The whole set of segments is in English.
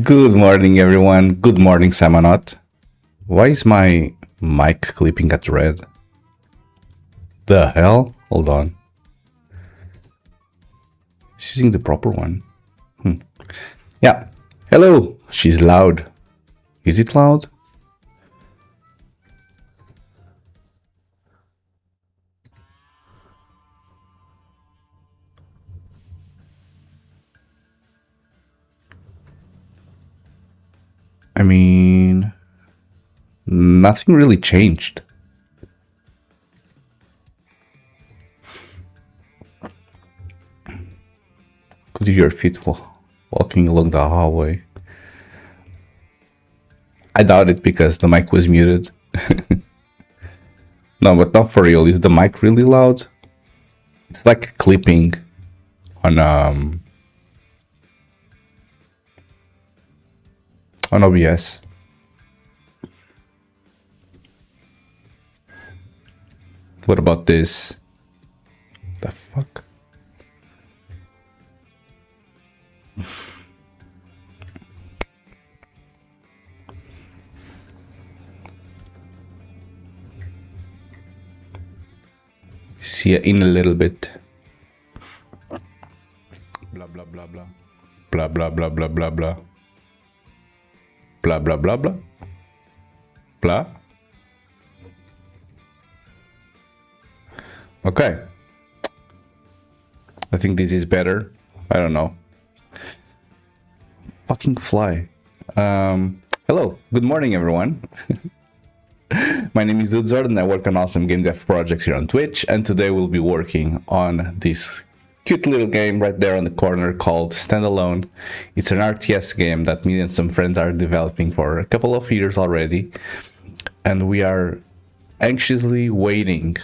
Good morning, everyone. Good morning, Samanot. Why is my mic clipping at red? The hell? Hold on. It's using the proper one. Yeah. Hello. She's loud. Is it loud? I mean, nothing really changed. Could you hear feet walking along the hallway? I doubt it because the mic was muted. No, but not for real. Is the mic really loud? It's like clipping on OBS. What about this? The fuck? See you in a little bit. Blah blah blah blah. Blah blah blah blah blah blah. Blah blah blah blah. Blah. Okay. I think this is better. I don't know. Fucking fly. Hello. Good morning, everyone. My name is Dudzord and I work on awesome game dev projects here on Twitch, and today we'll be working on this cute little game right there on the corner called Standalone. It's an RTS game that me and some friends are developing for a couple of years already, and we are anxiously waiting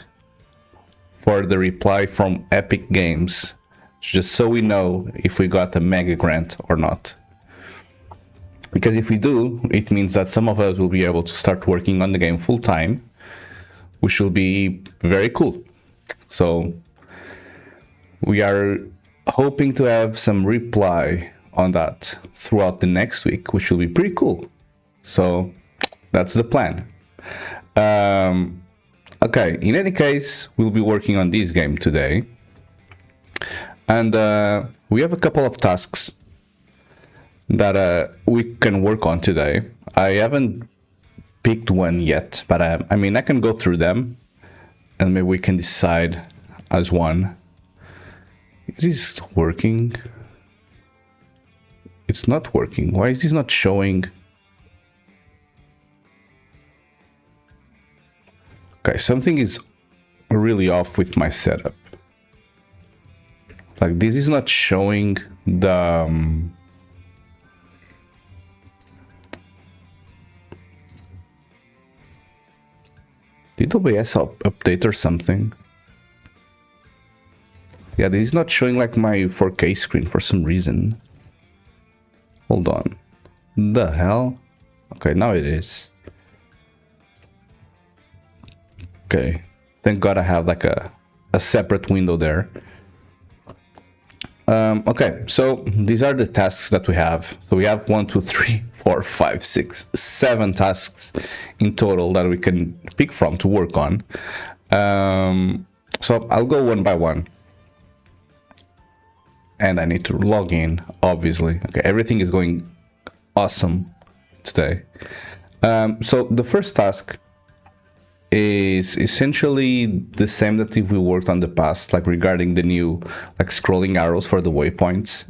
for the reply from Epic Games, just so we know if we got a mega grant or not. Because if we do, it means that some of us will be able to start working on the game full time, which will be very cool. So we are hoping to have some reply on that throughout the next week, which will be pretty cool. So that's the plan. Okay, in any case, we'll be working on this game today. And we have a couple of tasks that we can work on today. I haven't picked one yet, but I mean, I can go through them and maybe we can decide as one. Is this working? It's not working. Why is this not showing? Okay, something is really off with my setup. Like, this is not showing the did OBS update or something? Yeah, this is not showing like my 4K screen for some reason. Hold on. The hell? Okay, now it is. Okay. Thank God I have like a separate window there. Okay, so these are the tasks that we have. So we have 1, 2, 3, 4, 5, 6, 7 tasks in total that we can pick from to work on. So I'll go one by one. And I need to log in, obviously. Okay, everything is going awesome today. So the first task is essentially the same that if we worked on the past, like regarding the new like scrolling arrows for the waypoints.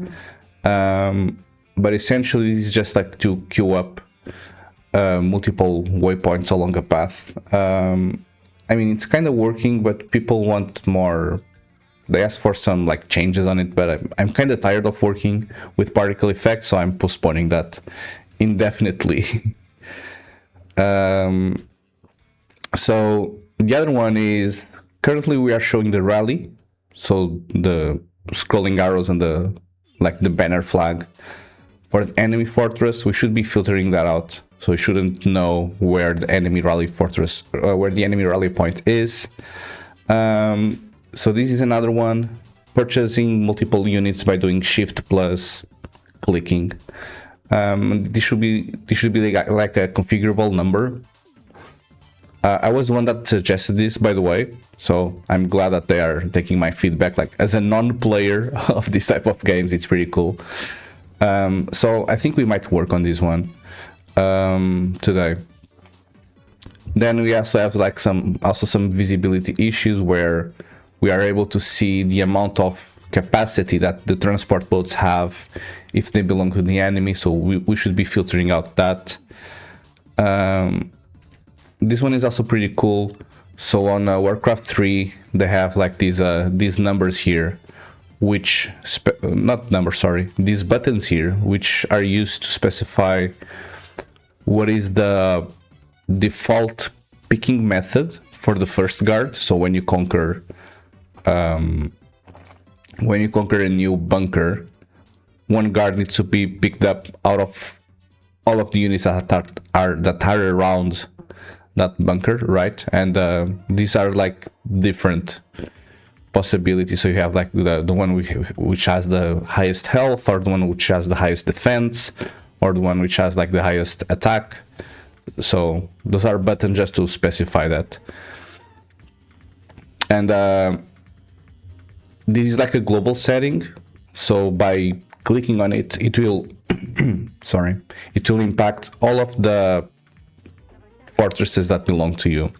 But essentially it's just like to queue up multiple waypoints along a path. I mean, it's kind of working, but people want more. They asked for some like changes on it, but I'm kind of tired of working with particle effects, so I'm postponing that indefinitely. So the other one is currently we are showing the rally, so the scrolling arrows and the banner flag for the enemy fortress. We should be filtering that out, so we shouldn't know where the enemy rally fortress, where the enemy rally point is. So this is another one. Purchasing multiple units by doing shift plus clicking. This should be like a configurable number. I was the one that suggested this, by the way, so I'm glad that they are taking my feedback. Like, as a non-player of this type of games, it's pretty cool. So I think we might work on this one today. Then we also have like some visibility issues where we are able to see the amount of capacity that the transport boats have if they belong to the enemy. So we should be filtering out that. This one is also pretty cool. So on Warcraft 3, they have like these numbers here, which these buttons here, which are used to specify what is the default picking method for the first guard. So when you conquer a new bunker, one guard needs to be picked up out of all of the units that are around that bunker, right? And these are like different possibilities. So you have like the one which has the highest health, or the one which has the highest defense, or the one which has like the highest attack. So those are buttons just to specify that. And this is like a global setting. So by clicking on it, it will it will impact all of the fortresses that belong to you.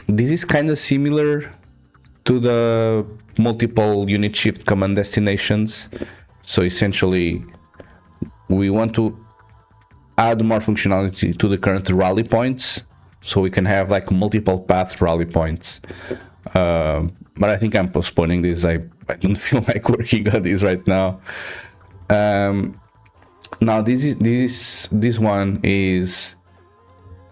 This is kind of similar to the multiple unit shift command destinations. So essentially, we want to add more functionality to the current rally points, so we can have like multiple path rally points. But I think I'm postponing this. I don't feel like working on this right now. Now this one is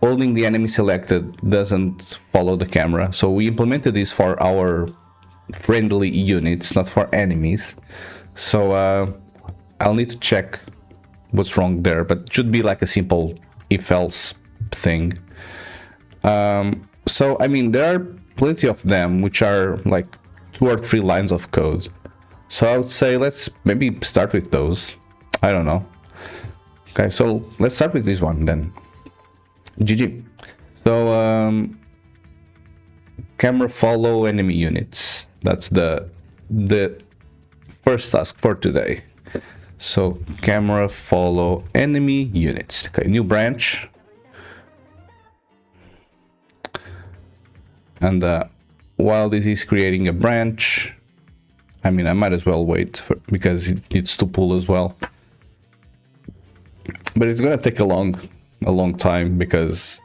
holding the enemy selected doesn't follow the camera. So we implemented this for our friendly units, not for enemies. So I'll need to check what's wrong there, but it should be like a simple if-else thing. So I mean, there are plenty of them which are like 2 or 3 lines of code. So I would say let's maybe start with those. I don't know. Okay, so let's start with this one then. GG. So camera follow enemy units. That's the first task for today. So camera follow enemy units. Okay, new branch. And while this is creating a branch, I mean, I might as well wait because it needs to pull as well. But it's gonna take a long time because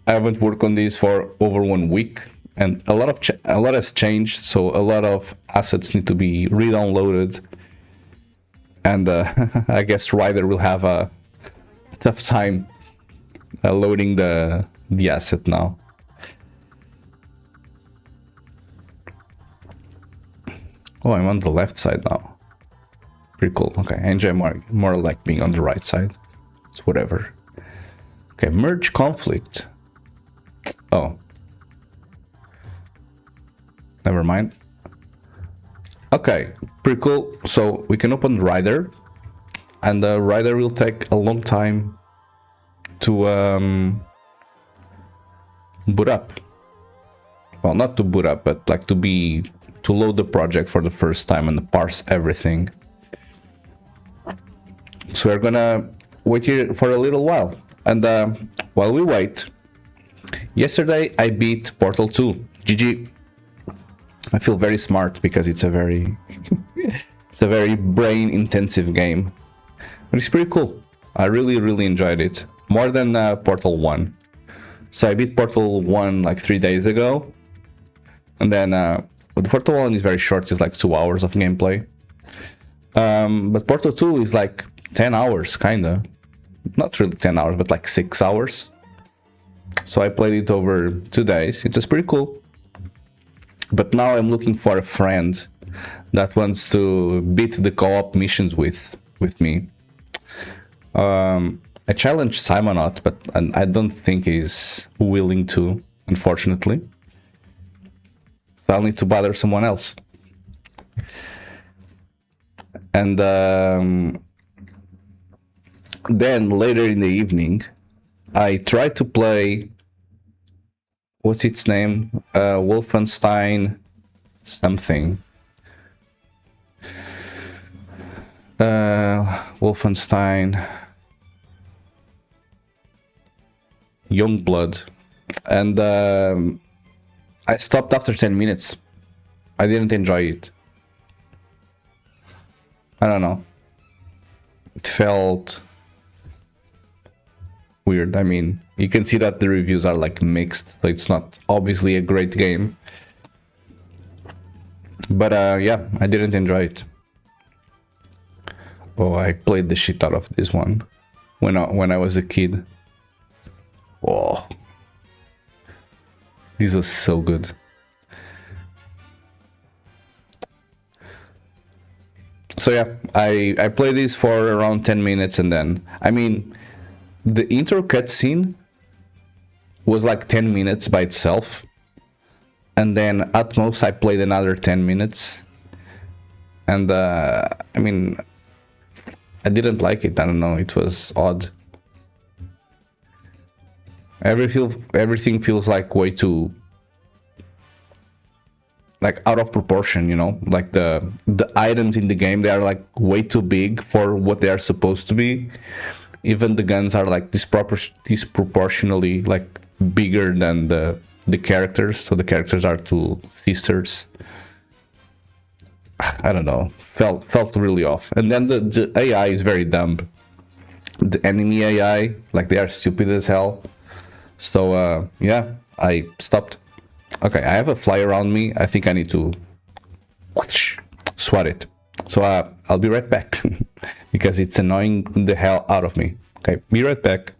I haven't worked on this for over 1 week, and a lot has changed. So a lot of assets need to be re-downloaded, and I guess Ryder will have a tough time loading the asset now. Oh, I'm on the left side now. Pretty cool. Okay, I enjoy more like being on the right side. It's whatever. Okay, merge conflict. Oh. Never mind. Okay, pretty cool. So we can open Rider, and the Rider will take a long time to boot up. Well, not to boot up, but like to load the project for the first time and parse everything. So we're gonna wait here for a little while. And while we wait, yesterday I beat Portal 2. GG. I feel very smart because it's a very brain intensive game. But it's pretty cool. I really enjoyed it. More than Portal 1. So I beat Portal 1 like 3 days ago. And then but Portal 1 is very short, it's like 2 hours of gameplay. But Portal 2 is like 10 hours, kinda. Not really 10 hours, but like 6 hours. So I played it over 2 days. It was pretty cool. But now I'm looking for a friend that wants to beat the co-op missions with me. I challenged Simonot, but I don't think he's willing to, unfortunately. So I'll need to bother someone else. And then later in the evening, I tried to play, what's its name? Wolfenstein something. Wolfenstein Youngblood. And I stopped after 10 minutes. I didn't enjoy it. I don't know. It felt weird. I mean, you can see that the reviews are like mixed, so it's not obviously a great game. But yeah, I didn't enjoy it. Oh, I played the shit out of this one when I was a kid. Oh, this was so good. So yeah, I played this for around 10 minutes, and then, I mean, the intro cutscene was like 10 minutes by itself, and then at most I played another 10 minutes, and I mean, I didn't like it. I don't know, it was odd. Everything feels like way too, like, out of proportion, you know? Like the items in the game, they are like way too big for what they are supposed to be. Even the guns are like disproportionately like bigger than the characters, so the characters are two sisters. I don't know, felt really off. And then the AI is very dumb. The enemy AI, like, they are stupid as hell. So yeah, I stopped. Okay, I have a fly around me. I think I need to swat it. So I'll be right back because it's annoying the hell out of me. Okay, be right back.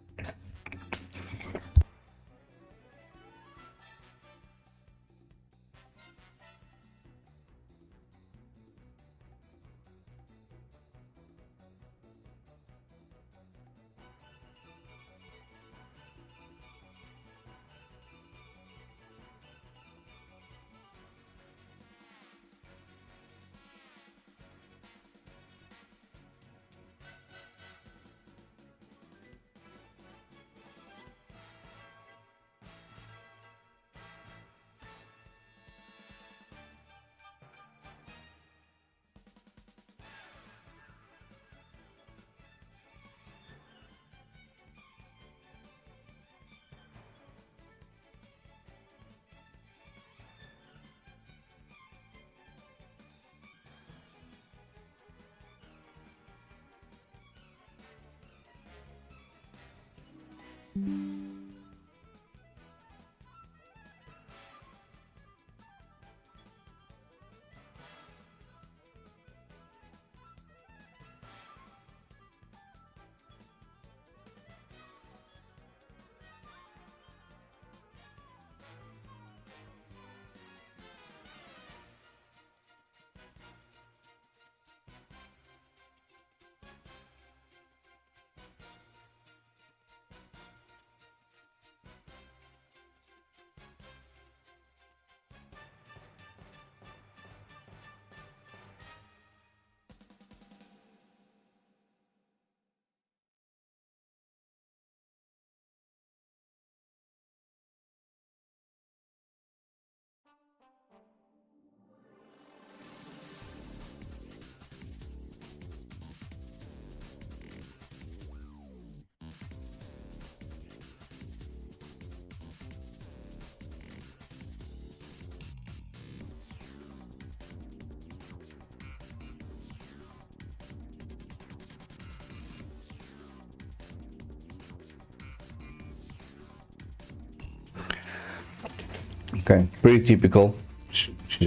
Okay, pretty typical.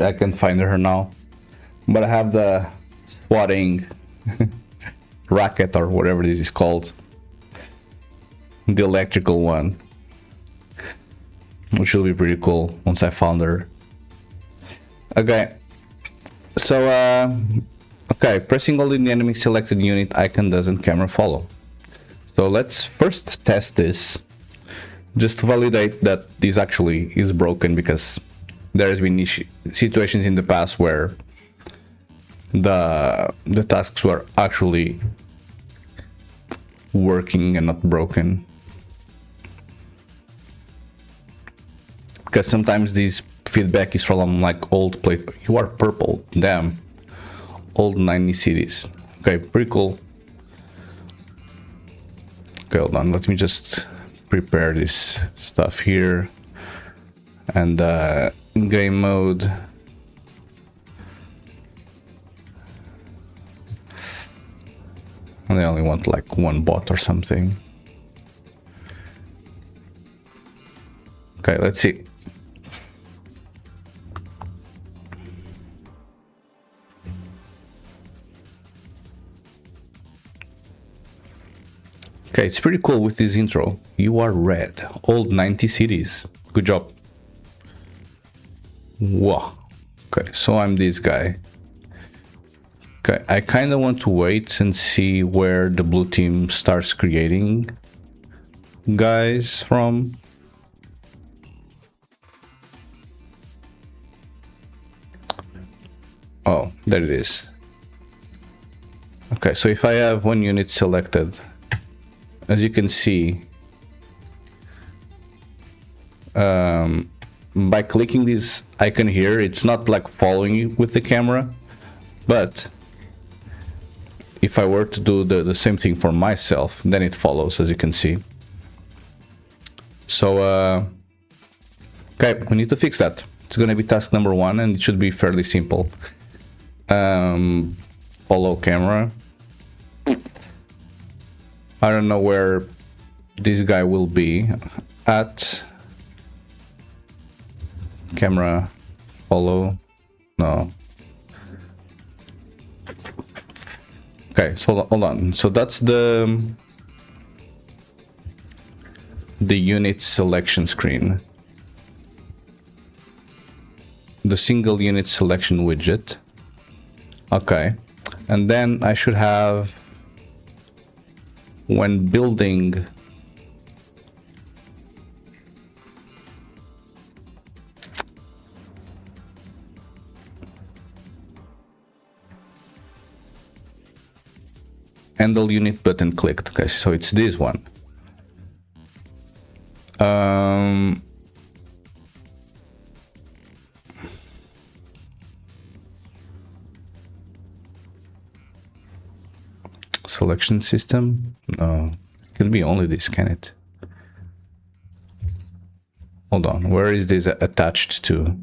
I can find her now, but I have the swatting racket or whatever this is called, the electrical one, which will be pretty cool once I found her. Okay, so okay, pressing all in the enemy selected unit icon doesn't camera follow. So let's first test this, just to validate that this actually is broken, because there has been situations in the past where the tasks were actually working and not broken. Because sometimes this feedback is from like old plate. You are purple, damn. Old 90 cities. Okay, pretty cool. Okay, hold on, let me just prepare this stuff here. And in game mode, and I only want like one bot or something. Okay, let's see. Okay, it's pretty cool with this intro. You are red. Old 90 cities. Good job. Whoa. Okay, so I'm this guy. Okay, I kind of want to wait and see where the blue team starts creating guys from. Oh, there it is. Okay, so if I have one unit selected, as you can see, by clicking this icon here, it's not like following you with the camera, but if I were to do the same thing for myself, then it follows, as you can see. So, okay, we need to fix that. It's gonna be task number 1, and it should be fairly simple. Follow camera. I don't know where this guy will be at. Camera, follow, no. Okay, so hold on. So that's the unit selection screen. The single unit selection widget. Okay, and then I should have, when building, handle unit button clicked. Okay, so it's this one. Selection system? No, it can be only this, can it? Hold on, where is this attached to?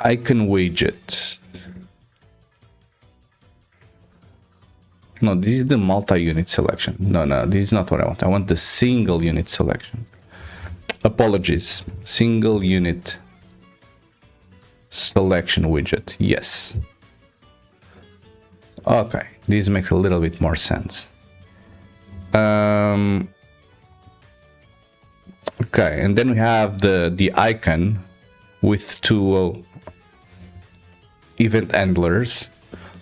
Icon widget. No, this is the multi-unit selection. No, this is not what I want. I want the single unit selection. Apologies. Single unit selection widget. Yes. Okay, this makes a little bit more sense. Okay, and then we have the icon with two event handlers.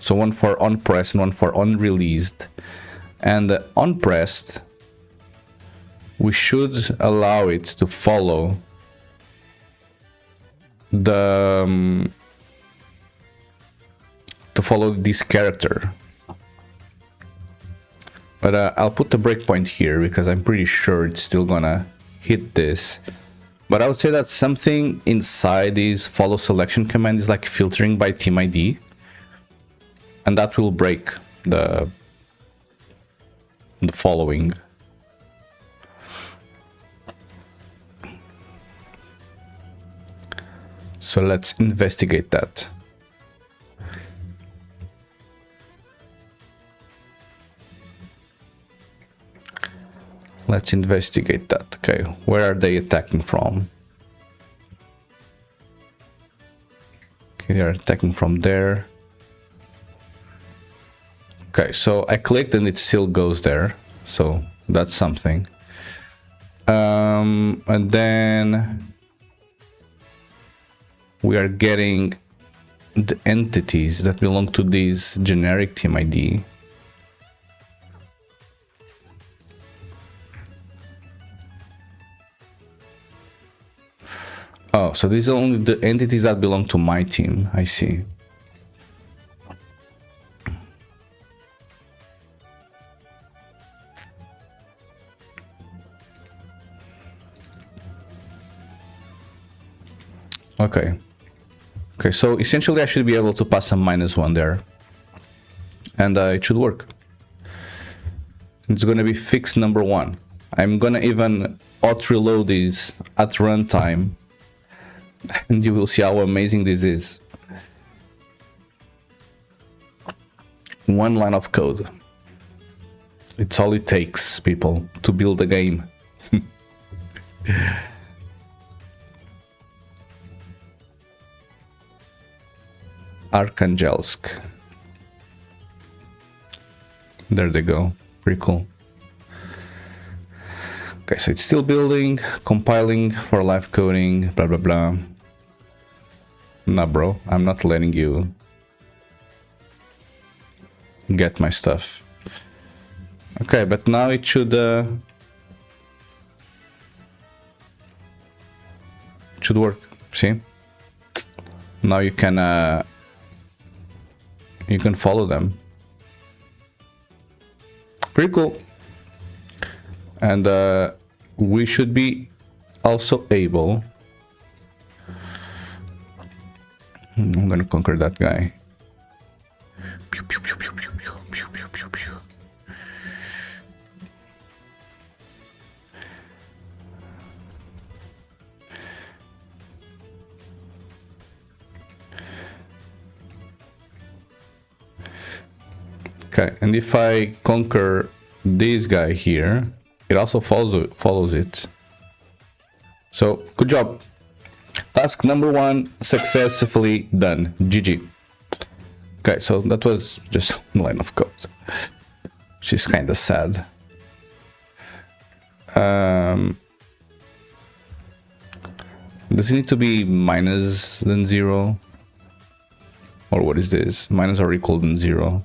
So one for on-pressed and one for unreleased. And on-pressed, we should allow it to follow this character. But I'll put the breakpoint here because I'm pretty sure it's still gonna hit this. But I would say that something inside this follow selection command is like filtering by team ID. And that will break the following. So let's investigate that. Let's investigate that. Okay, where are they attacking from? Okay, they are attacking from there. Okay, so I clicked and it still goes there, so that's something. And then we are getting the entities that belong to this generic team ID. Oh, so these are only the entities that belong to my team. I see. Okay. Okay, so essentially I should be able to pass a -1 there. And it should work. It's gonna be fixed number 1. I'm gonna even auto-reload these at runtime. And you will see how amazing this is. 1 line of code. It's all it takes, people, to build a game. Archangelsk. There they go. Pretty cool. Okay, so it's still building, compiling for live coding, blah blah blah. Nah, bro, I'm not letting you get my stuff. Okay, but now it should work. See? Now you can follow them. Pretty cool. And we should be also able. I'm gonna conquer that guy. Pew, pew, pew, pew, pew, pew, pew, pew, pew, pew. Okay, and if I conquer this guy here, it also follows it. So, good job. Task number 1 successfully done. GG. Okay, so that was just a line of code. She's kind of sad. Does it need to be -0? Or what is this? Minus or equal than 0?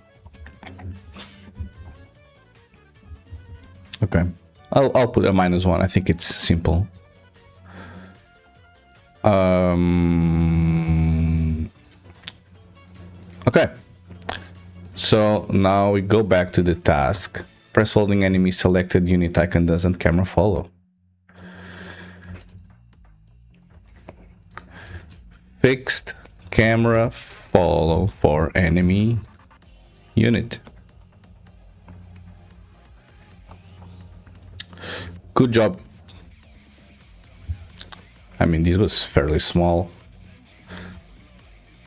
Okay, I'll put a -1. I think it's simple. Okay, so now we go back to the task. Press holding enemy selected unit icon doesn't camera follow. Fixed camera follow for enemy unit. Good job. I mean, this was fairly small.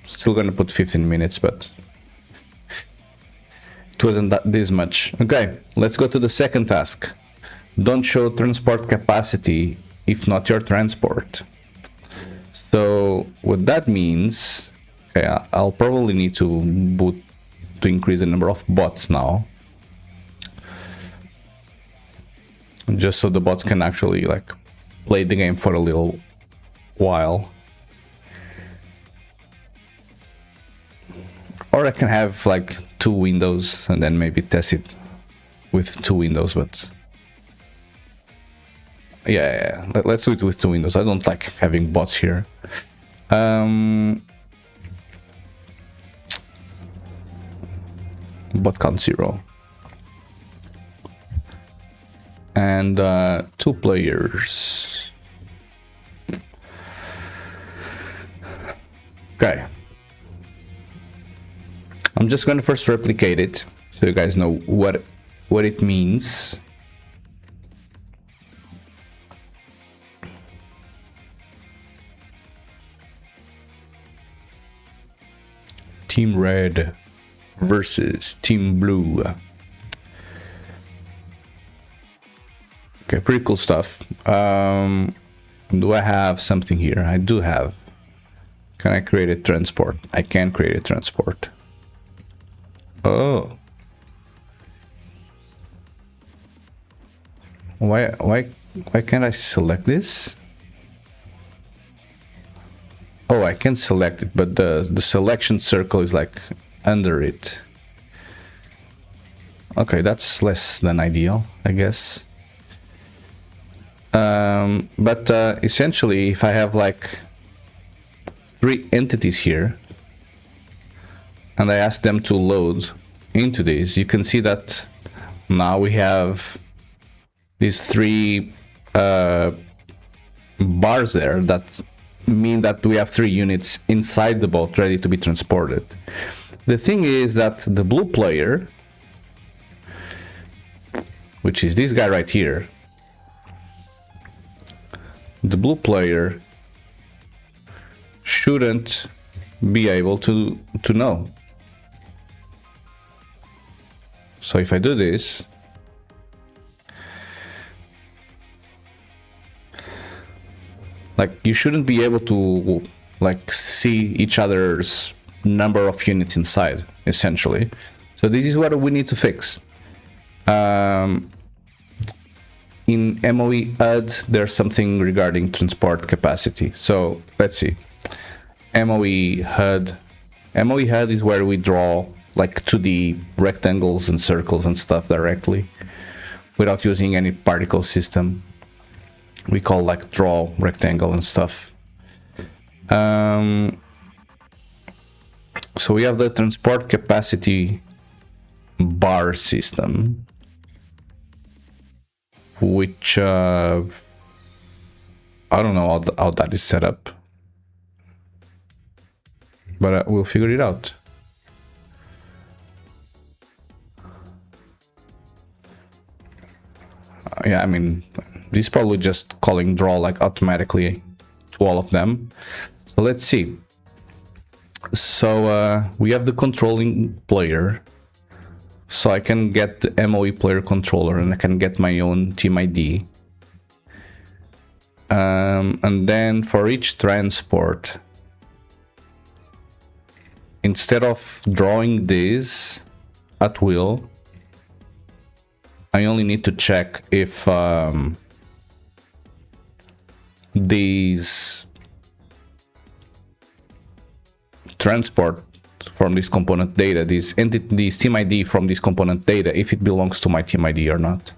Still gonna put 15 minutes, but it wasn't this much. Okay, let's go to the second task. Don't show transport capacity if not your transport. So what that means, okay, I'll probably need to increase the number of bots now. Just so the bots can actually like play the game for a little while. Or I can have like 2 windows and then maybe test it with 2 windows, but yeah, let's do it with 2 windows. I don't like having bots here. Bot count 0. And 2 players. Okay. I'm just gonna first replicate it so you guys know what it means. Team Red versus Team Blue. Okay, pretty cool stuff. Do I have something here? I do have. Can I create a transport? I can create a transport. Oh. Why can't I select this? Oh, I can select it, but the selection circle is like under it. Okay, that's less than ideal, I guess. But essentially, if I have like 3 entities here, and I ask them to load into this, you can see that now we have these 3 bars there that mean that we have 3 units inside the boat ready to be transported. The thing is that the blue player, which is this guy right here, the blue player shouldn't be able to know. So if I do this, like, you shouldn't be able to like see each other's number of units inside, essentially. So this is what we need to fix. In MOE HUD, there's something regarding transport capacity. So let's see. MOE HUD. MOE HUD is where we draw like 2D rectangles and circles and stuff directly without using any particle system. We call like draw rectangle and stuff. So we have the transport capacity bar system, which I don't know how that is set up, but we'll figure it out. Yeah, I mean, this is probably just calling draw like automatically to all of them. So let's see. So we have the controlling player. So I can get the MOE player controller and I can get my own team ID. And then for each transport, instead of drawing this at will, I only need to check if these transport from this component data, this team ID from this component data, if it belongs to my team ID or not.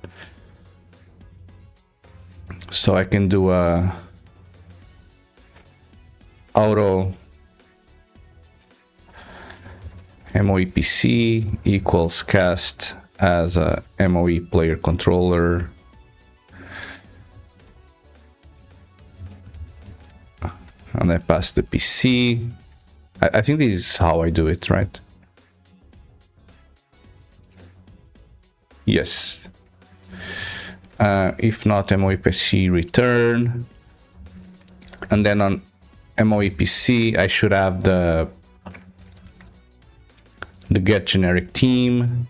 So I can do a auto MOEPC equals cast as a MOE player controller. And I pass the PC. I think this is how I do it, right? Yes. If not, MOEPC return. And then on MOEPC, I should have the get generic team,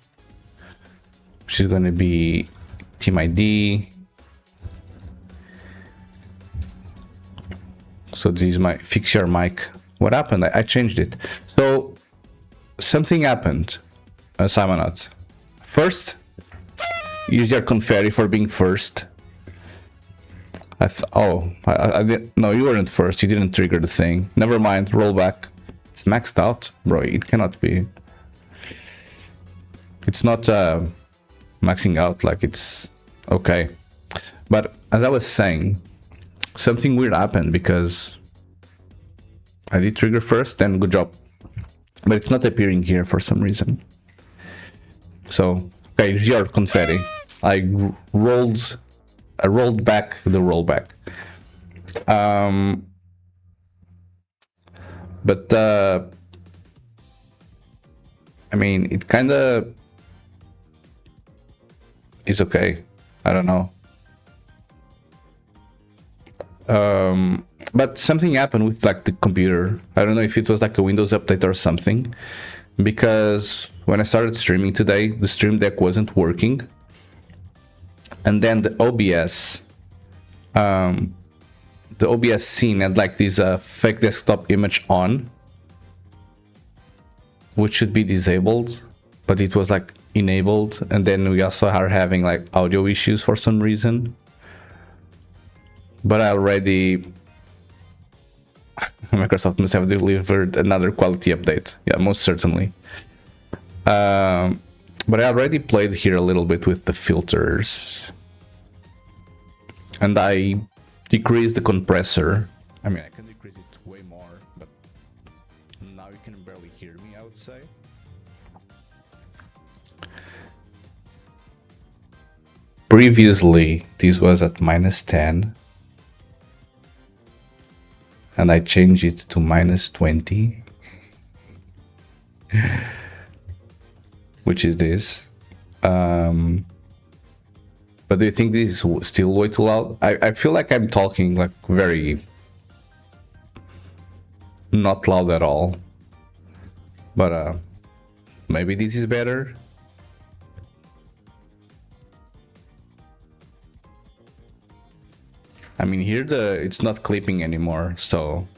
which is going to be team ID. So this is my fix your mic. What happened? I changed it. So something happened, Simonot. First, use your confetti for being first. No, you weren't first. You didn't trigger the thing. Never mind. Roll back. It's maxed out, bro. It cannot be. It's not maxing out like it's okay. But as I was saying, something weird happened because I did trigger first, then good job. But it's not appearing here for some reason. So, okay, your confetti. I rolled back the rollback. But I mean, it kind of is okay. I don't know. But something happened with like the computer. I don't know if it was like a Windows update or something, because when I started streaming today, the Stream Deck wasn't working, and then the OBS scene had like this fake desktop image on, which should be disabled, but it was like enabled. And then we also are having like audio issues for some reason. But I already Microsoft must have delivered another quality update. Yeah, most certainly. But I already played here a little bit with the filters. And I decreased the compressor. I mean, I can decrease it way more, but would say. Previously, this was at -10. And I changed it to -20. Which is this. But do you think this is still way too loud? I feel like I'm talking like very not loud at all. But maybe this is better. I mean, here it's not clipping anymore, so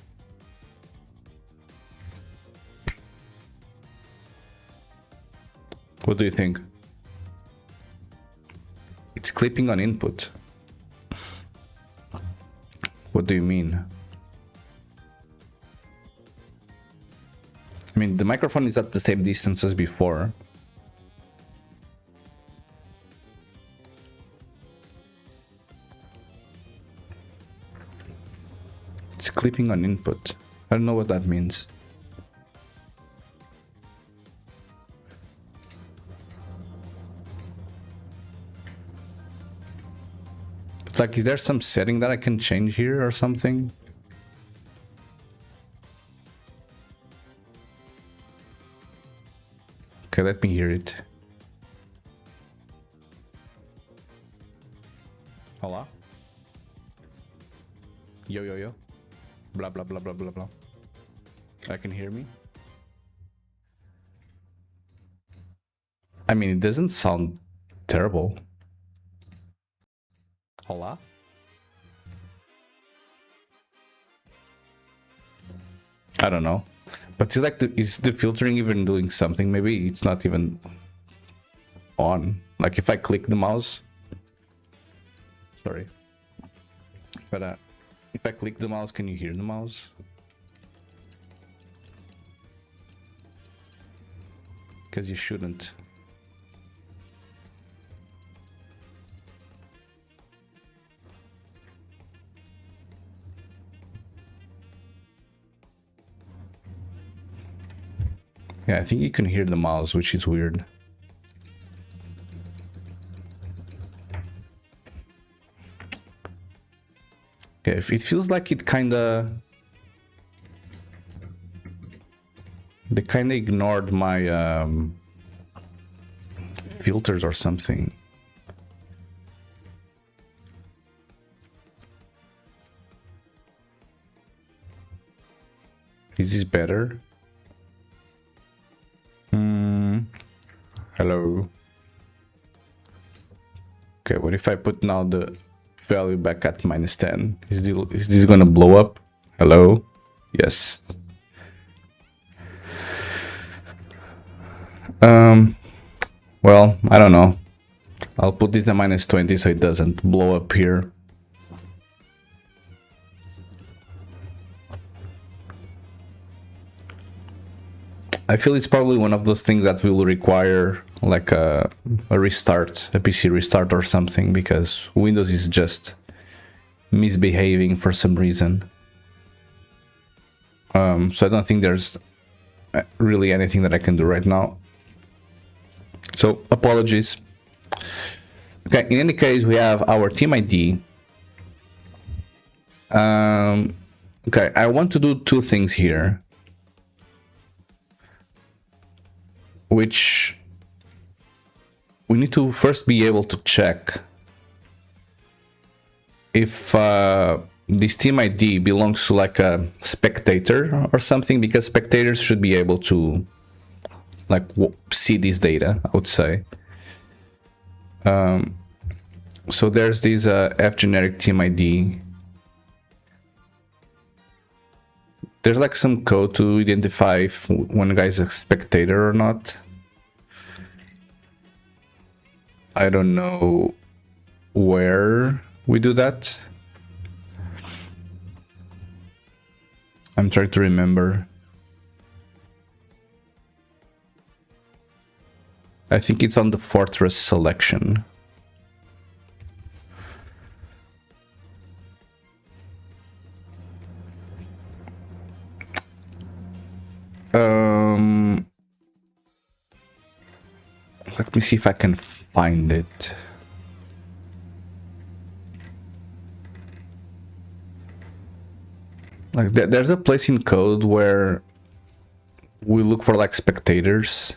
what do you think? It's clipping on input. What do you mean? I mean, the microphone is at the same distance as before. It's clipping on input. I don't know what that means. But like, is there some setting that I can change here or something? Okay, let me hear it. Hola? Yo, yo, yo. Blah, blah, blah, blah, blah, blah. I can hear me. I mean, it doesn't sound terrible. Hola? I don't know. But it's like, is the filtering even doing something? Maybe it's not even on. Like if I click the mouse. Sorry. But if I click the mouse, can you hear the mouse? Because you shouldn't. Yeah, I think you can hear the mouse, which is weird. Yeah, if it feels like it kinda... They kinda ignored my filters or something. Is this better? Hello. Okay, what if I put now the value back at -10? Is this gonna blow up? Hello? Yes. Well, I don't know. I'll put this at -20 so it doesn't blow up here. I feel it's probably one of those things that will require like a restart, a PC restart or something, because Windows is just misbehaving for some reason. So I don't think there's really anything that I can do right now. So apologies. Okay, in any case, we have our team ID. Okay, I want to do two things here, which we need to first be able to check if this team ID belongs to like a spectator or something, because spectators should be able to like see this data, I would say. So there's this F generic team ID. There's like some code to identify if one guy is a spectator or not. I don't know where we do that. I'm trying to remember. I think it's on the fortress selection. Let me see if I can find it. Like there's a place in code where we look for like spectators.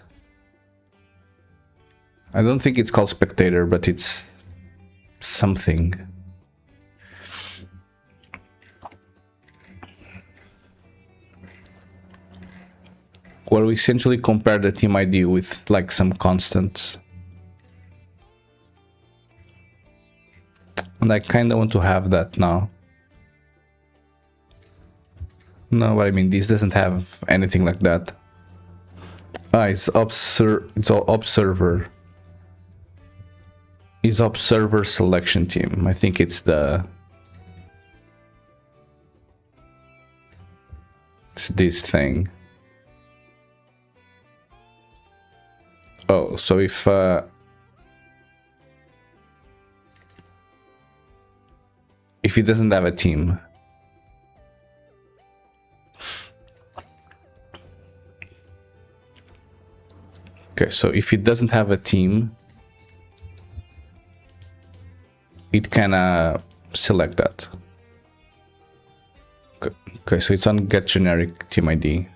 I don't think it's called spectator, but it's something. Where we essentially compare the team ID with like some constant. And I kind of want to have that now. No, but I mean, this doesn't have anything like that. Ah, it's all observer. It's observer selection team. I think it's this thing. Oh, so if it doesn't have a team. Okay, so if it doesn't have a team, it can select that. Okay, so it's on get generic team ID.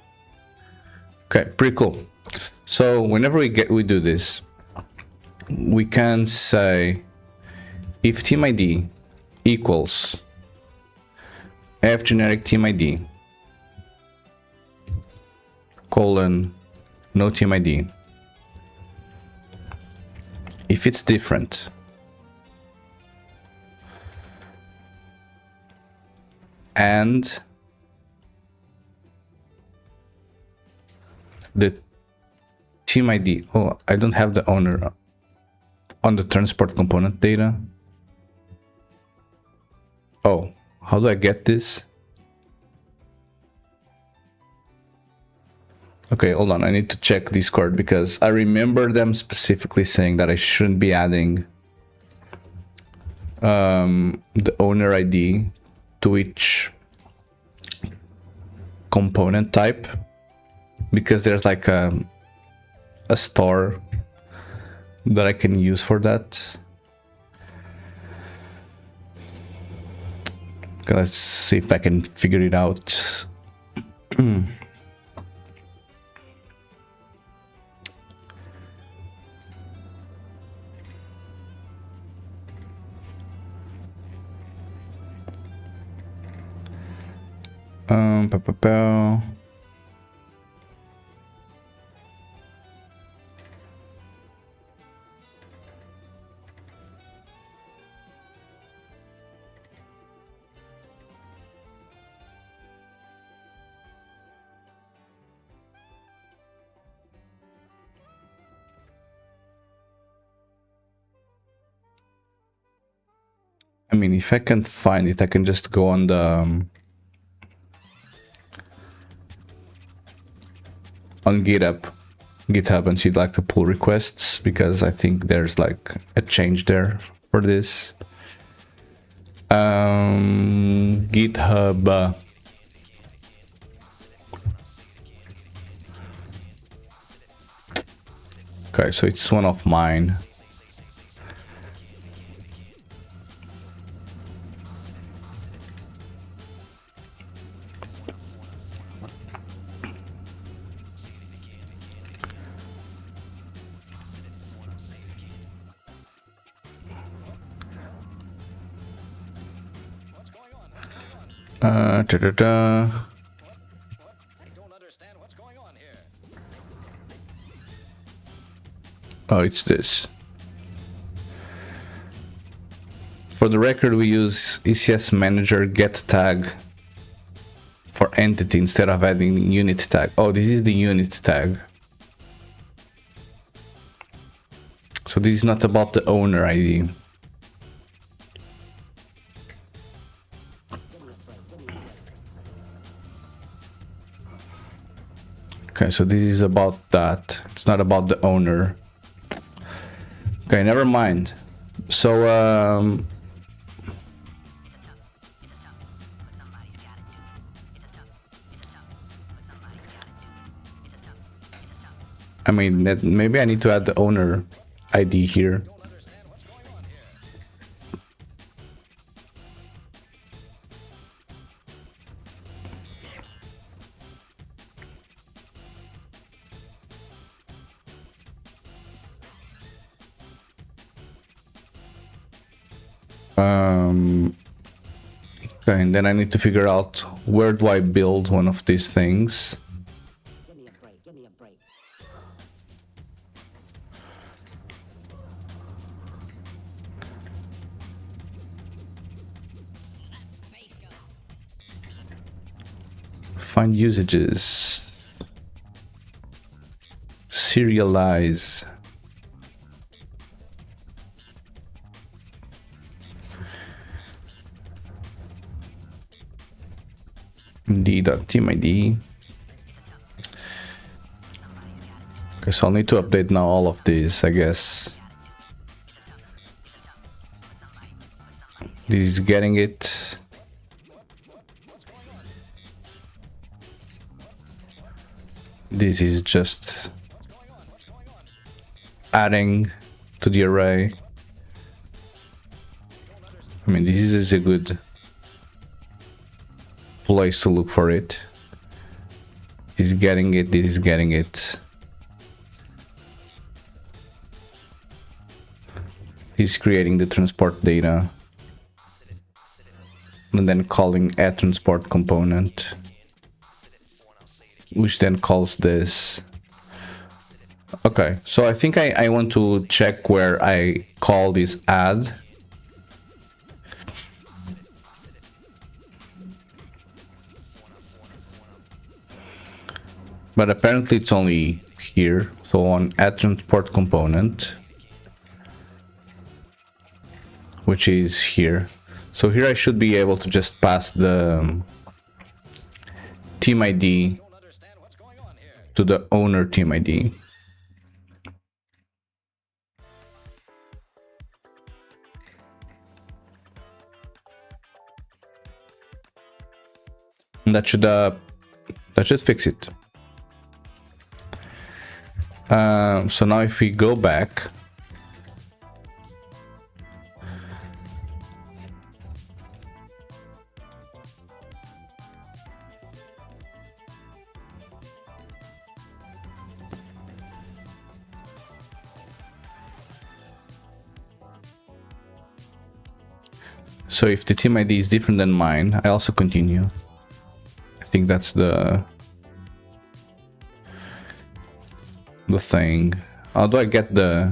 Okay, pretty cool. So whenever we do this, we can say if team ID equals f generic team ID colon no team ID. If it's different, and the team ID, oh, I don't have the owner on the transport component data. Oh, how do I get this? Okay, hold on, I need to check Discord because I remember them specifically saying that I shouldn't be adding the owner ID to each component type, because there's like a store that I can use for that. Okay, let's see if I can figure it out. Pa, pa, pa. I mean, if I can't find it, I can just go on the on GitHub and see like the pull requests, because I think there's like a change there for this. GitHub. Okay, so it's one of mine. Da, da, da. I don't understand what's going on here. Oh, it's this. For the record, we use ECS manager get tag for entity instead of adding unit tag. Oh, this is the unit tag. So this is not about the owner ID. Okay, so this is about that. It's not about the owner. Okay, never mind. So, I mean, maybe I need to add the owner ID here. Don't understand what's going on here. Okay, and then I need to figure out where do I build one of these things. Give me a break. Give me a break. Find usages. Serialize. D.TeamID. Okay, so I'll need to update now all of these, I guess. This is getting it. This is just adding to the array. I mean, this is a good place to look for it. This is getting it, this is getting it. He's creating the transport data and then calling a transport component, which then calls this. Okay, so I think I want to check where I call this add. But apparently it's only here. So on add transport component, which is here. So here I should be able to just pass the team ID Don't understand what's going on here. to the owner team ID. And that should fix it. So now if we go back, so if the team ID is different than mine, I also continue. I think that's the thing. How do I get the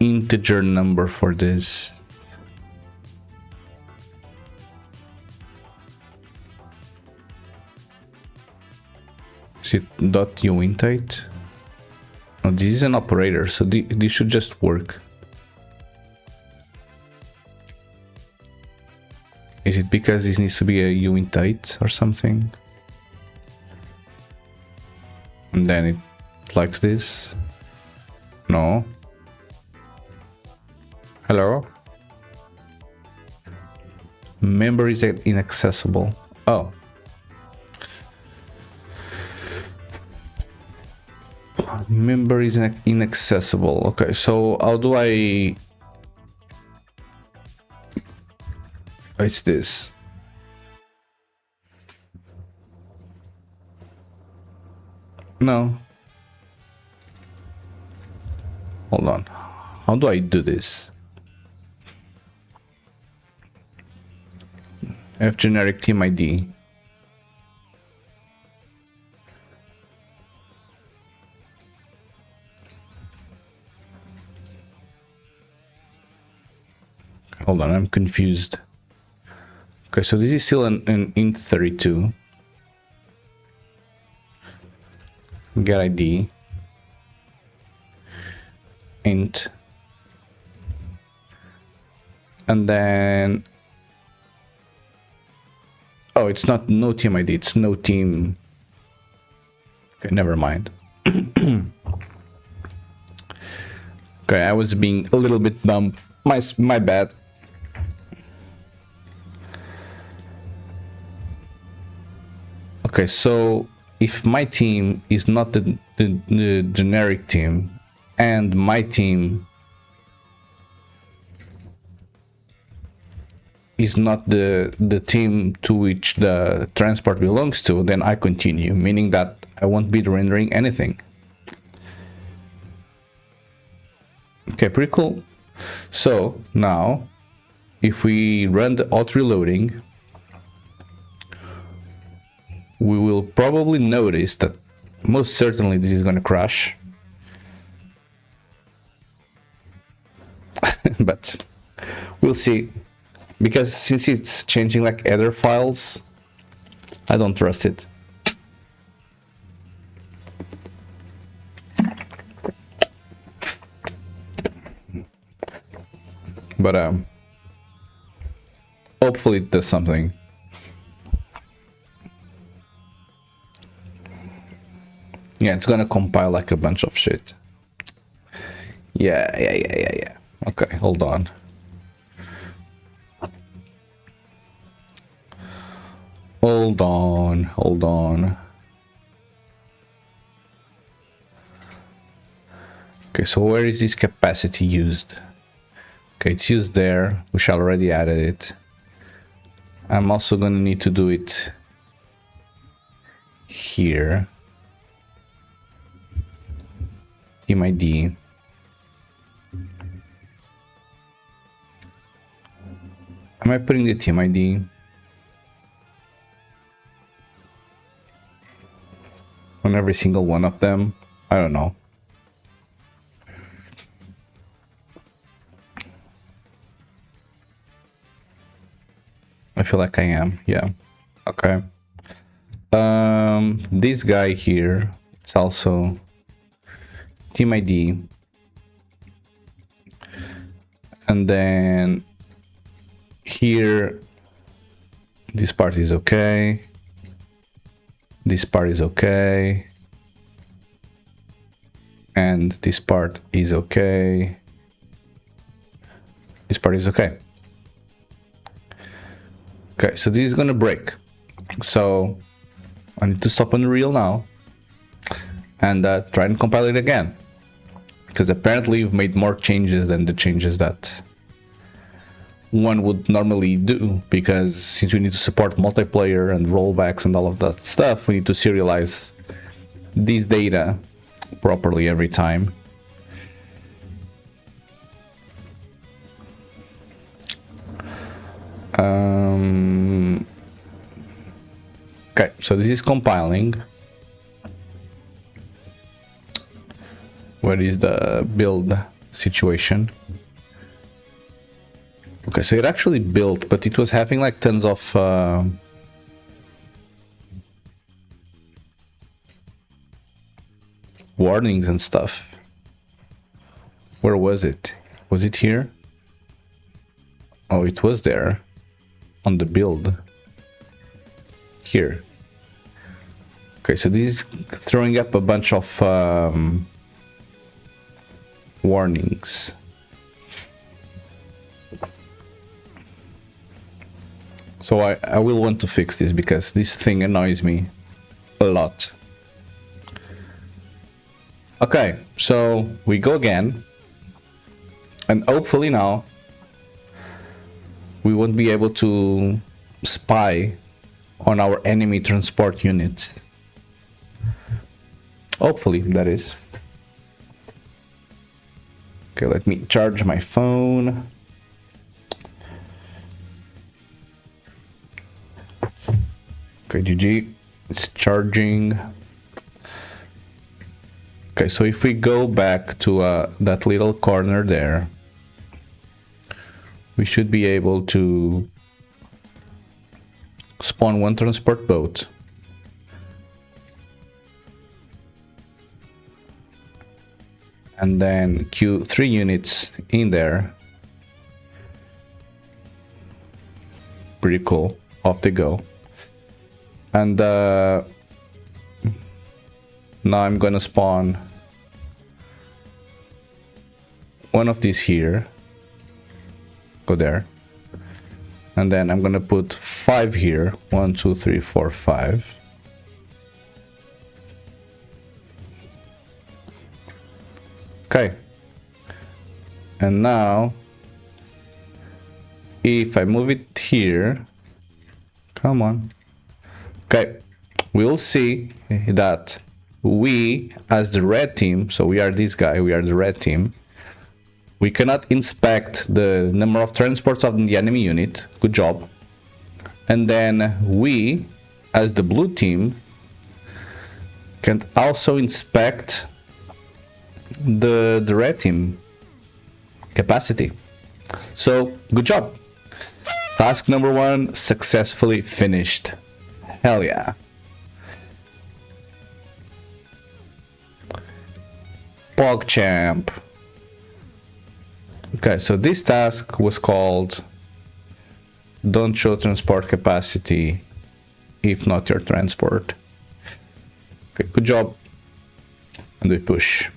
integer number for this? Is it .uintite? No, this is an operator, so this should just work. Is it because this needs to be a uintite or something? And then it likes this? No. Hello? Member is inaccessible. Oh. Member is inaccessible. Okay, so how do I... It's this. No. Hold on. How do I do this? F generic team ID. Hold on, I'm confused. Okay, so this is still an int 32. Get ID. Int. And then... Oh, it's not no team ID, it's no team. Okay, never mind. Okay, I was being a little bit dumb. My bad. Okay, so if my team is not the generic team, and my team is not the team to which the transport belongs to, then I continue, meaning that I won't be rendering anything. Okay, pretty cool. So now, if we run the auto reloading, we will probably notice that most certainly this is going to crash. But we'll see, because since it's changing like header files, I don't trust it. But hopefully it does something. Yeah, it's gonna compile like a bunch of shit. Yeah. Okay, hold on. Hold on. Okay, so where is this capacity used? Okay, it's used there, which I already added it. I'm also gonna need to do it here. Team ID. Am I putting the team ID on every single one of them? I don't know. I feel like I am, yeah. Okay. This guy here, it's also team ID. And then here, this part is okay. This part is okay. And this part is okay. This part is okay. Okay, so this is gonna break. So I need to stop Unreal now and try and compile it again, because apparently you've made more changes than the changes that one would normally do, because since we need to support multiplayer and rollbacks and all of that stuff, we need to serialize this data properly every time. Okay, so this is compiling. Where is the build situation? Okay, so it actually built, but it was having like tons of warnings and stuff. Where was it? Was it here? Oh, it was there on the build. Here. Okay, so this is throwing up a bunch of warnings. So I will want to fix this, because this thing annoys me a lot. Okay, so we go again. And hopefully now we won't be able to spy on our enemy transport units. Hopefully, that is. Okay, let me charge my phone. Okay, GG, it's charging. Okay, so if we go back to that little corner there, we should be able to spawn one transport boat. And then queue 3 units in there. Pretty cool. Off they go. And now I'm gonna spawn one of these here. Go there. And then I'm gonna put 5 here. 1, 2, 3, 4, 5. Okay. And now, if I move it here, come on. Okay, we'll see that we, as the red team, so we are this guy, we are the red team, we cannot inspect the number of transports of the enemy unit. Good job. And then we, as the blue team, can also inspect the red team capacity. So, good job. Task number 1 successfully finished. Hell yeah. PogChamp. Okay, so this task was called Don't show transport capacity if not your transport. Okay, good job. And we push.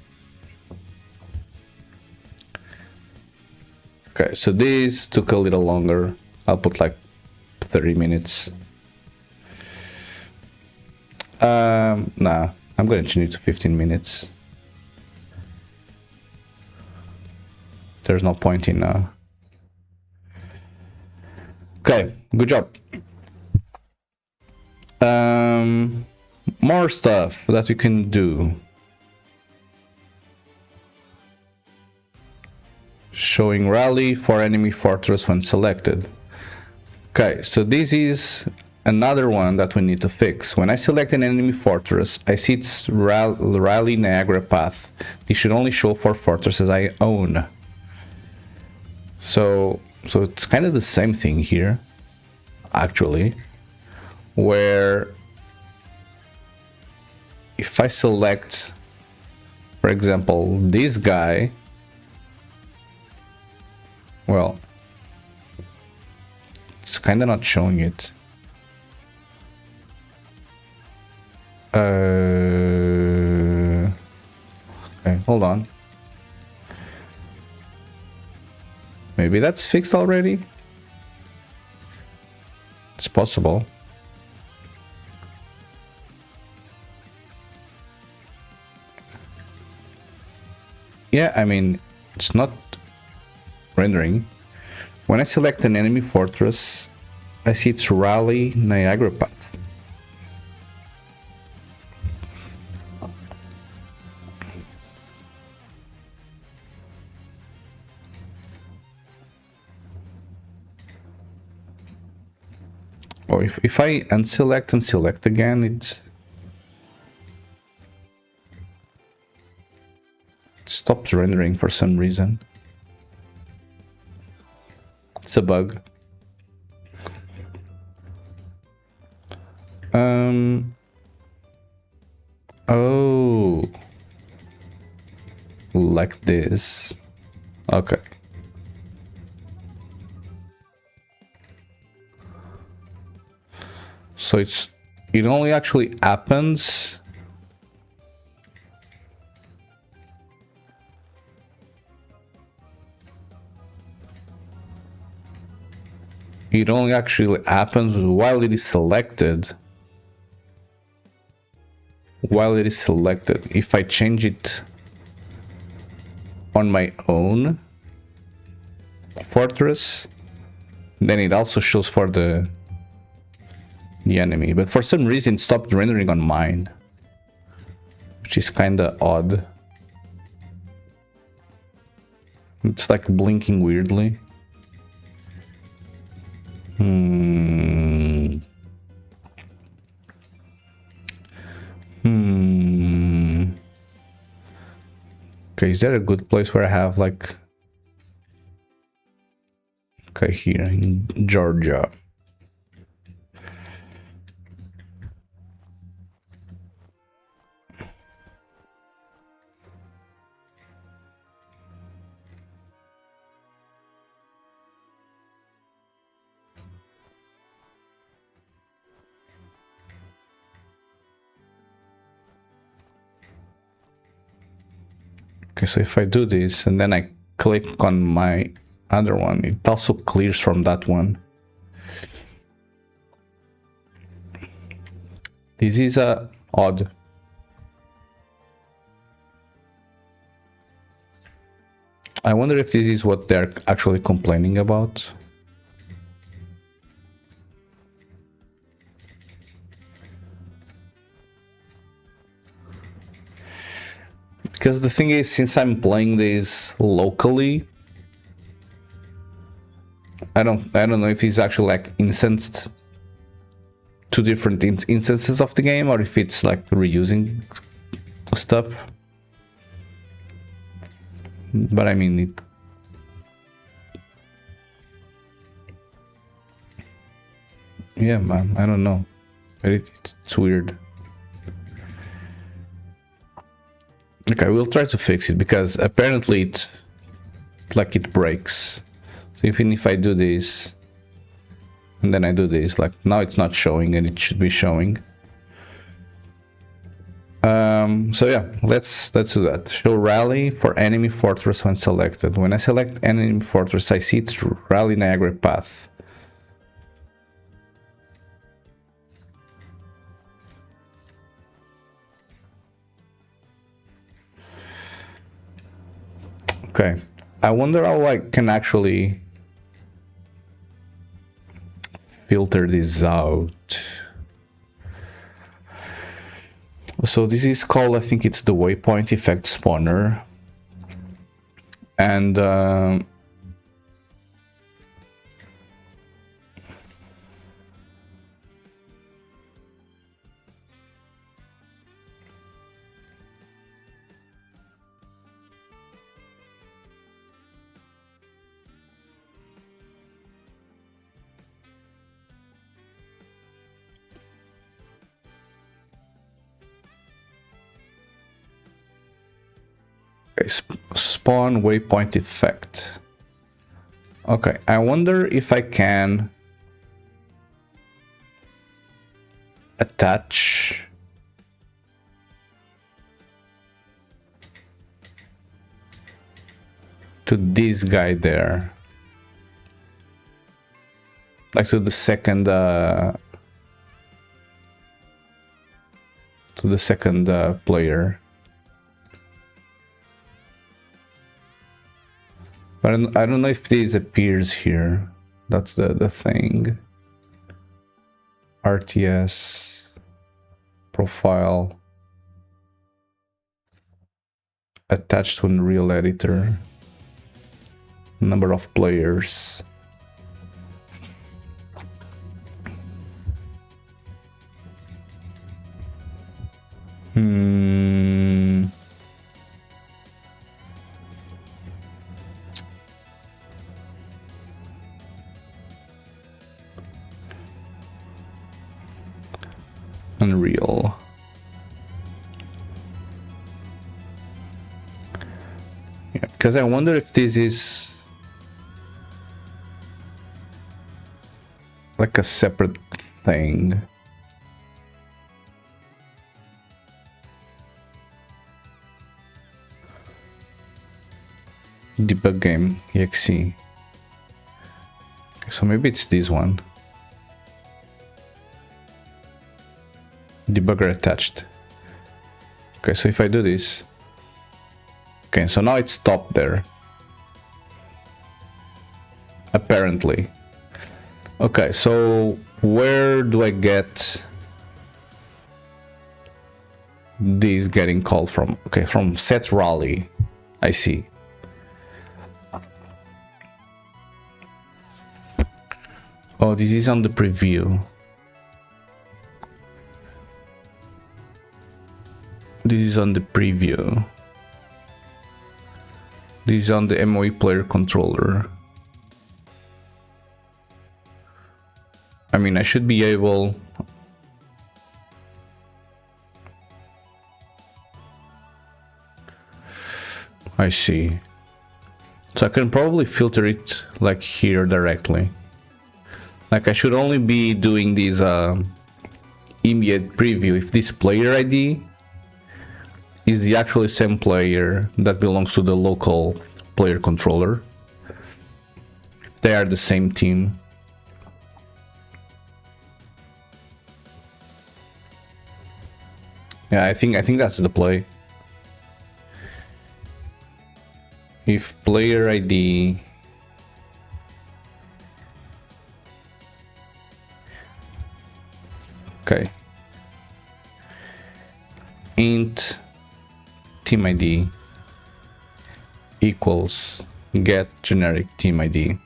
Okay, so this took a little longer. I'll put like 30 minutes. Nah, I'm gonna change it to 15 minutes. There's no point in Okay, good job. More stuff that you can do. Showing rally for enemy fortress when selected. Okay, so this is another one that we need to fix. When I select an enemy fortress, I see its rally Niagara path. This should only show for fortresses I own. So it's kind of the same thing here, actually, where if I select, for example, this guy, well, it's kind of not showing it. Okay, hold on. Maybe that's fixed already? It's possible. Yeah, I mean, it's not rendering. When I select an enemy fortress, I see its rally Niagara path. Or if I unselect and select again, it stops rendering for some reason. It's a bug. Oh, like this. Okay. So it only actually happens while it is selected. If I change it on my own fortress, then it also shows for the enemy, but for some reason it stopped rendering on mine, which is kinda odd. It's like blinking weirdly. Okay, is there a good place where I have like... Okay, here in Georgia. Okay, so if I do this and then I click on my other one, it also clears from that one. This is odd. I wonder if this is what they're actually complaining about. Because the thing is, since I'm playing this locally, I don't know if it's actually like instanced two different instances of the game, or if it's like reusing stuff. But I mean, it... yeah, man, I don't know. It's weird. Okay, we'll try to fix it, because apparently it's like it breaks. So even if I do this and then I do this, like now it's not showing, and it should be showing. So yeah, let's do that. Show rally for enemy fortress when selected. When I select enemy fortress, I see its rally Niagara path. Okay, I wonder how I can actually filter this out. So this is called, I think it's the waypoint effect spawner. And okay, spawn waypoint effect. Okay, I wonder if I can attach to this guy there, like to the second player. But I don't know if this appears here. That's the thing. RTS profile attached to Unreal Editor. Number of players. Unreal. Yeah, because I wonder if this is like a separate thing. Debug game exe. Okay, so maybe it's this one. Debugger attached. Okay, so if I do this, okay, so now it's stopped there, apparently. Okay, so where do I get these getting called from? Okay, from set rally. I see. Oh, this is on the preview. This is on the preview. This is on the MOE player controller. I mean, I should be able... I see. So I can probably filter it like here directly. Like I should only be doing this immediate preview if this player ID is the actually same player that belongs to the local player controller. They are the same team. Yeah, I think that's the play. if player ID okay, int team ID equals get generic team ID.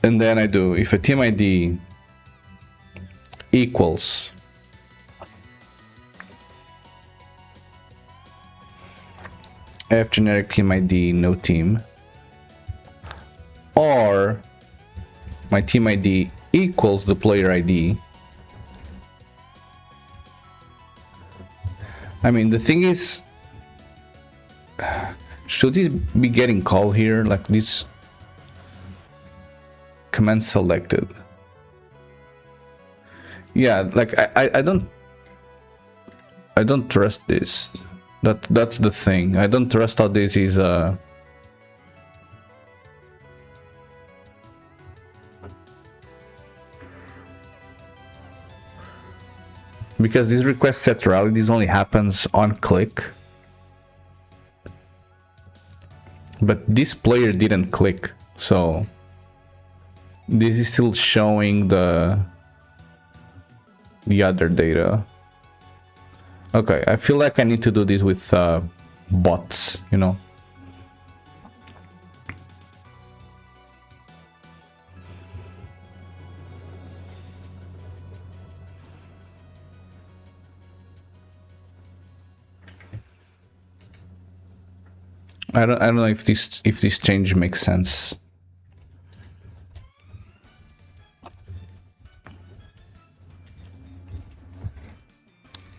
And then I do if a team ID equals f generic team ID no team, or my team ID equals the player ID. I mean, the thing is, should this be getting called here? Like this command selected. Yeah, like I don't trust this. That's the thing. I don't trust how this is because this request set rally, this only happens on click. But this player didn't click, so this is still showing the other data. Okay, I feel like I need to do this with bots, you know. I don't know if this change makes sense.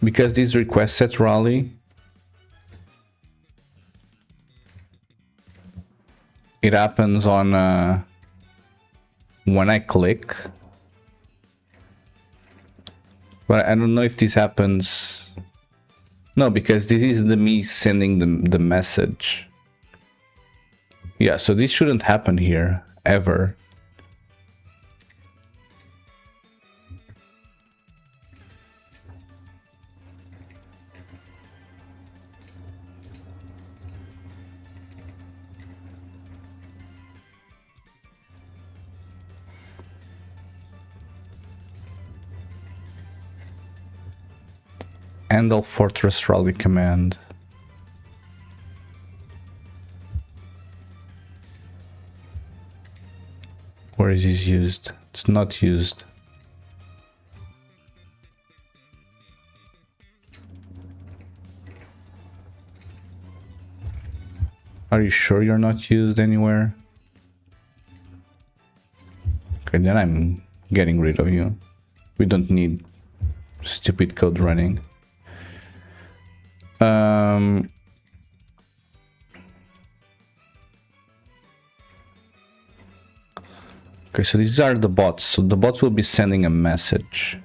Because this request set rally, it happens on when I click, but I don't know if this happens. No, because this is me sending the message. Yeah, so this shouldn't happen here ever. Handle Fortress Rally command. Where is this used? It's not used. Are you sure you're not used anywhere? Okay, then I'm getting rid of you. We don't need stupid code running. Okay, so these are the bots. So the bots will be sending a message.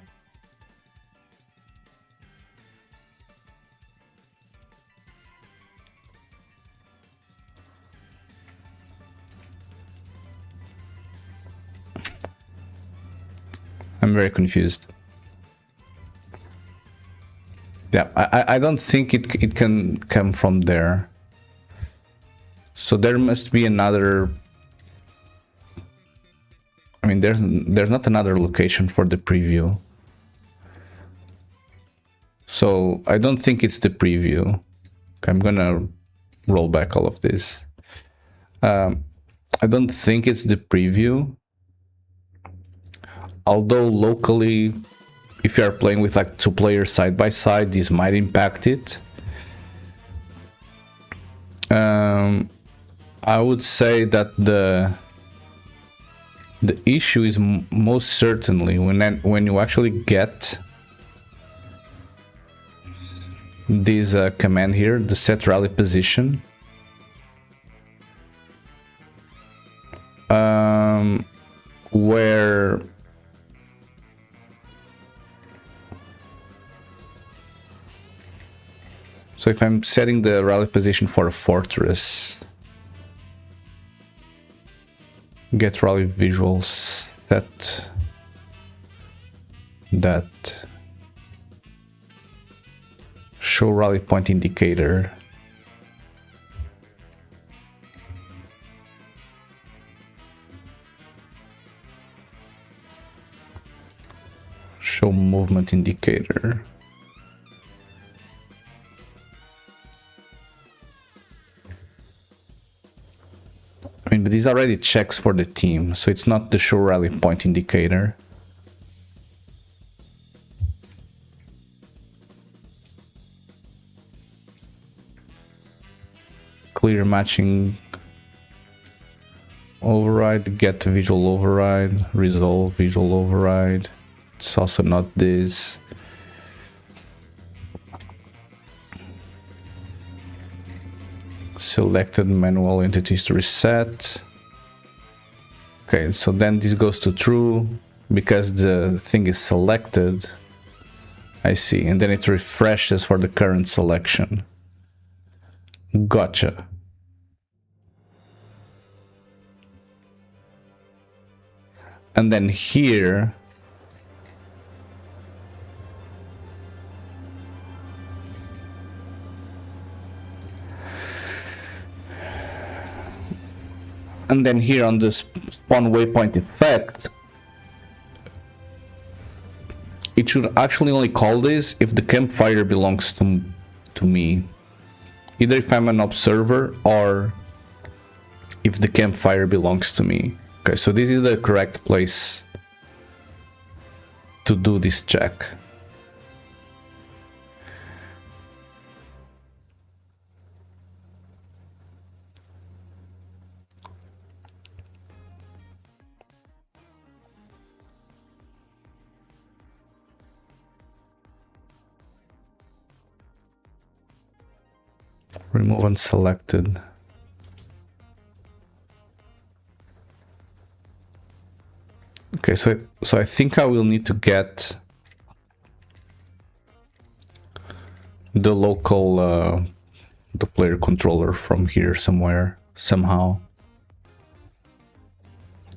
I'm very confused. Yeah, I don't think it can come from there. So there must be another. I mean, there's not another location for the preview. So I don't think it's the preview. Okay, I'm gonna roll back all of this. I don't think it's the preview. Although locally, if you are playing with like two players side by side, this might impact it. I would say that the issue is most certainly when you actually get this command here, the set rally position. Where so if I'm setting the rally position for a fortress, get rally visuals, set that, show rally point indicator. movement indicator. I mean, these already checks for the team, so it's not the show rally point indicator. Clear matching override, get visual override, resolve visual override. It's also not this. Selected manual entities to reset. Okay, so then this goes to true because the thing is selected. I see, and then it refreshes for the current selection. Gotcha. And then here, and then here on the spawn waypoint effect, it should actually only call this if the campfire belongs to me. Either if I'm an observer or if the campfire belongs to me. Okay, so this is the correct place to do this check. Remove unselected. Okay, so I think I will need to get the local the player controller from here somewhere, somehow.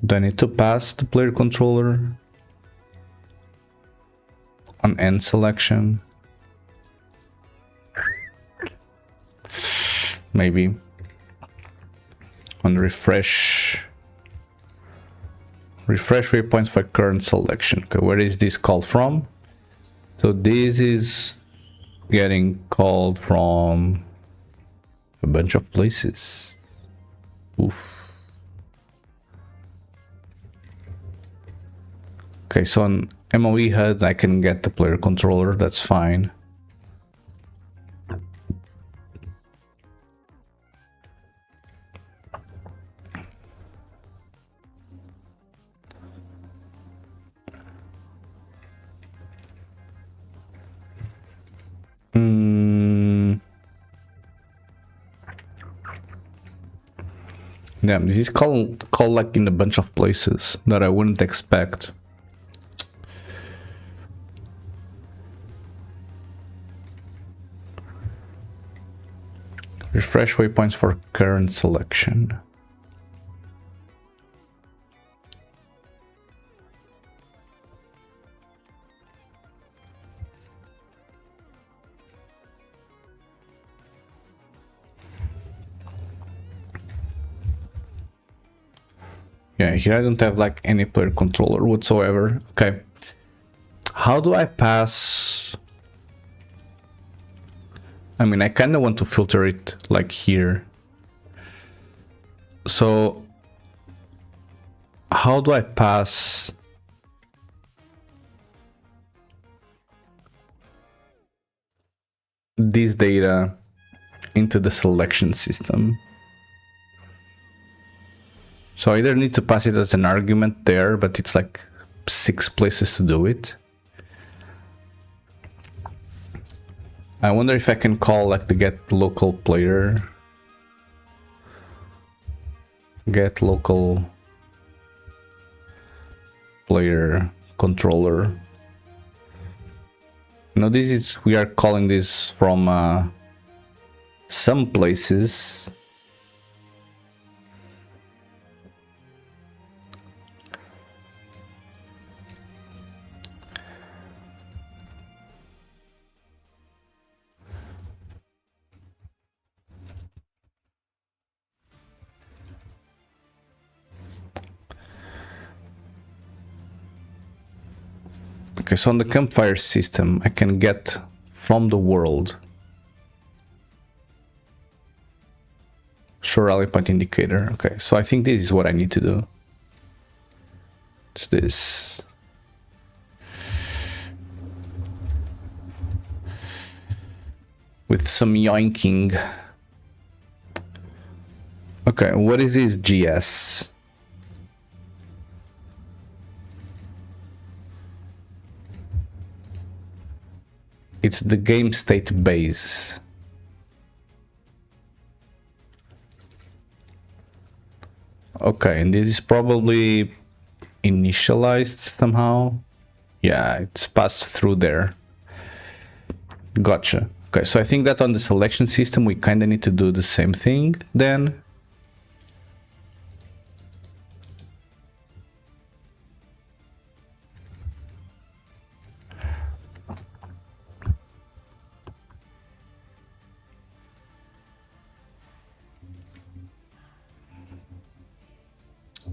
Do I need to pass the player controller on end selection? Maybe on refresh waypoints for current selection. Okay, where is this called from? So this is getting called from a bunch of places. Oof. Okay, so on MOE HUD I can get the player controller, that's fine. Yeah, this is called like in a bunch of places that I wouldn't expect. Refresh waypoints for current selection. Yeah, here I don't have like any player controller whatsoever. Okay. How do I pass? I mean, I kind of want to filter it like here. So how do I pass this data into the selection system? So I either need to pass it as an argument there, but it's like 6 places to do it. I wonder if I can call like the get local player. Get local player controller. Now this is, we are calling this from some places. Okay, so on the campfire system, I can get from the world. Show rally point indicator. Okay, so I think this is what I need to do. It's this. With some yoinking. Okay, what is this GS? It's the game state base. Okay, and this is probably initialized somehow. Yeah, it's passed through there. Gotcha. Okay, so I think that on the selection system we kind of need to do the same thing then.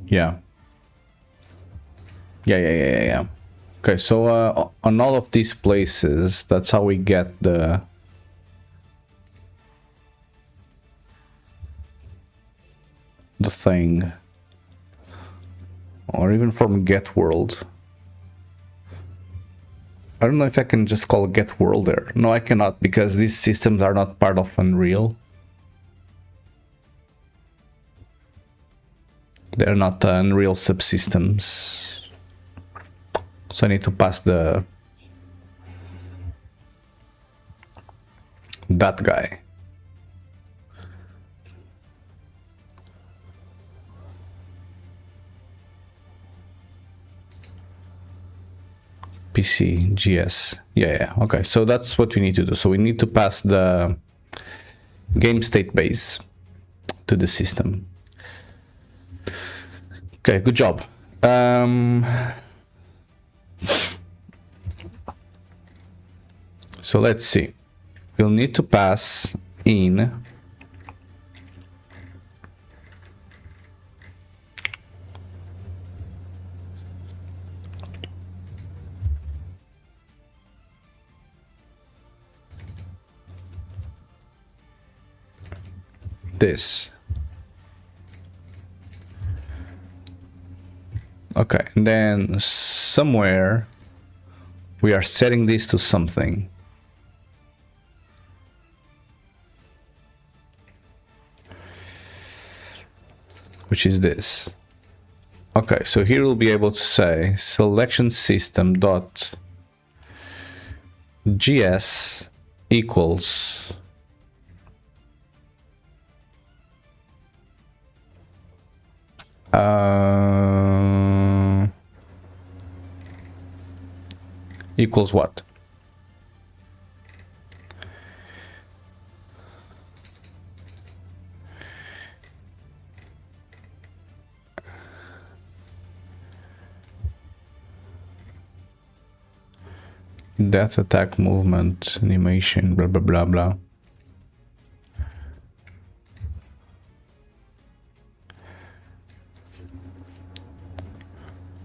Yeah. Yeah. Okay, so on all of these places, that's how we get the thing. Or even from get world. I don't know if I can just call get world there. No, I cannot, because these systems are not part of Unreal. They're not Unreal subsystems. So I need to pass that guy. PC, GS. Yeah, okay. So that's what we need to do. So we need to pass the game state base to the system. Okay, good job. So let's see. We'll need to pass in this. Okay, and then somewhere we are setting this to something. Which is this. Okay, so here we'll be able to say selection system dot GS equals equals what? Death, attack, movement, animation, blah blah blah blah.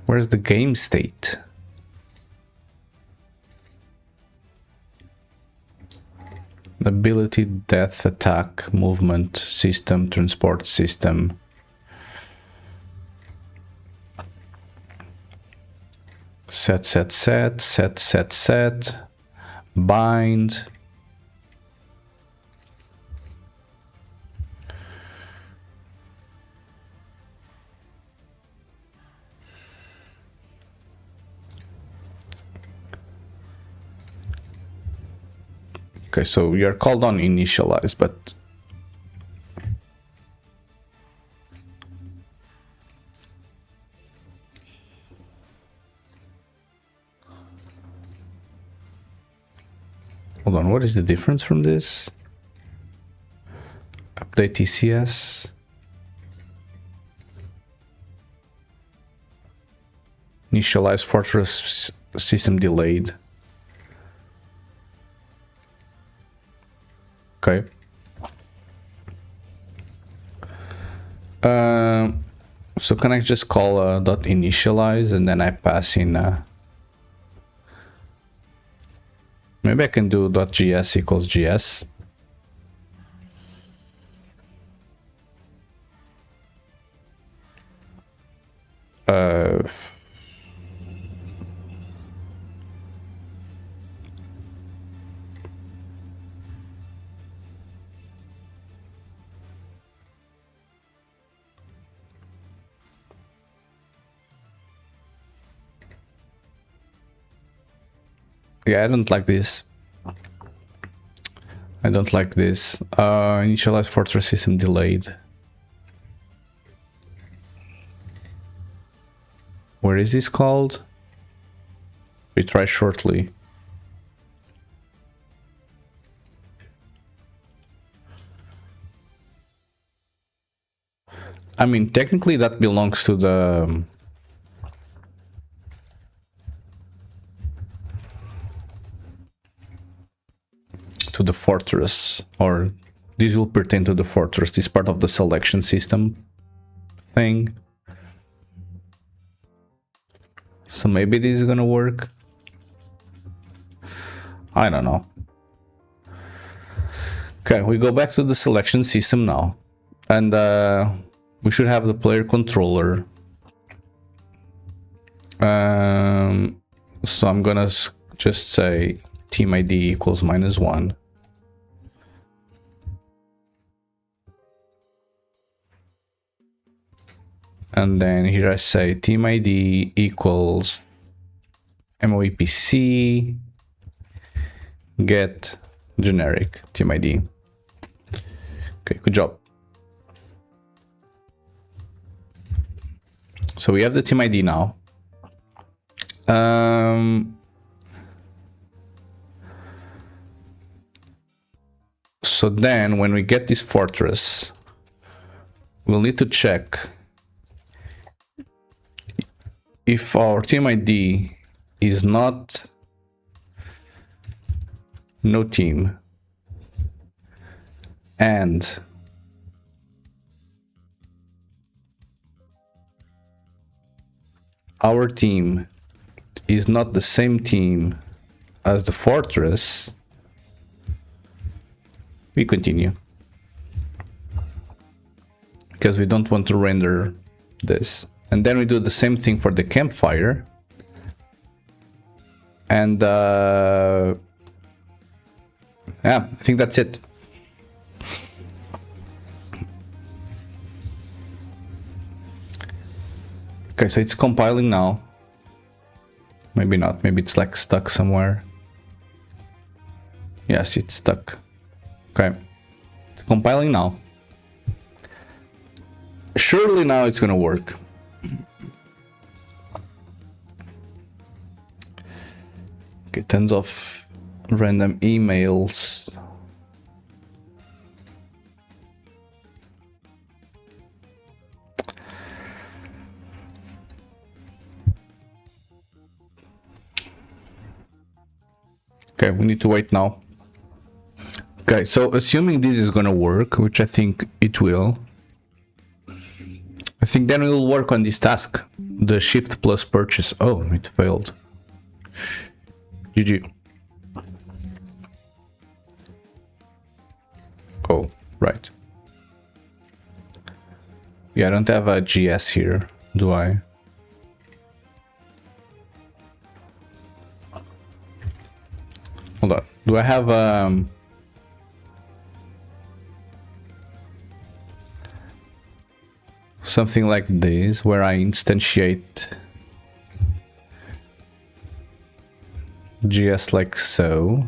Where's the game state? Ability, death, attack, movement, system, transport system. Set, bind. Okay, so we are called on initialize, but hold on, what is the difference from this? Update TCS. Initialize fortress system delayed. Okay. So can I just call dot initialize and then I pass in Maybe I can do .gs equals gs. Yeah, I don't like this. I don't like this. Initialize fortress system delayed. Where is this called? Retry shortly. I mean, technically that belongs to the... to the fortress, or this will pertain to the fortress. This part of the selection system thing. So maybe this is gonna work. I don't know. Okay, we go back to the selection system now, and we should have the player controller. So I'm gonna just say team ID equals -1. And then here I say team ID equals MOEPC get generic team ID. Okay, good job. So we have the team ID now. So then when we get this fortress, we'll need to check if our team ID is not no team and our team is not the same team as the fortress, we continue. Because we don't want to render this. And then we do the same thing for the campfire. And yeah, I think that's it. Okay, so it's compiling now. Maybe not, maybe it's like stuck somewhere. Yes, it's stuck. Okay, it's compiling now. Surely now it's gonna work. Okay, tons of random emails. Okay, we need to wait now. Okay, so assuming this is gonna work, which I think it will, I think then we'll work on this task, the shift plus purchase. Oh, it failed. GG. Oh, right. Yeah, I don't have a GS here, do I? Hold on. Do I have something like this where I instantiate GS like so?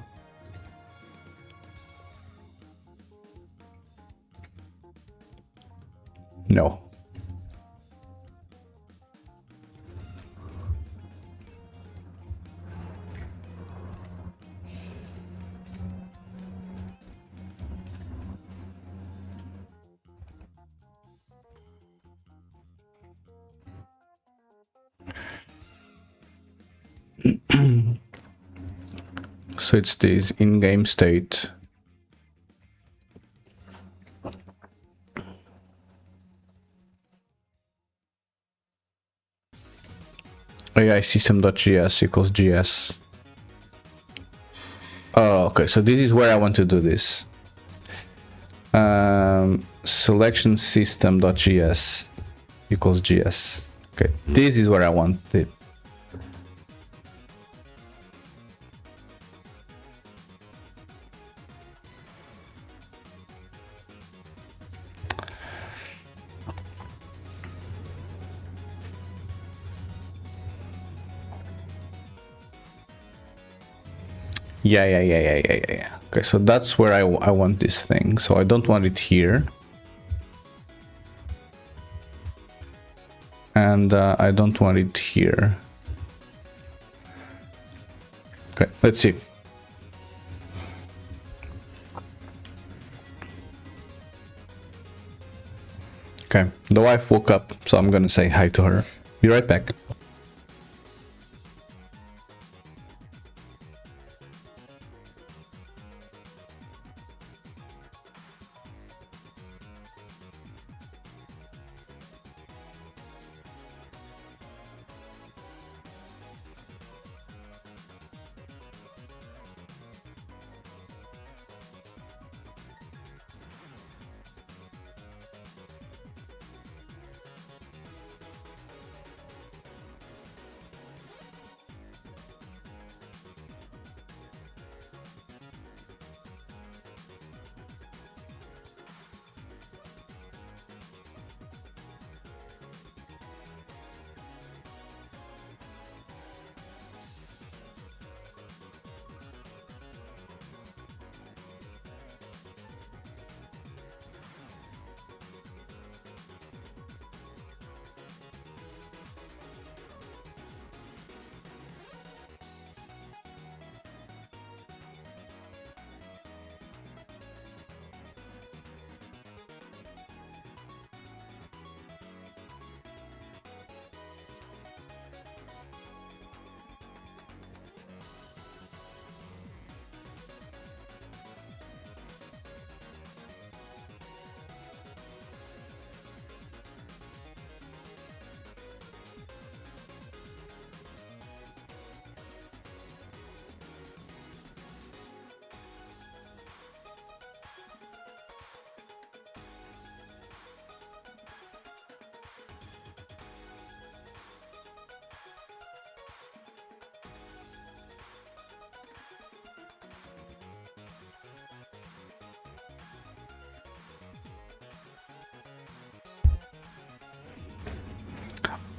No. So it's this in-game state. AI system.gs equals gs. Oh, okay, so this is where I want to do this. Selection system.gs equals gs. Okay, this is where I want it. Yeah. Okay, so that's where I want this thing. So I don't want it here. And I don't want it here. Okay, let's see. Okay, the wife woke up, so I'm gonna say hi to her. Be right back.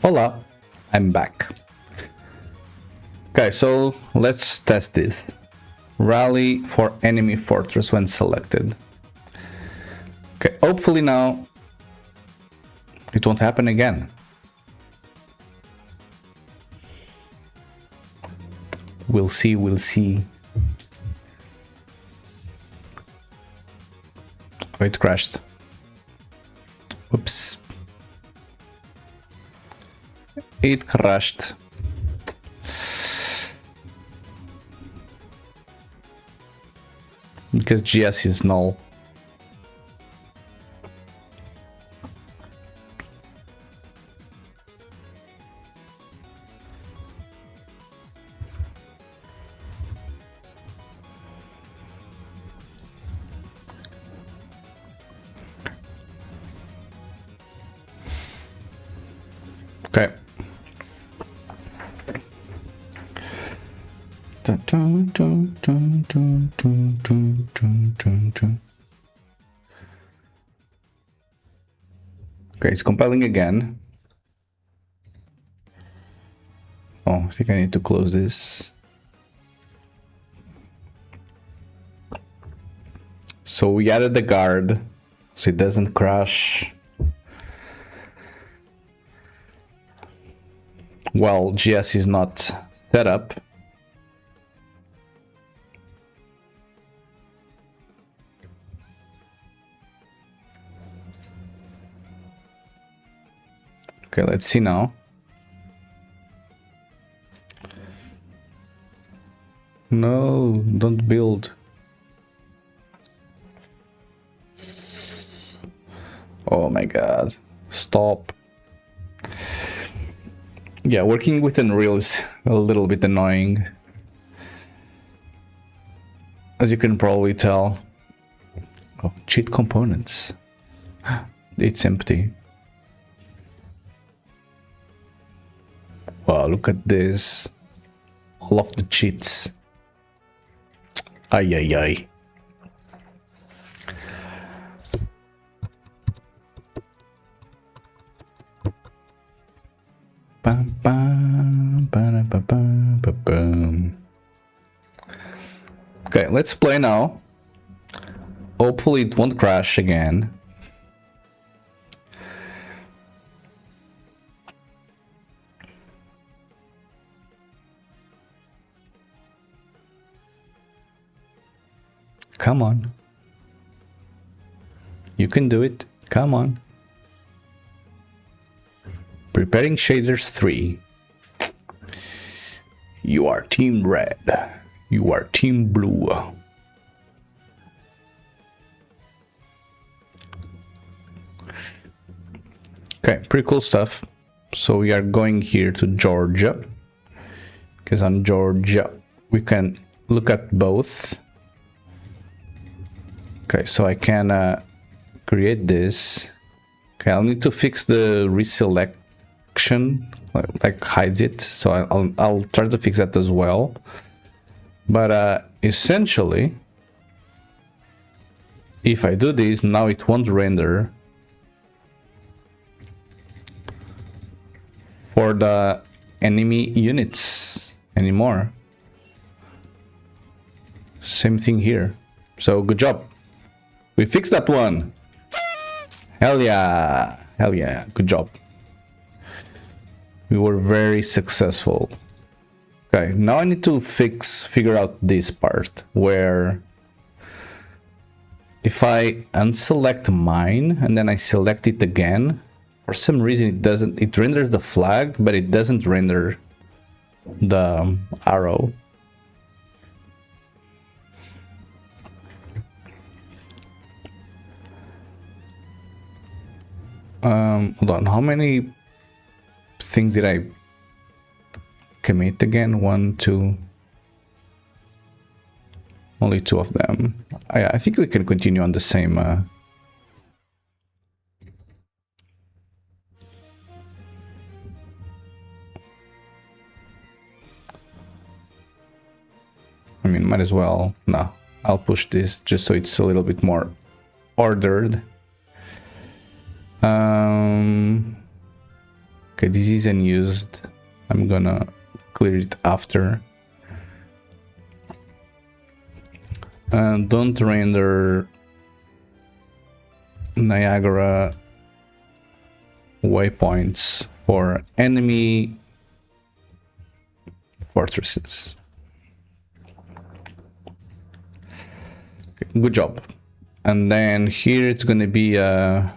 Hola, I'm back. Okay, so let's test this. Rally for enemy fortress when selected. Okay, hopefully now it won't happen again. We'll see, we'll see. Oh, it crashed. Oops. It crashed. Because GS is null. Okay. Okay, it's compiling again. Oh, I think I need to close this. So we added the guard so it doesn't crash. Well, GS is not set up. Okay, let's see now. No, don't build. Oh my god. Stop. Yeah, working with Unreal is a little bit annoying. as you can probably tell. Oh, cheat components. It's empty. Wow, look at this. All of the cheats. Ay, ay, ay. Bam, bam, ba, ba, ba, ba, bam. Okay, let's play now. Hopefully it won't crash again. Come on. You can do it. Come on. Preparing shaders 3. You are team red. You are team blue. Okay, pretty cool stuff. So we are going here to Georgia. Because on Georgia we can look at both. Okay, so I can create this. Okay, I'll need to fix the reselection, like hides it. So I'll try to fix that as well. But essentially, if I do this, now it won't render for the enemy units anymore. Same thing here. So good job. We fixed that one. Hell yeah. Hell yeah. Good job. We were very successful. Okay, now I need to figure out this part where if I unselect mine and then I select it again, for some reason it renders the flag, but it doesn't render the arrow. Hold on, how many things did I commit again? 1, 2. Only 2 of them. I think we can continue on the same. I mean, might as well. No, I'll push this just so it's a little bit more ordered. Okay, this is unused. I'm gonna clear it after. Don't render Niagara waypoints for enemy fortresses. Okay, good job. And then here it's gonna be a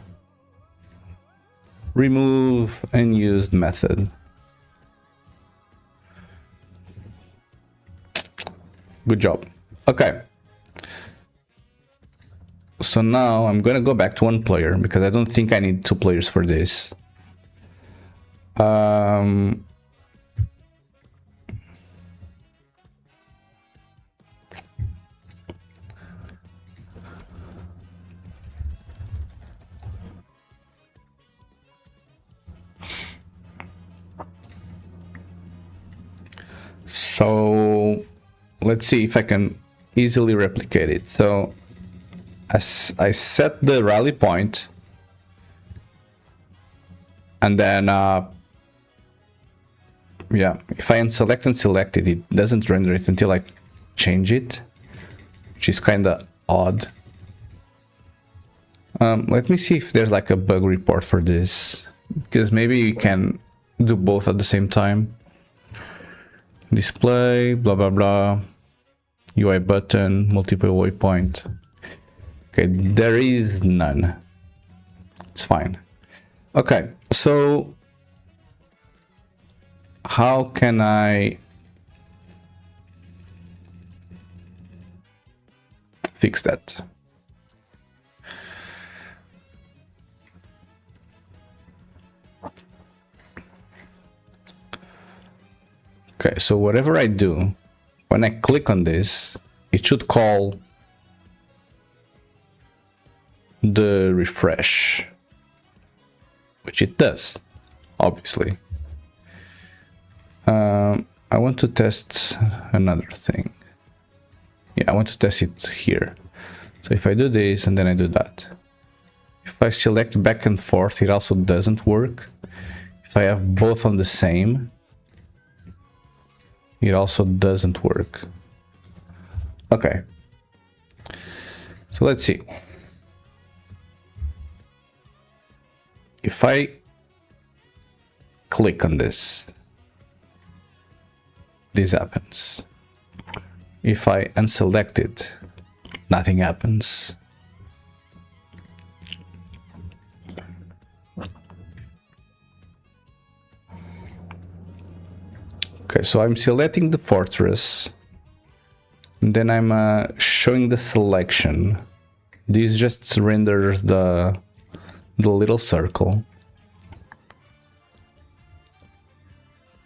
remove unused method. Good job. Okay. So now I'm gonna go back to 1 player because I don't think I need 2 players for this. So let's see if I can easily replicate it. So as I set the rally point, and then yeah, if I unselect and select it, it doesn't render it until I change it, which is kind of odd. Let me see if there's like a bug report for this, because maybe you can do both at the same time. Display, blah blah blah, UI button, multiple waypoint. Okay, there is none. It's fine. Okay, so how can I fix that? Okay, so whatever I do, when I click on this, it should call the refresh, which it does, obviously. I want to test another thing. Yeah, I want to test it here. So if I do this and then I do that, if I select back and forth, it also doesn't work. If I have both on the same, it also doesn't work. Okay. So let's see. If I click on this, this happens. If I unselect it, nothing happens. Okay, so I'm selecting the fortress, and then I'm showing the selection. This just renders the little circle.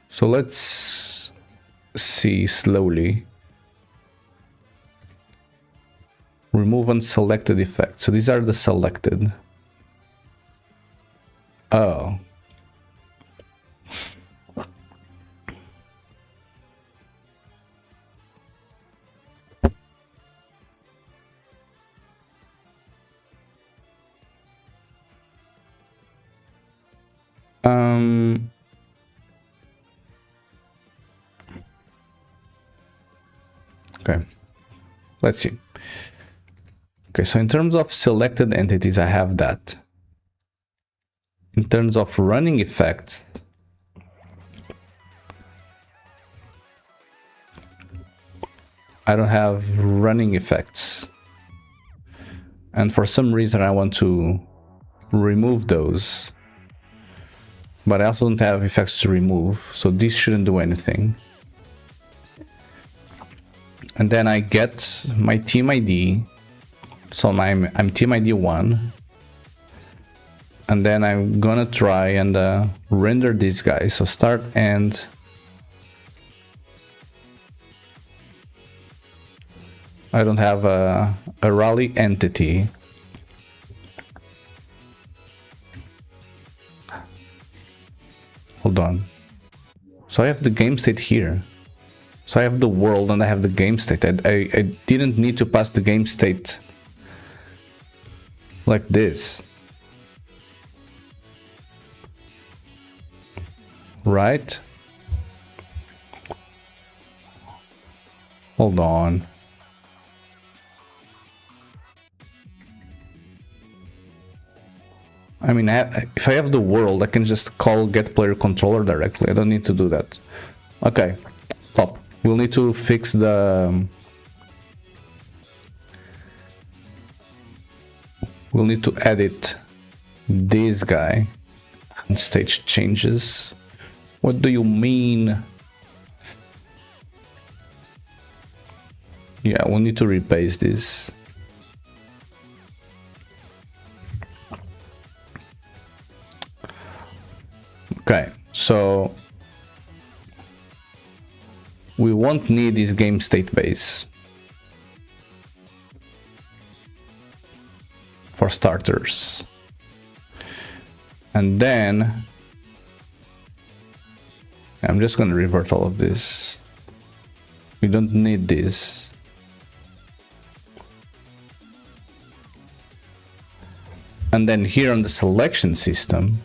So let's see slowly. Remove unselected effects. So these are the selected. Oh. Okay, let's see. Okay, so in terms of selected entities, I have that. In terms of running effects, I don't have running effects. And for some reason, I want to remove those. But I also don't have effects to remove, so this shouldn't do anything. And then I get my team ID. So I'm team ID 1. And then I'm gonna try and render this guy. So start end. I don't have a rally entity. Hold on. So I have the game state here. So I have the world and I have the game state. I didn't need to pass the game state like this. Right? Hold on. I mean, if I have the world, I can just call get player controller directly. I don't need to do that. Okay, stop. We'll need to fix the... We'll need to edit this guy. And stage changes. What do you mean? Yeah, we'll need to repaste this. Okay, so we won't need this game state base for starters. And then I'm just going to revert all of this. We don't need this. And then here on the selection system,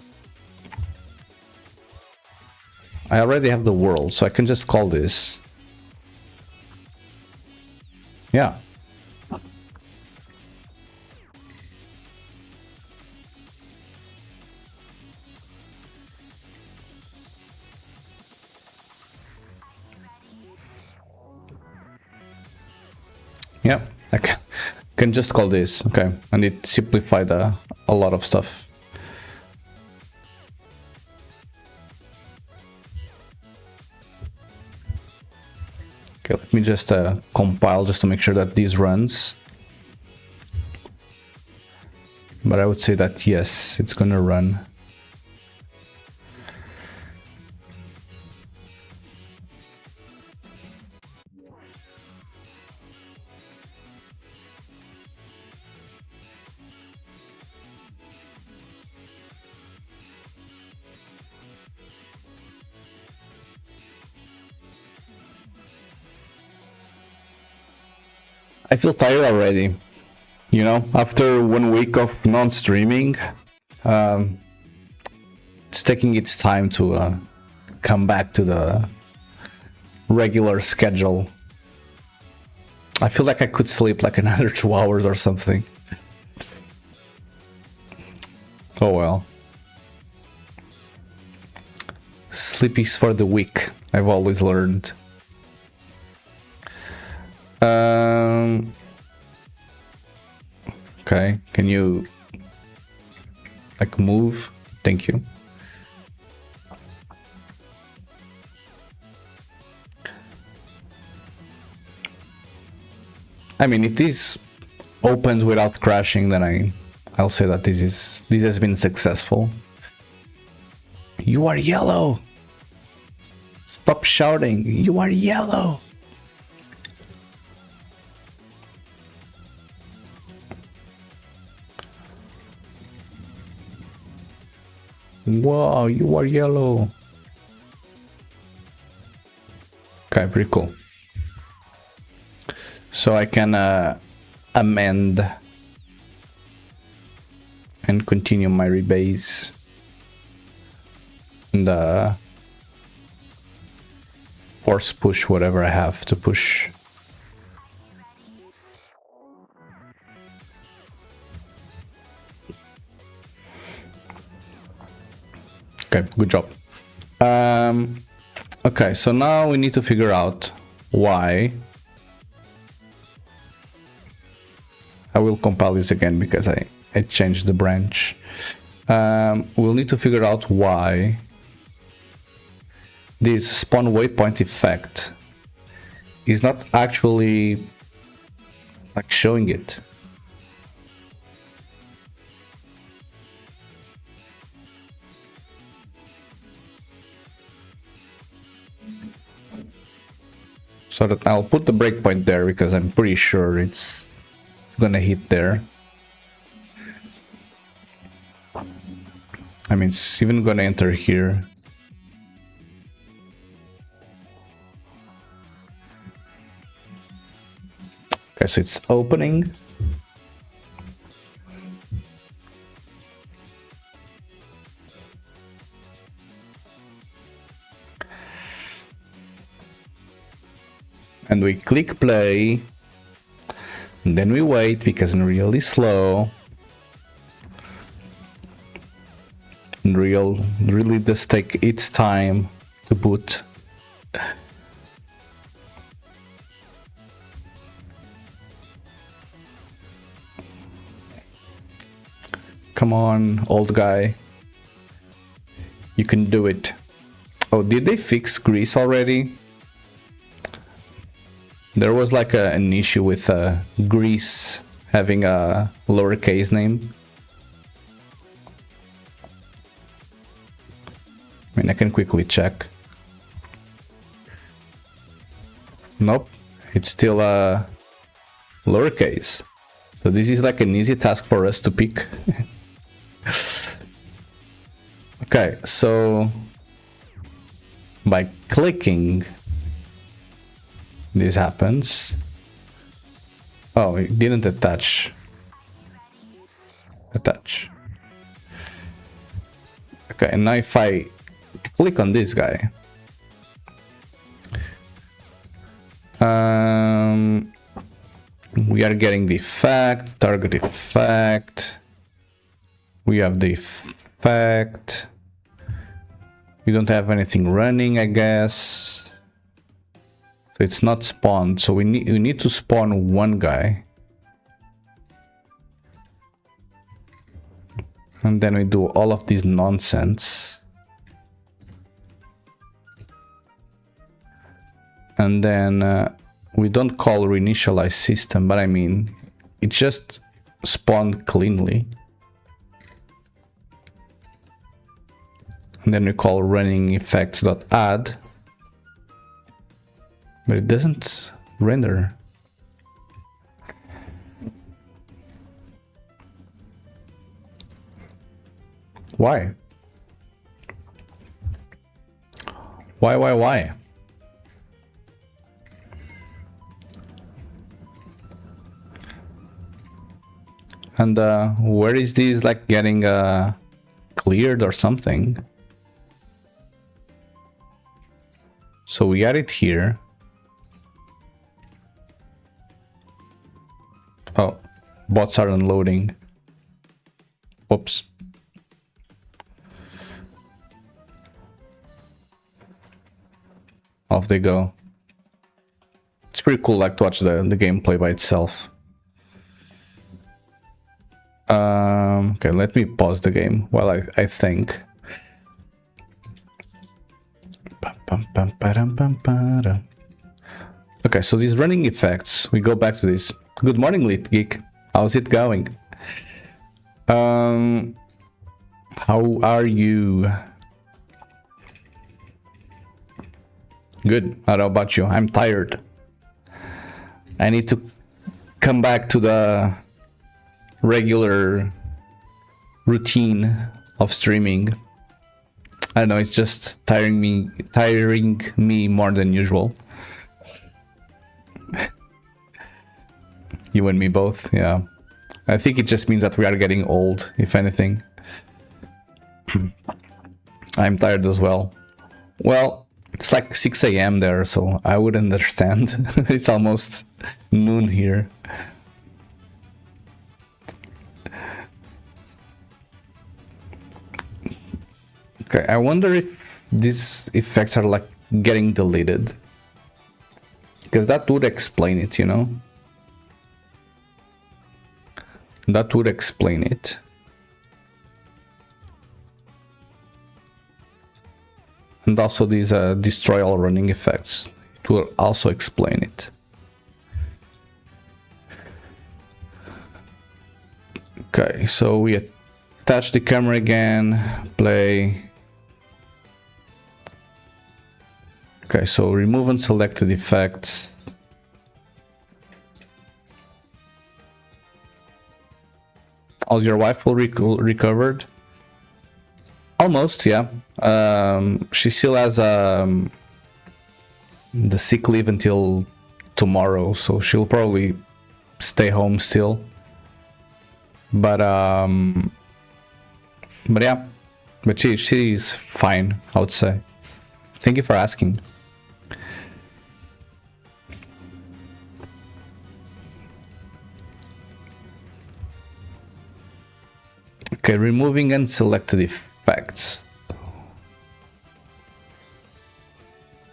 I already have the world, so I can just call this. Yeah. Yeah, I can just call this, okay, and it simplified a lot of stuff. Okay, let me just compile just to make sure that this runs. But I would say that yes, it's gonna run. I feel tired already. You know, after 1 week of non-streaming, it's taking its time to come back to the regular schedule. I feel like I could sleep like another 2 hours or something. Oh well. Sleep is for the weak, I've always learned. Okay, can you like move? Thank you. I mean, if this opens without crashing, then I'll say that this has been successful. You are yellow. Stop shouting. You are yellow. Wow, you are yellow. Okay, pretty cool. So I can amend and continue my rebase and force push whatever I have to push. Okay, good job. Okay, so now we need to figure out why. I will compile this again because I changed the branch. We'll need to figure out why this spawn waypoint effect is not actually like showing it. So that I'll put the breakpoint there because I'm pretty sure it's gonna hit there. I mean, it's even gonna enter here. Okay, so it's opening. And we click play. And then we wait because Unreal is slow. Unreal really does take its time to boot. Come on, old guy. You can do it. Oh, did they fix grease already? There was like an issue with Greece having a lowercase name. I mean, I can quickly check. Nope, it's still lowercase. So this is like an easy task for us to pick. Okay, so by clicking, this happens. Oh, it didn't attach. Attach. Okay, and now if I click on this guy, we are getting the effect, target effect. We have the effect. We don't have anything running, I guess. So it's not spawned. So we need to spawn one guy. And then we do all of this nonsense. And then we don't call reinitialize system, but I mean, it just spawned cleanly. And then we call running effects.add. But it doesn't render. Why? Why? And where is this like getting cleared or something? So we got it here. Oh, bots are unloading. Whoops. Off they go. It's pretty cool, like, to watch the gameplay by itself. Okay, let me pause the game while I think. Okay, so these running effects, we go back to this. Good morning, Lit Geek. How's it going? How are you? Good. How about you? I'm tired. I need to come back to the regular routine of streaming. I don't know, it's just tiring me more than usual. You and me both, yeah. I think it just means that we are getting old, if anything. I'm tired as well. Well, it's like 6 a.m. there, so I would understand. It's almost noon here. Okay, I wonder if these effects are like getting deleted. Because that would explain it, you know? That would explain it. And also these destroy all running effects. It will also explain it. Okay, so we attach the camera again, play. Okay, so remove unselected effects. How's your wife recovered? Almost, yeah. She still has the sick leave until tomorrow, so she'll probably stay home still. But yeah, but she's fine, I would say. Thank you for asking. Okay, removing unselected effects.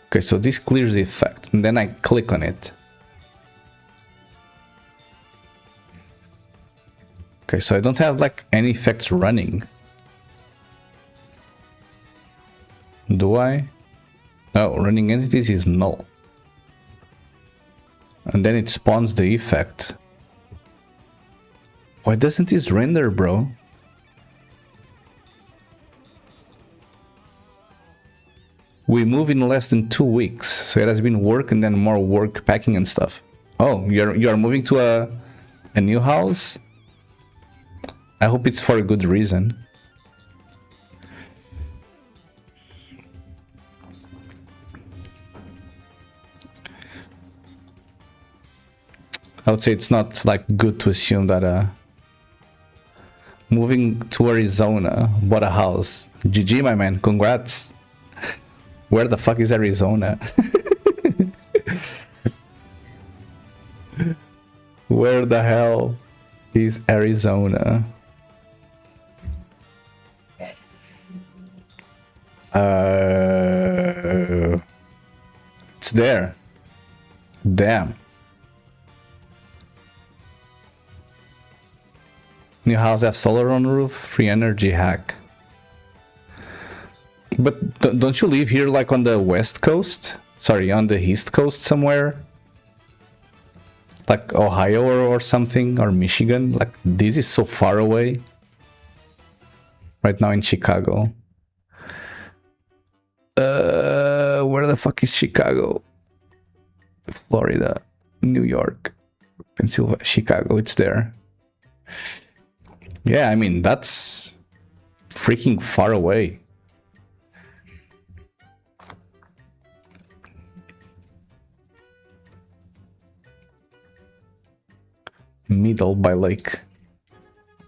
Okay, so this clears the effect, and then I click on it. Okay, so I don't have like any effects running. Do I? No, running entities is null. And then it spawns the effect. Why doesn't this render, bro? We move in less than 2 weeks, so it has been work and then more work, packing and stuff. Oh, you're moving to a new house? I hope it's for a good reason. I would say it's not like good to assume that moving to Arizona, bought a house. GG, my man, congrats. Where the fuck is Arizona? Where the hell is Arizona? It's there. Damn. New house have solar on roof, free energy hack. But don't you live here like on the west coast? Sorry, on the east coast somewhere? Like Ohio or something, or Michigan? Like, this is so far away. Right now in Chicago. Where the fuck is Chicago? Florida, New York, Pennsylvania, Chicago, it's there. Yeah, I mean, that's freaking far away. Middle by lake.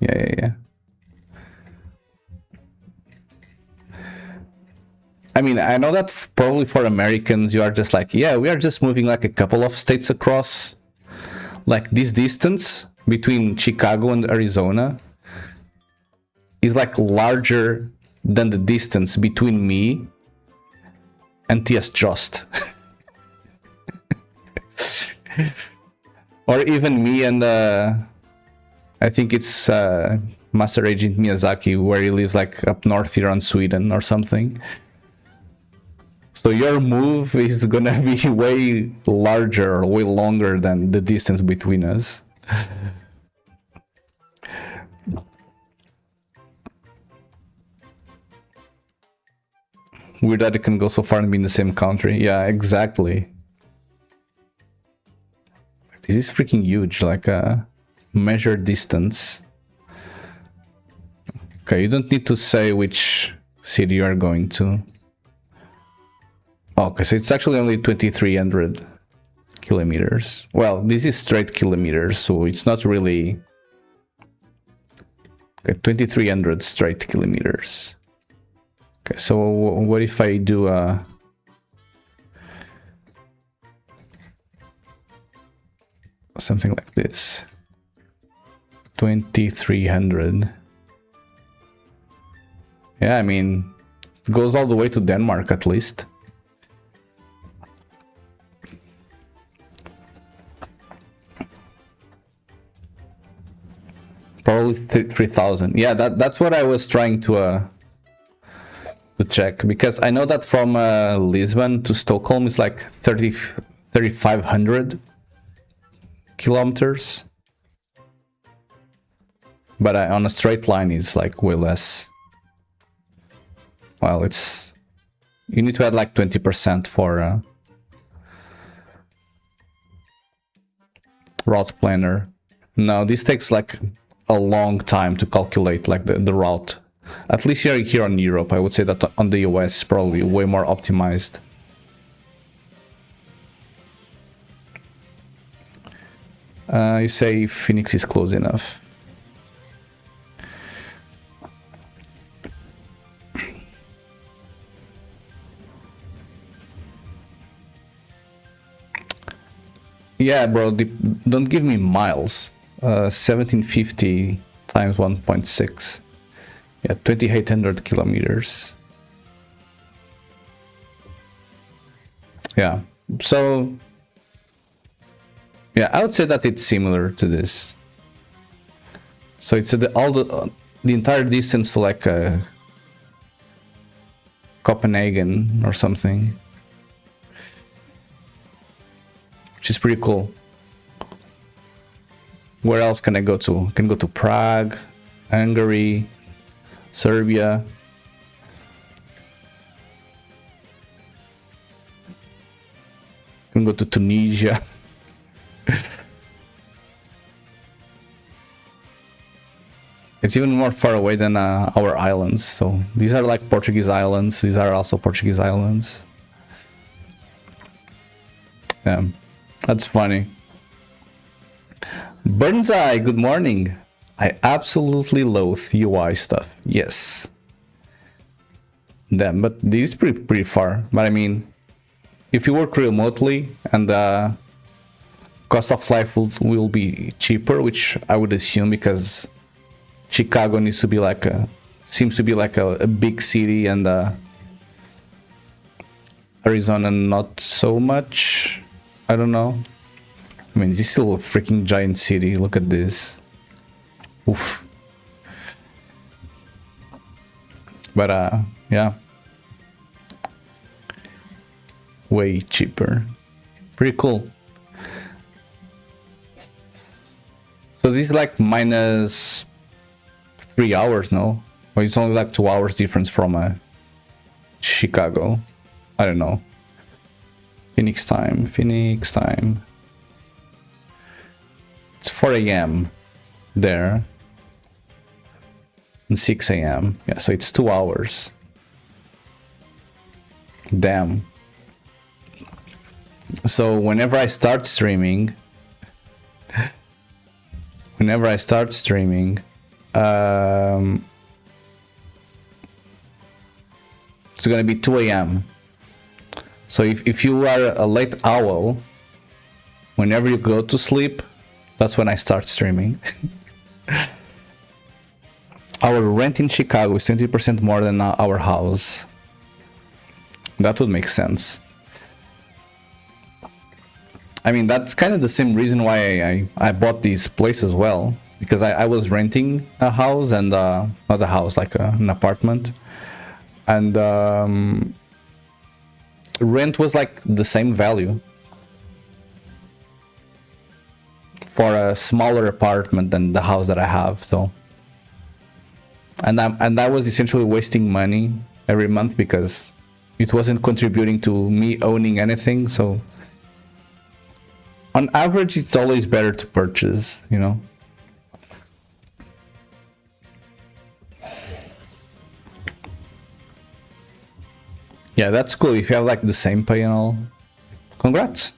Yeah. I mean, I know that probably for Americans, you are just like, yeah, we are just moving like a couple of states across. Like this distance between Chicago and Arizona is like larger than the distance between me and TS Just. Or even me and I think it's Master Agent Miyazaki, where he lives like up north here on Sweden or something. So your move is gonna be way larger or way longer than the distance between us. Weird that it can go so far and be in the same country. Yeah, exactly. This is freaking huge, like a measured distance. Okay, you don't need to say which city you are going to. Okay, so it's actually only 2300 kilometers. Well, this is straight kilometers, so it's not really... Okay, 2300 straight kilometers. Okay, so what if I do something like this? 2300. Yeah, I mean, it goes all the way to Denmark at least. Probably 3,000. Yeah, that's what I was trying to check, because I know that from Lisbon to Stockholm is like 3,500 kilometers, but on a straight line it's like way less. Well, it's, you need to add like 20% for route planner. No, this takes like a long time to calculate like the route. At least here on Europe, I would say that on the US is probably way more optimized. You say Phoenix is close enough. Yeah, bro, don't give me miles. 1750 times 1.6. Yeah, 2800 kilometers. Yeah, so... yeah, I would say that it's similar to this. So it's the entire distance to like Copenhagen or something. Which is pretty cool. Where else can I go to? I can go to Prague, Hungary, Serbia. I can go to Tunisia. It's even more far away than our islands. So these are like Portuguese islands. These are also Portuguese islands. Yeah, that's funny. Burnseye, good morning. I absolutely loathe UI stuff. Yes. Damn, but this is pretty far. But I mean, if you work remotely and cost of life will be cheaper, which I would assume, because Chicago needs to be like seems to be like a big city, and Arizona not so much. I don't know. I mean, this is still a freaking giant city. Look at this. Oof. But yeah, way cheaper. Pretty cool. So this is like minus 3 hours, no? Or it's only like 2 hours difference from Chicago. I don't know. Phoenix time. It's 4 a.m. there. And 6 a.m. Yeah, so it's 2 hours. Damn. So whenever I start streaming, It's gonna be 2 a.m. So if you are a late owl, whenever you go to sleep, that's when I start streaming. Our rent in Chicago is 20% more than our house. That would make sense. I mean, that's kind of the same reason why I bought this place as well. Because I was renting a house and, not a house, like an apartment. And rent was like the same value for a smaller apartment than the house that I have. So, and I was essentially wasting money every month because it wasn't contributing to me owning anything. So on average, it's always better to purchase, you know. Yeah, that's cool. If you have like the same pay and all, congrats.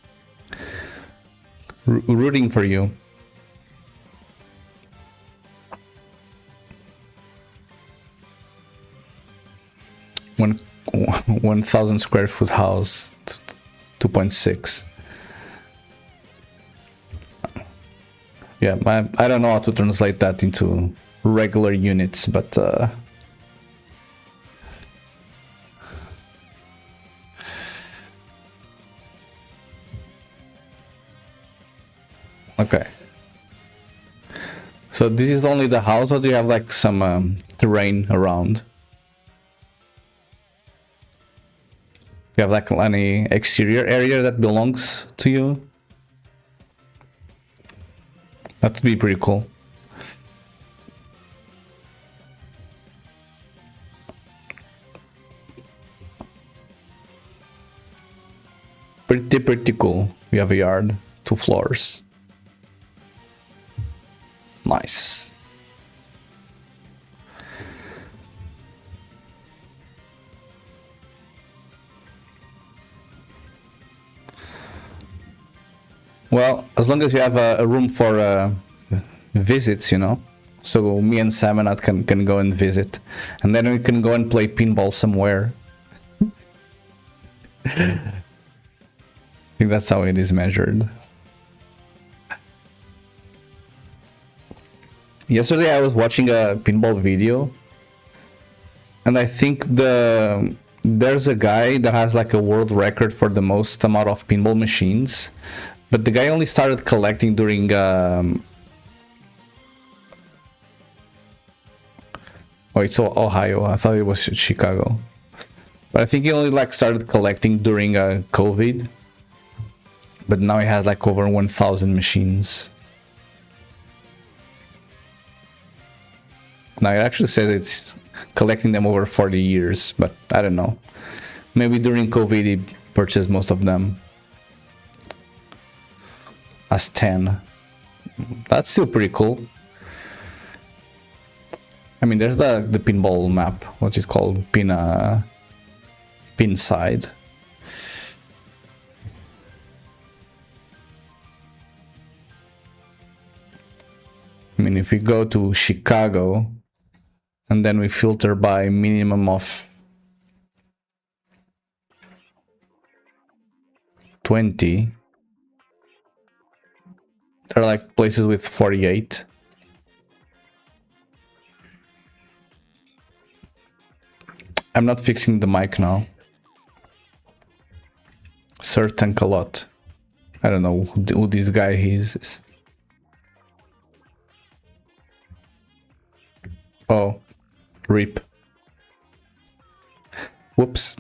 Rooting for you. One 1,000 square foot house, 2.6. Yeah, I don't know how to translate that into regular units, but okay. So this is only the house, or do you have like some terrain around? You have like any exterior area that belongs to you? That would be pretty cool. Pretty cool. We have a yard, 2 floors. Nice. Well, as long as you have a room for visits, you know. So me and Samanat can go and visit. And then we can go and play pinball somewhere. I think that's how it is measured. Yesterday I was watching a pinball video. And I think there's a guy that has like a world record for the most amount of pinball machines. But the guy only started collecting during oh, it's Ohio. I thought it was Chicago. But I think he only like started collecting during COVID. But now he has like over 1,000 machines. Now it actually says it's collecting them over 40 years, but I don't know. Maybe during COVID he purchased most of them. As 10. That's still pretty cool. I mean, there's the pinball map. What's it called? Pin side. I mean, if we go to Chicago and then we filter by minimum of 20, there are like places with 48. I'm not fixing the mic now. Sir Tankalot. I don't know who this guy is. Oh, rip. Whoops.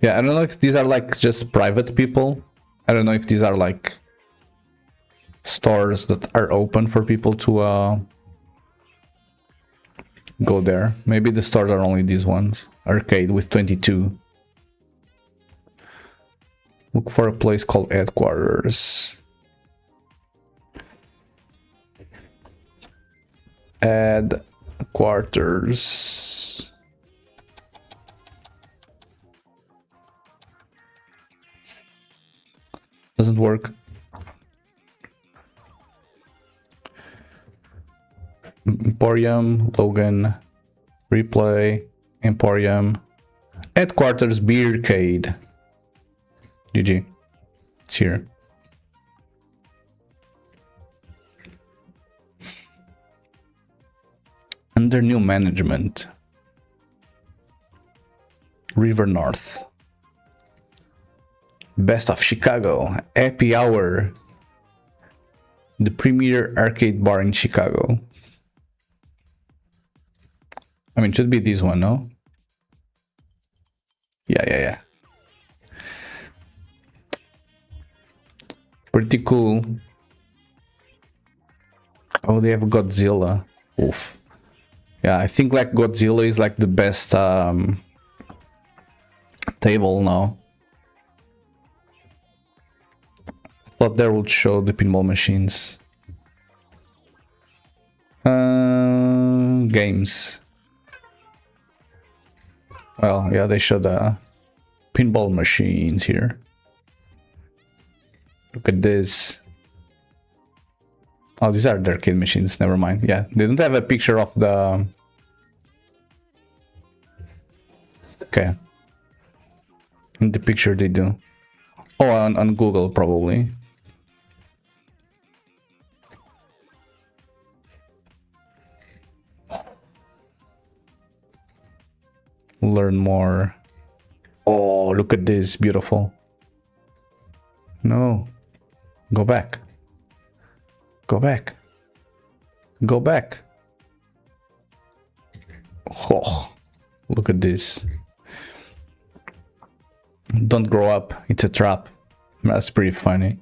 Yeah, I don't know if these are like just private people. I don't know if these are like stores that are open for people to go there. Maybe the stores are only these ones. Arcade with 22. Look for a place called Headquarters. Headquarters. Doesn't work. Emporium, Logan, Replay, Emporium, Headquarters, Beercade. GG. It's here. Under new management. River North. Best of Chicago. Happy Hour. The premier arcade bar in Chicago. I mean, it should be this one, no? Yeah. Pretty cool. Oh, they have Godzilla. Oof. Yeah, I think like Godzilla is like the best table now. Thought there would show the pinball machines. Games. Well, yeah, they show the pinball machines here. Look at this. Oh, these are the arcade machines. Never mind. Yeah, they don't have a picture of the... Okay. In the picture they do. Oh, on Google probably. Learn more. Oh, look at this. Beautiful. No. Go back. Go back. Go back. Oh, look at this. Don't grow up. It's a trap. That's pretty funny.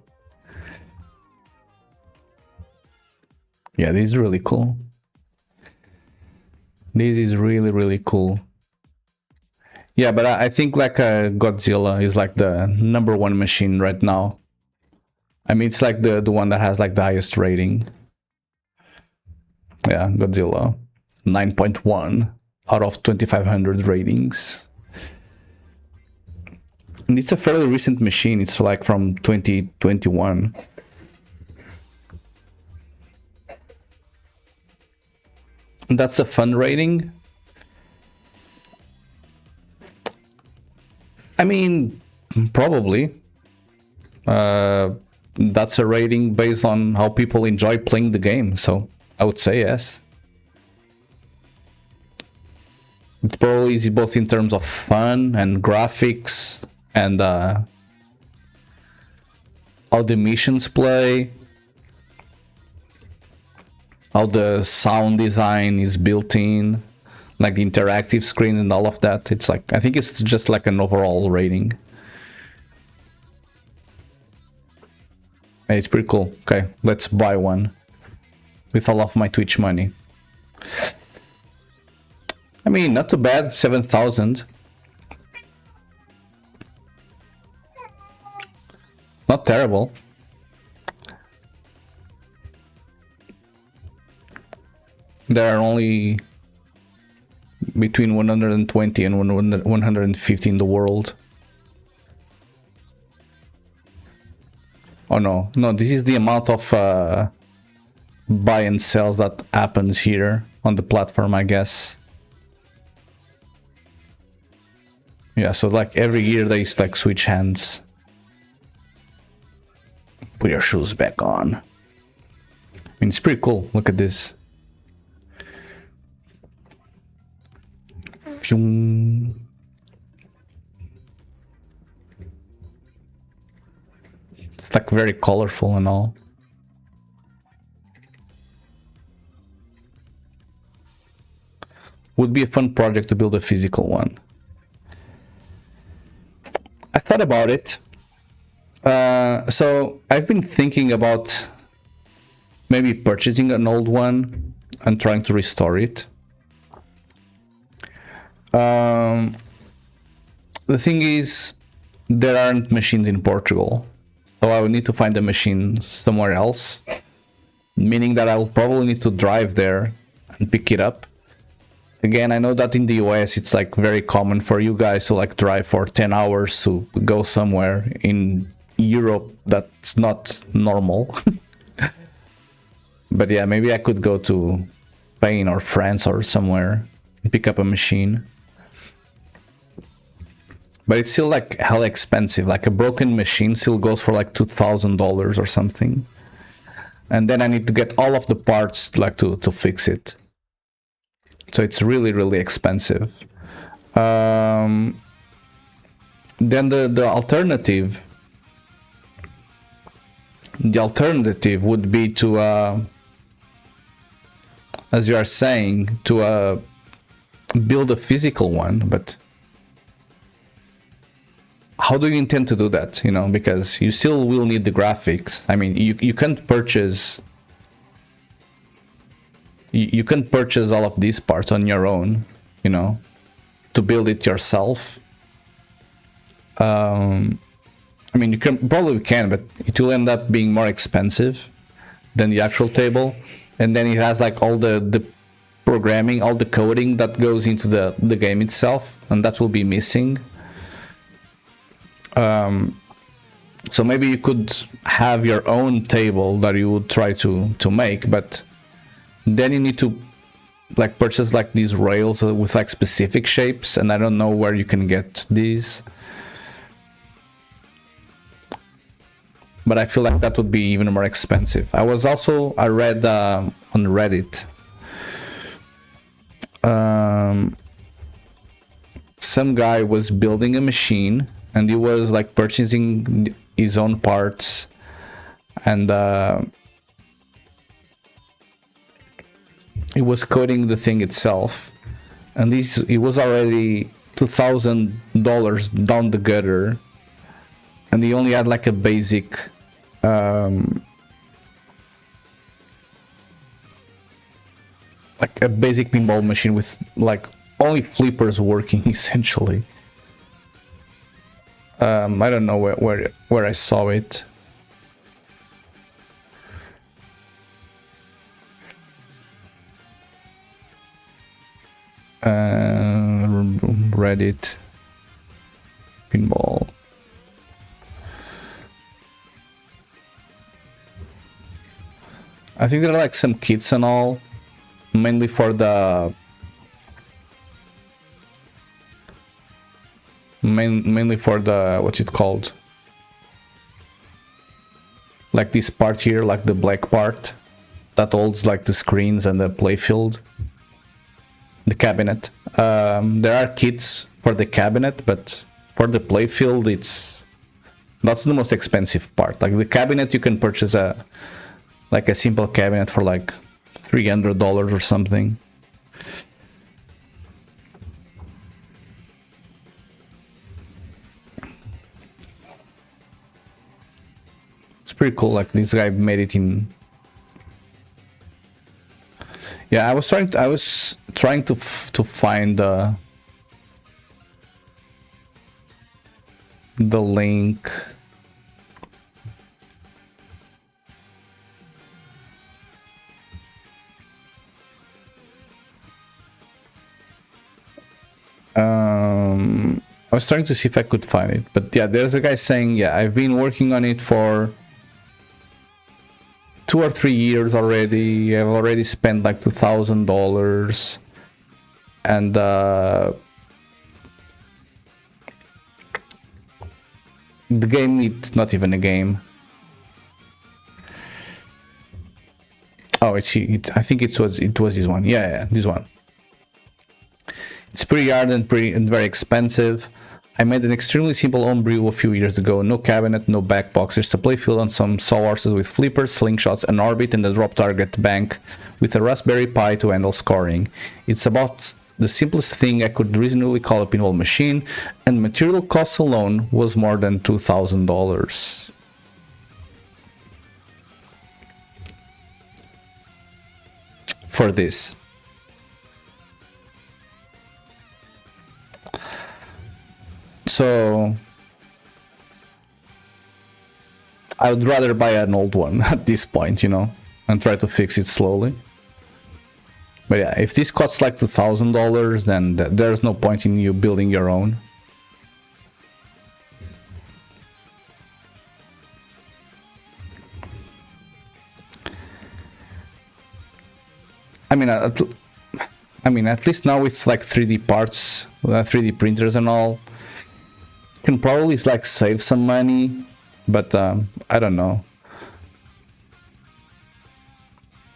Yeah, this is really cool. This is really cool. Yeah, but I think like Godzilla is like the #1 machine right now. I mean, it's like the one that has like the highest rating. Yeah, Godzilla. 9.1 out of 2500 ratings. And it's a fairly recent machine. It's like from 2021. And that's a fun rating. I mean, probably. That's a rating based on how people enjoy playing the game, so I would say yes. It's probably easy both in terms of fun and graphics and how the missions play, how the sound design is built in, like the interactive screen and all of that. It's like, I think it's just like an overall rating. Hey, it's pretty cool. Okay, let's buy one with all of my Twitch money. I mean, not too bad. 7,000. Not terrible. There are only between 120 and 150 in the world. Oh no, this is the amount of buy and sells that happens here on the platform, I guess. Yeah, so like every year they like switch hands. Put your shoes back on. I mean, it's pretty cool. Look at this. Phew. It's like very colorful and all. Would be a fun project to build a physical one. I thought about it. So I've been thinking about maybe purchasing an old one and trying to restore it. The thing is, there aren't machines in Portugal, so I would need to find a machine somewhere else, meaning that I'll probably need to drive there and pick it up. Again, I know that in the US it's like very common for you guys to like drive for 10 hours to go somewhere. In Europe, that's not normal. But yeah, maybe I could go to Spain or France or somewhere and pick up a machine. But it's still like hella expensive. Like a broken machine still goes for like $2,000 or something. And then I need to get all of the parts like to fix it. So it's really, really expensive. Then the alternative would be to as you are saying, to build a physical one. But how do you intend to do that? You know, because you still will need the graphics. I mean, you can't purchase you can't purchase all of these parts on your own, you know, to build it yourself. I mean, you probably can, but it will end up being more expensive than the actual table. And then it has like all the programming, all the coding that goes into the game itself, and that will be missing. So maybe you could have your own table that you would try to make, but then you need to like purchase like these rails with like specific shapes, and I don't know where you can get these. But I feel like that would be even more expensive. I read on Reddit, some guy was building a machine and he was like purchasing his own parts, and he was coding the thing itself, and it was already $2,000 down the gutter, and he only had like a basic pinball machine with like only flippers working essentially. I don't know where I saw it. Reddit pinball. I think there are like some kits and all, mainly for the what's it called? Like this part here, like the black part that holds like the screens and the playfield, the cabinet. There are kits for the cabinet, but for the playfield, that's the most expensive part. Like the cabinet, you can purchase a simple cabinet for like $300 or something. It's pretty cool. Like this guy made it in. Yeah, I was trying to find the link. I was trying to see if I could find it, but yeah, there's a guy saying, yeah, I've been working on it for 2 or 3 years already. I've already spent like $2,000, and the game, it's not even a game. Oh, I think it was this one. Yeah, this one. It's pretty hard and very expensive. I made an extremely simple homebrew a few years ago. No cabinet, no back box, just a playfield and some sawhorses with flippers, slingshots, an orbit, and a drop target bank with a Raspberry Pi to handle scoring. It's about the simplest thing I could reasonably call a pinball machine, and material costs alone was more than $2,000. For this. So I would rather buy an old one at this point, you know, and try to fix it slowly. But yeah, if this costs like $2,000, then there's no point in you building your own. I mean, at least now with like 3D parts, 3D printers and all, can probably like save some money, but I don't know.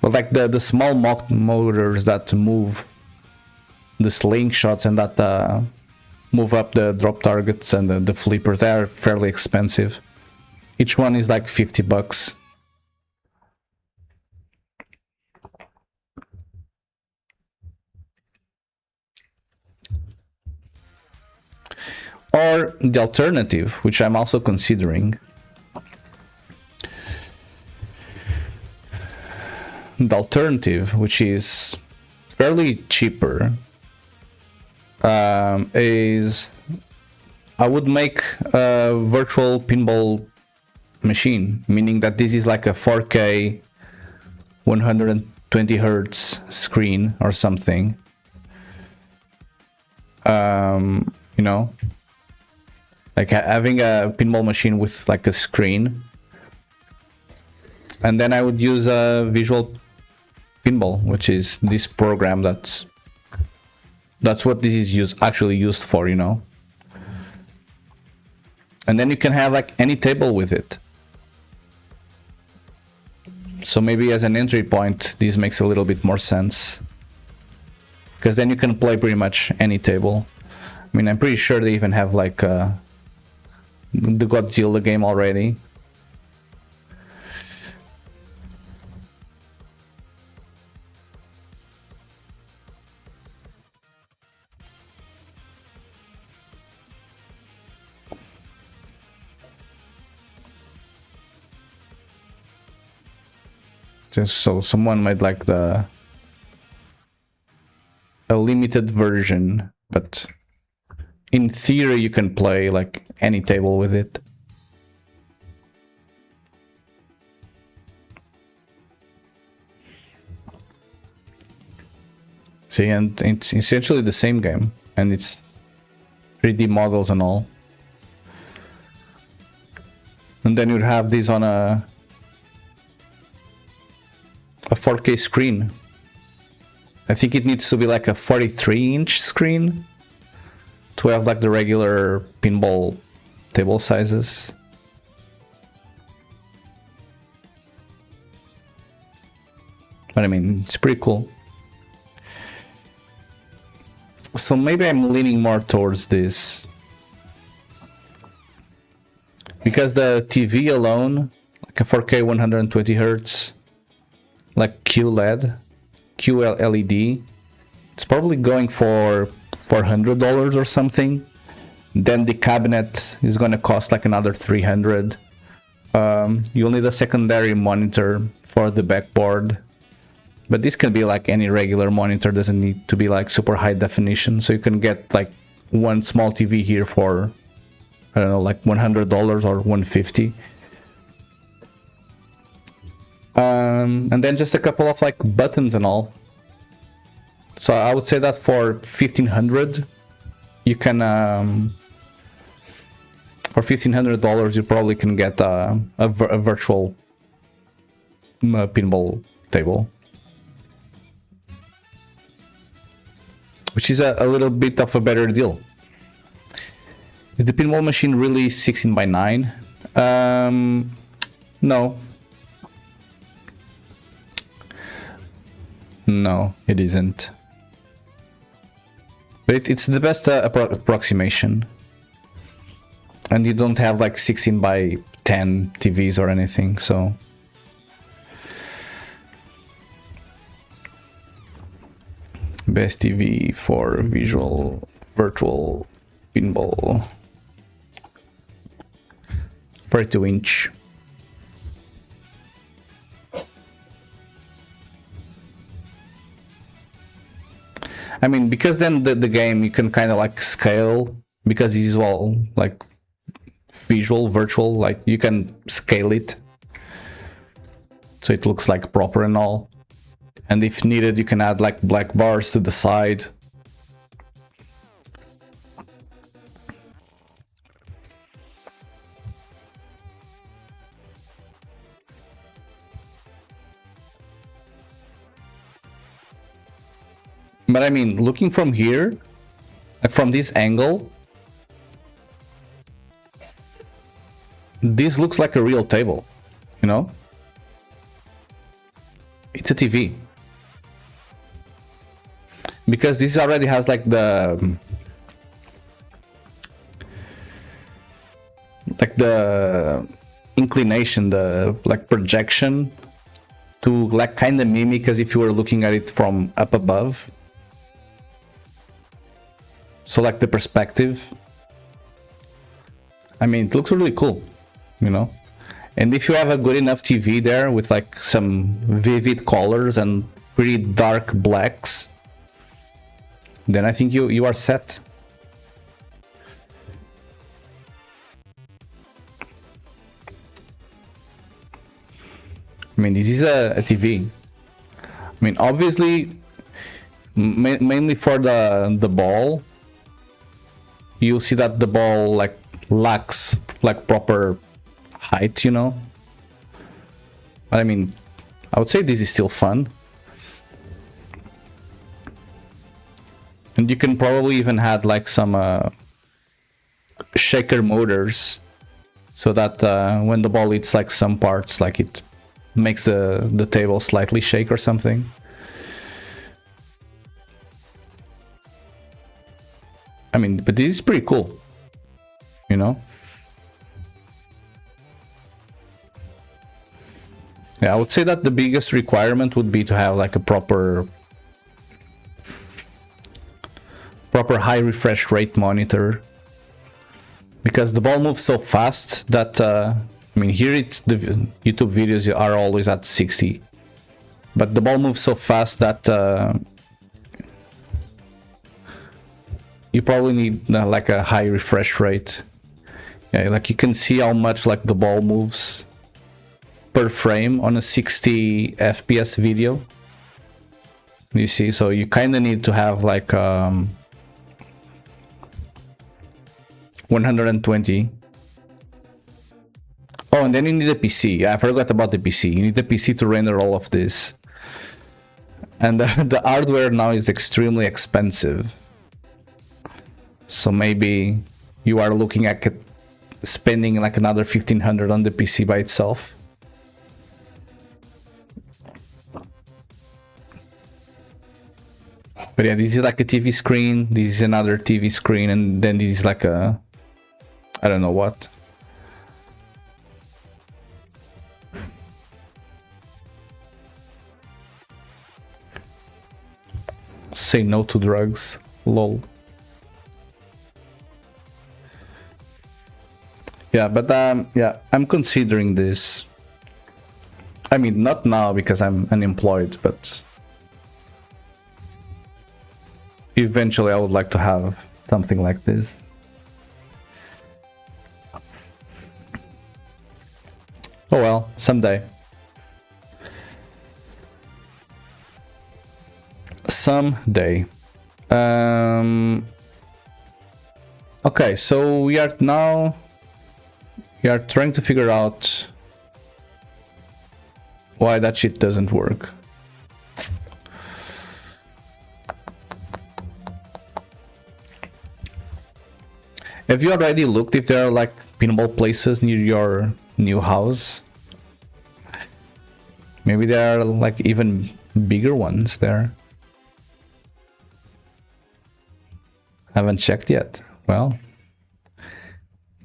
But like the small motors that move the slingshots and that move up the drop targets and the flippers, they are fairly expensive. Each one is like $50. Or the alternative, which I'm also considering. The alternative, which is fairly cheaper, is I would make a virtual pinball machine, meaning that this is like a 4K 120 hertz screen or something. You know, like having a pinball machine with like a screen, and then I would use a visual pinball, which is this program that's what this is actually used for, you know. And then you can have like any table with it. So maybe as an entry point, this makes a little bit more sense, because then you can play pretty much any table. I mean, I'm pretty sure they even have like the Godzilla game already. Just so someone might like a limited version, but in theory you can play like any table with it. See, and it's essentially the same game, and it's 3D models and all. And then you'd have this on a 4K screen. I think it needs to be like a 43-inch screen to have like the regular pinball table sizes. But I mean, it's pretty cool. So maybe I'm leaning more towards this, because the TV alone, like a 4K 120 hertz, like QLED, it's probably going for $400 or something. Then the cabinet is going to cost like another $300. You'll need a secondary monitor for the backboard, but this can be like any regular monitor, doesn't need to be like super high definition. So you can get like one small TV here for, I don't know, like $100 or $150. And then just a couple of like buttons and all. So I would say that for $1,500 you can for $1,500 you probably can get a virtual pinball table, which is a little bit of a better deal. Is the pinball machine really 16:9? No, it isn't. But it's the best approximation. And you don't have like 16:10 TVs or anything, so... Best TV for virtual pinball. 42-inch. I mean, because then the game you can kind of like scale, because it is all like virtual, like you can scale it so it looks like proper and all. And if needed, you can add like black bars to the side. But I mean, looking from here, like from this angle, this looks like a real table, you know? It's a TV. Because this already has like the inclination, the like projection to like kind of mimic as if you were looking at it from up above. So like the perspective, I mean, it looks really cool, you know? And if you have a good enough TV there with like some vivid colors and pretty dark blacks, then I think you are set. I mean, this is a TV. I mean, obviously, mainly for the ball, you'll see that the ball like lacks like proper height, you know. But I mean, I would say this is still fun. And you can probably even add like some shaker motors, so that when the ball hits like some parts, like it makes the table slightly shake or something. I mean, but this is pretty cool, you know? Yeah, I would say that the biggest requirement would be to have like a proper high refresh rate monitor, because the ball moves so fast that I mean, here the YouTube videos are always at 60, but the ball moves so fast that you probably need like a high refresh rate. Yeah, like you can see how much like the ball moves per frame on a 60 FPS video. You see, so you kind of need to have like 120. Oh, and then you need a PC. I forgot about the PC. You need a PC to render all of this. And the hardware now is extremely expensive. So maybe you are looking at spending like another 1500 on the PC by itself. But yeah, this is like a TV screen, this is another TV screen, and then this is like a, I don't know what. Say no to drugs, lol. Yeah, but yeah, I'm considering this. I mean, not now because I'm unemployed, but eventually I would like to have something like this. Oh well, someday. Someday. Okay, so we are trying to figure out why that shit doesn't work. Have you already looked if there are like pinball places near your new house? Maybe there are like even bigger ones there. Haven't checked yet. Well,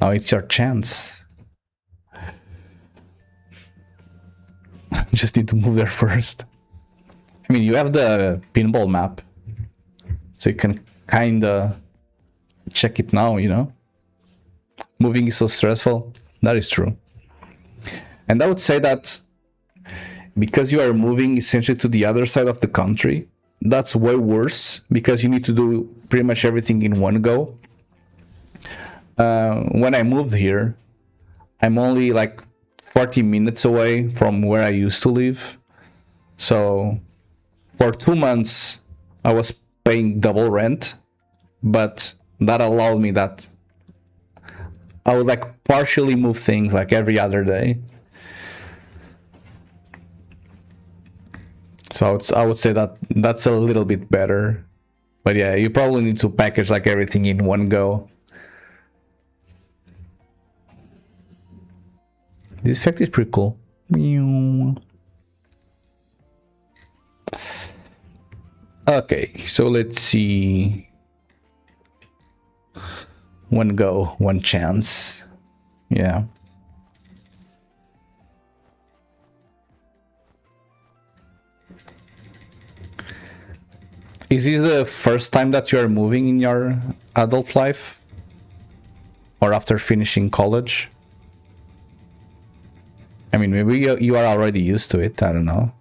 now it's your chance. Just need to move there first. I mean, you have the pinball map, so you can kinda check it now, you know? Moving is so stressful. That is true. And I would say that because you are moving essentially to the other side of the country, that's way worse, because you need to do pretty much everything in one go. When I moved here, I'm only like 40 minutes away from where I used to live. So for 2 months, I was paying double rent, but that allowed me that I would like partially move things like every other day. So I would say that that's a little bit better. But yeah, you probably need to package like everything in one go. This effect is pretty cool. Okay, so let's see. One go, one chance. Yeah. Is this the first time that you're moving in your adult life? Or after finishing college? I mean, maybe you are already used to it, I don't know.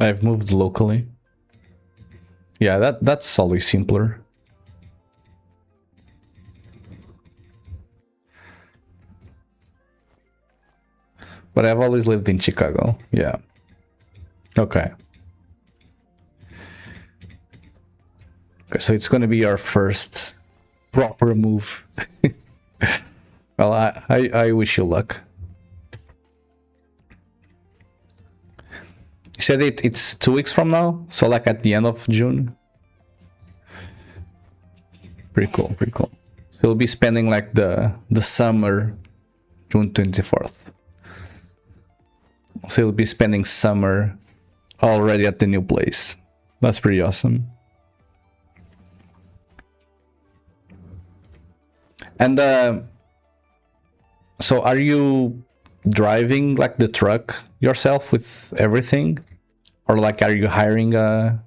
I've moved locally. Yeah, that's always simpler. But I've always lived in Chicago. Yeah. Okay. Okay, so it's gonna be our first proper move. Well, I wish you luck. You said it's 2 weeks from now, so like at the end of June. Pretty cool, pretty cool. So we'll be spending like the summer, June 24th. So you'll be spending summer already at the new place. That's pretty awesome. And so are you driving like the truck yourself with everything? Or like are you hiring a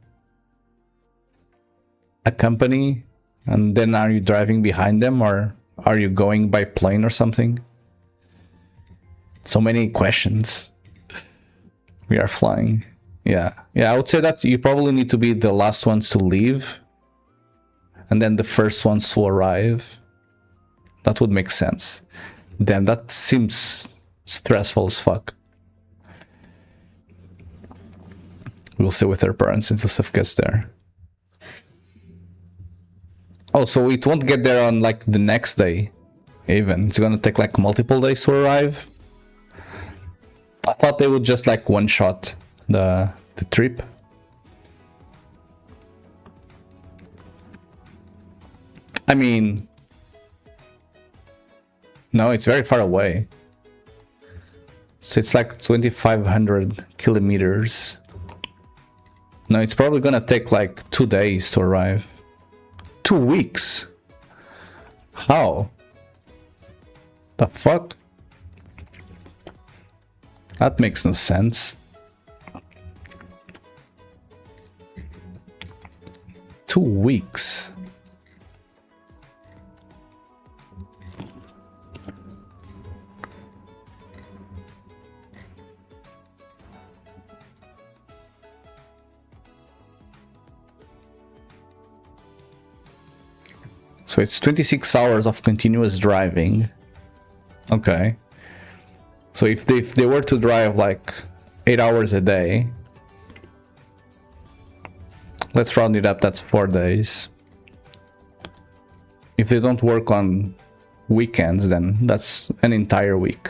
company and then are you driving behind them, or are you going by plane or something? So many questions. We are flying. Yeah, I would say that you probably need to be the last ones to leave and then the first ones to arrive. That would make sense. Damn, that seems stressful as fuck. We'll stay with our parents until stuff gets there. Oh, so it won't get there on like the next day even. It's gonna take like multiple days to arrive. I thought they would just like one shot the trip. I mean, no, it's very far away. So it's like 2,500 kilometers. No, it's probably gonna take like 2 days to arrive. 2 weeks? How? The fuck? That makes no sense. 2 weeks. So it's 26 hours of continuous driving. Okay. So if they were to drive like 8 hours a day, let's round it up, that's 4 days. If they don't work on weekends, then that's an entire week.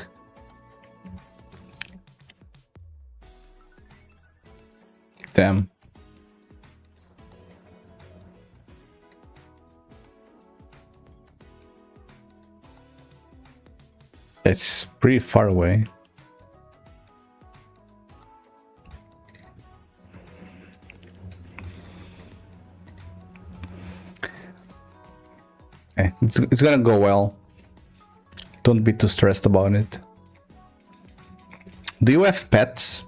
Damn. It's pretty far away. It's gonna go well. Don't be too stressed about it. Do you have pets?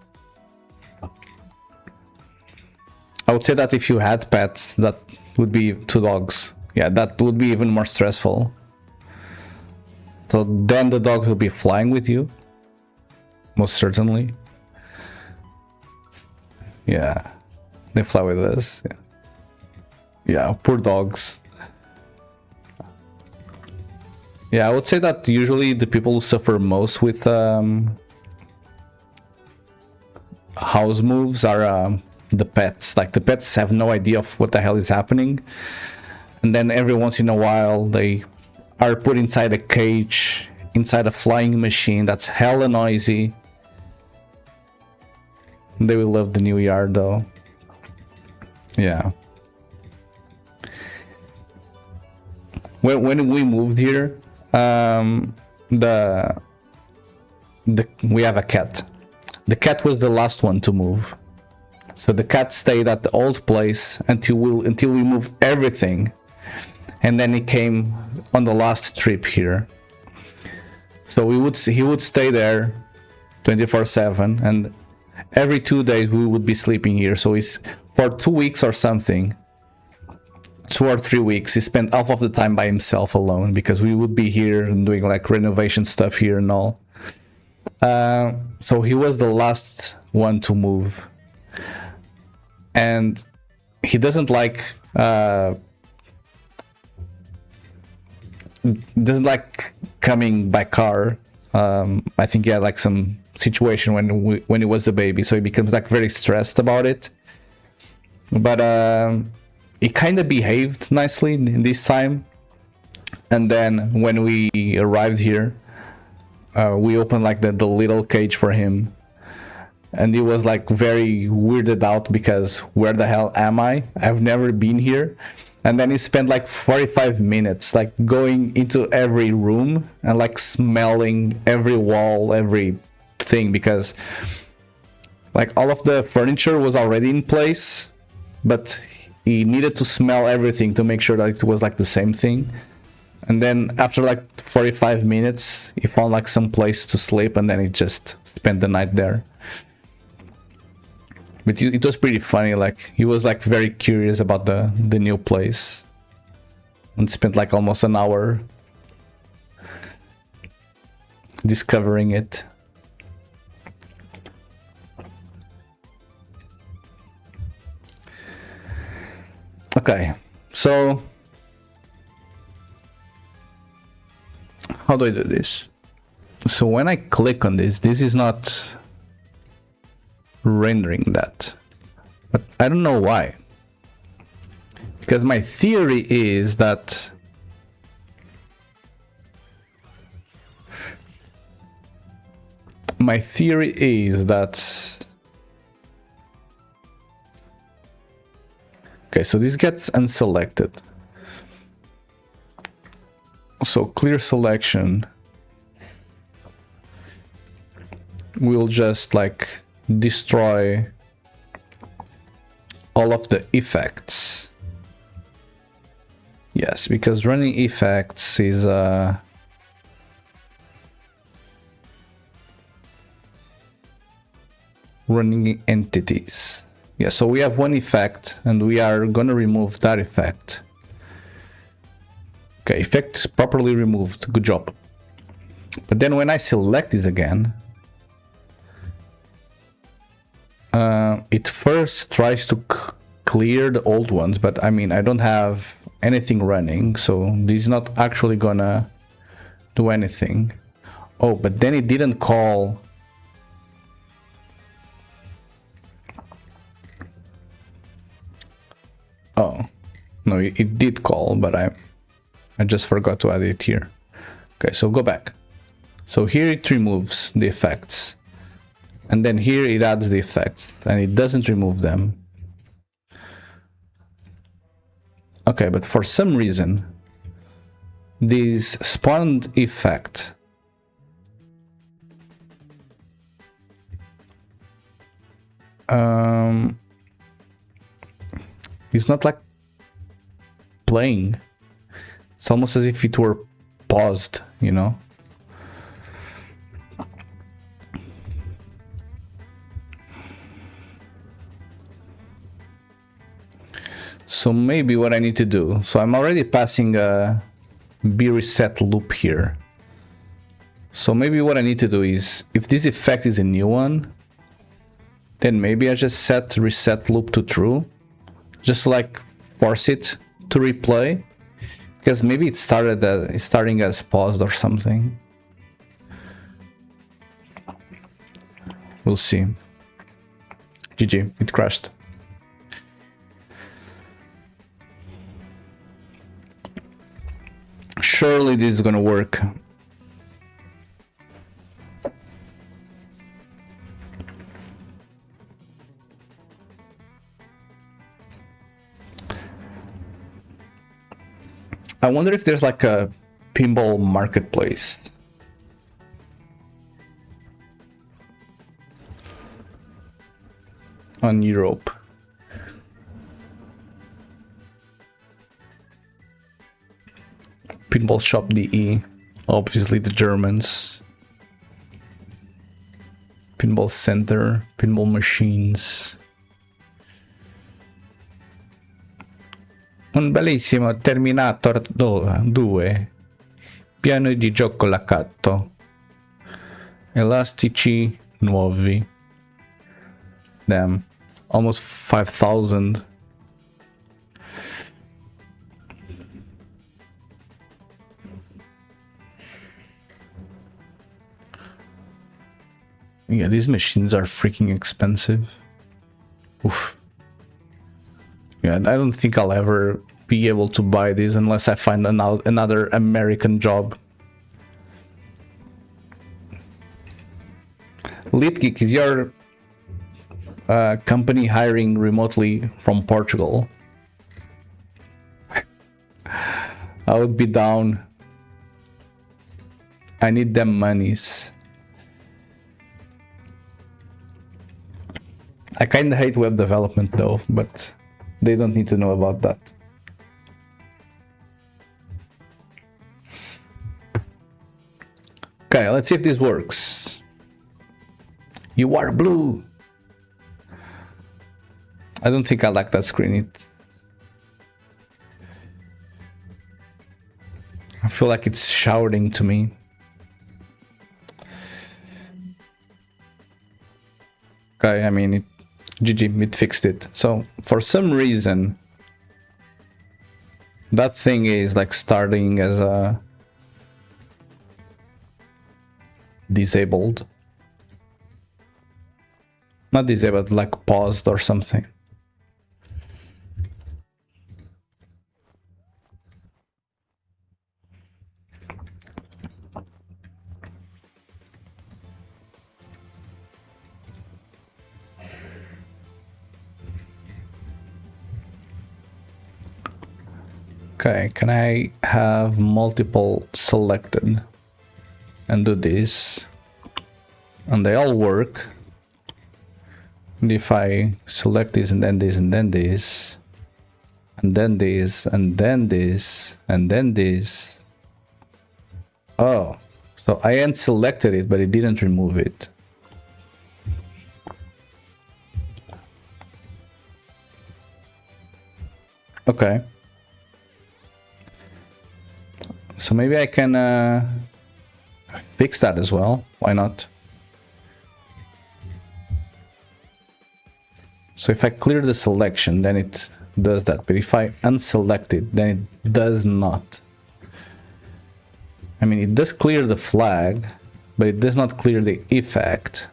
I would say that if you had pets, that would be 2 dogs. Yeah, that would be even more stressful. So then the dogs will be flying with you. Most certainly. Yeah. They fly with us. Yeah, poor dogs. Yeah, I would say that usually the people who suffer most with house moves are the pets. Like the pets have no idea of what the hell is happening. And then every once in a while they are put inside a cage inside a flying machine that's hella noisy. They will love the new yard though. Yeah. When we moved here, we have a cat. The cat was the last one to move. So the cat stayed at the old place until we moved everything. And then he came on the last trip here. So he would stay there 24/7, and every 2 days we would be sleeping here. So he's for 2 weeks or something, 2 or 3 weeks, he spent half of the time by himself alone, because we would be here and doing like renovation stuff here and all. So he was the last one to move, and he doesn't like coming by car. I think he had like some situation when he was a baby, so he becomes like very stressed about it. But he kind of behaved nicely in this time, and then when we arrived here, we opened like the little cage for him, and he was like very weirded out because where the hell am I? I've never been here. And then he spent like 45 minutes like going into every room and like smelling every wall, everything, because like all of the furniture was already in place, but he needed to smell everything to make sure that it was like the same thing. And then after like 45 minutes, he found like some place to sleep, and then he just spent the night there. But it was pretty funny, like he was like very curious about the new place, and spent like almost an hour discovering it. Okay, so how do I do this? So when I click on this is not rendering that, but I don't know why, because my theory is that okay, so this gets unselected, so clear selection will just like destroy all of the effects. Yes, because running effects is running entities. Yeah, so we have one effect and we are gonna remove that effect. Okay, effect properly removed, good job. But then when I select this again, it first tries to clear the old ones, but I mean, I don't have anything running, so this is not actually gonna do anything. Oh, but then it didn't call. Oh, no, it did call, but I just forgot to add it here. Okay, so go back. So here it removes the effects. And then here it adds the effects, and it doesn't remove them. Okay, but for some reason, this spawned effect is not like playing. It's almost as if it were paused, you know? So maybe what I need to do, so I'm already passing a be reset loop here. So maybe what I need to do is, if this effect is a new one, then maybe I just set reset loop to true, just to like force it to replay, because maybe it started it's starting as paused or something. We'll see. GG, it crashed. Surely this is gonna work. I wonder if there's like a pinball marketplace. On Europe. Pinball Shop DE. Obviously the Germans. Pinball Center. Pinball Machines. Un bellissimo Terminator 2. Piano di gioco laccato. Elastici nuovi. Damn. Almost 5,000. Yeah, these machines are freaking expensive. Oof. Yeah, I don't think I'll ever be able to buy these unless I find another American job. LeadGeek, is your company hiring remotely from Portugal? I would be down. I need them monies. I kinda hate web development though, but they don't need to know about that. Okay, let's see if this works. You are blue. I don't think I like that screen. I feel like it's shouting to me. Okay, I mean, GG, it fixed it. So, for some reason, that thing is like starting as a disabled. Not disabled, like paused or something. Okay, can I have multiple selected and do this? And they all work. And if I select this and then this and then this, and then this and then this and then this. Oh, so I unselected it, but it didn't remove it. Okay. So maybe I can fix that as well. Why not? So if I clear the selection, then it does that. But if I unselect it, then it does not. I mean, it does clear the flag, but it does not clear the effect.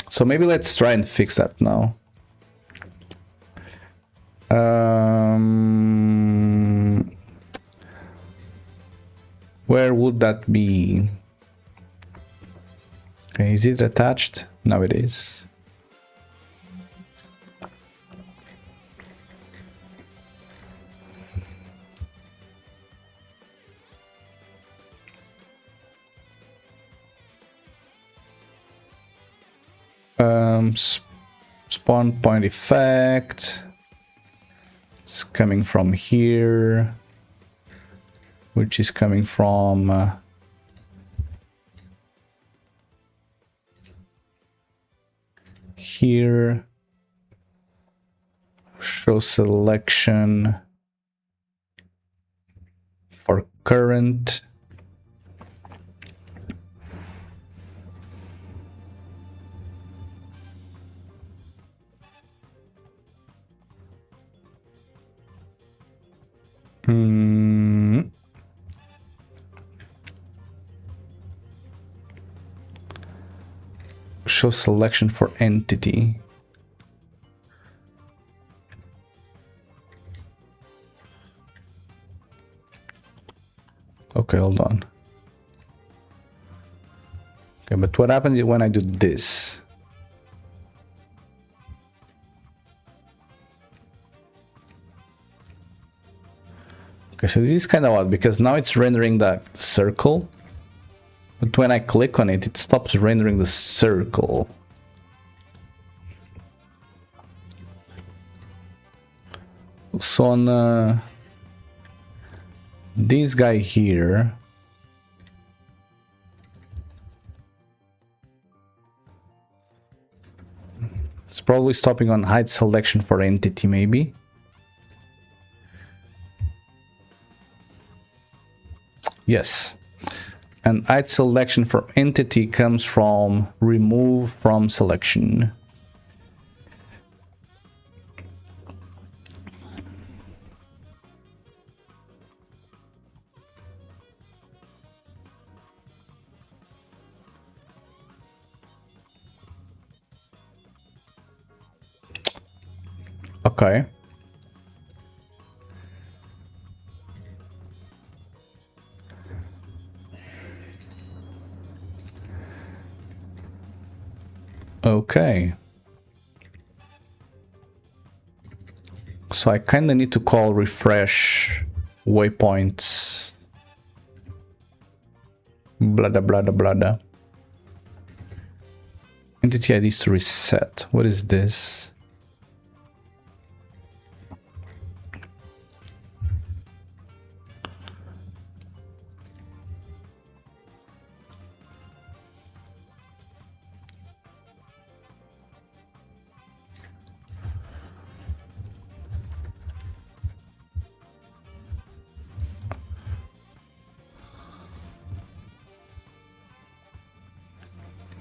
So maybe let's try and fix that now. Where would that be? Okay, is it attached? No, it is. Spawn point effect. It's coming from here, which is coming from here. Show selection for current. Show selection for entity. Okay, hold on. Okay, but what happens when I do this? Okay, so this is kind of odd because now it's rendering the circle, but when I click on it, it stops rendering the circle. So on this guy here, it's probably stopping on hide selection for entity, maybe. Yes, and hide selection for entity comes from remove from selection. Okay. Okay. So I kind of need to call refresh waypoints. Blada blada blada. Entity IDs to reset. What is this?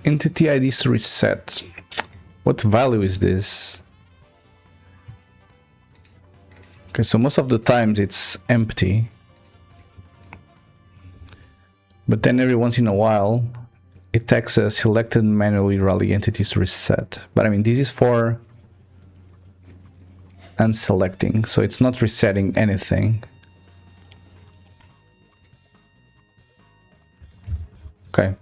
Entity IDs to reset. What value is this? Okay, so most of the times it's empty. But then every once in a while, it takes a selected manually rally entities to reset. But I mean, this is for unselecting, so it's not resetting anything. Okay.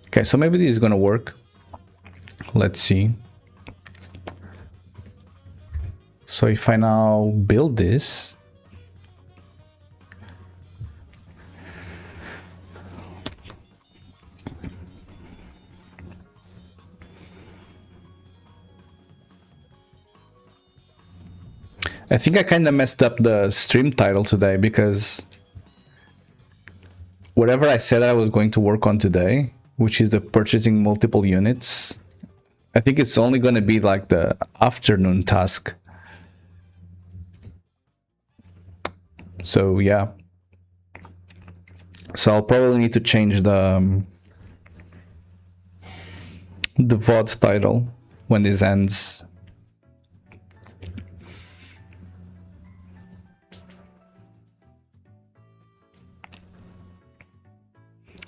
Okay, so maybe this is gonna work. Let's see. So if I now build this, I think I kind of messed up the stream title today because whatever I said I was going to work on today, which is the purchasing multiple units, I think it's only going to be like the afternoon task. So yeah. So I'll probably need to change the VOD title when this ends.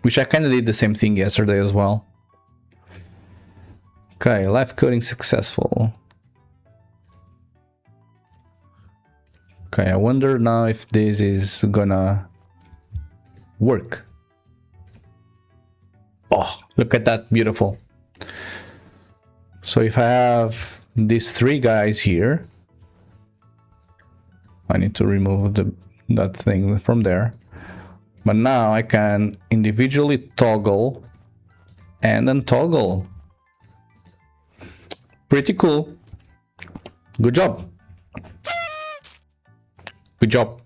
Which I kind of did the same thing yesterday as well. Okay, live coding successful. Okay, I wonder now if this is gonna work. Oh, look at that, beautiful. So if I have these three guys here, I need to remove that thing from there. But now I can individually toggle and untoggle. Pretty cool. Good job. Good job.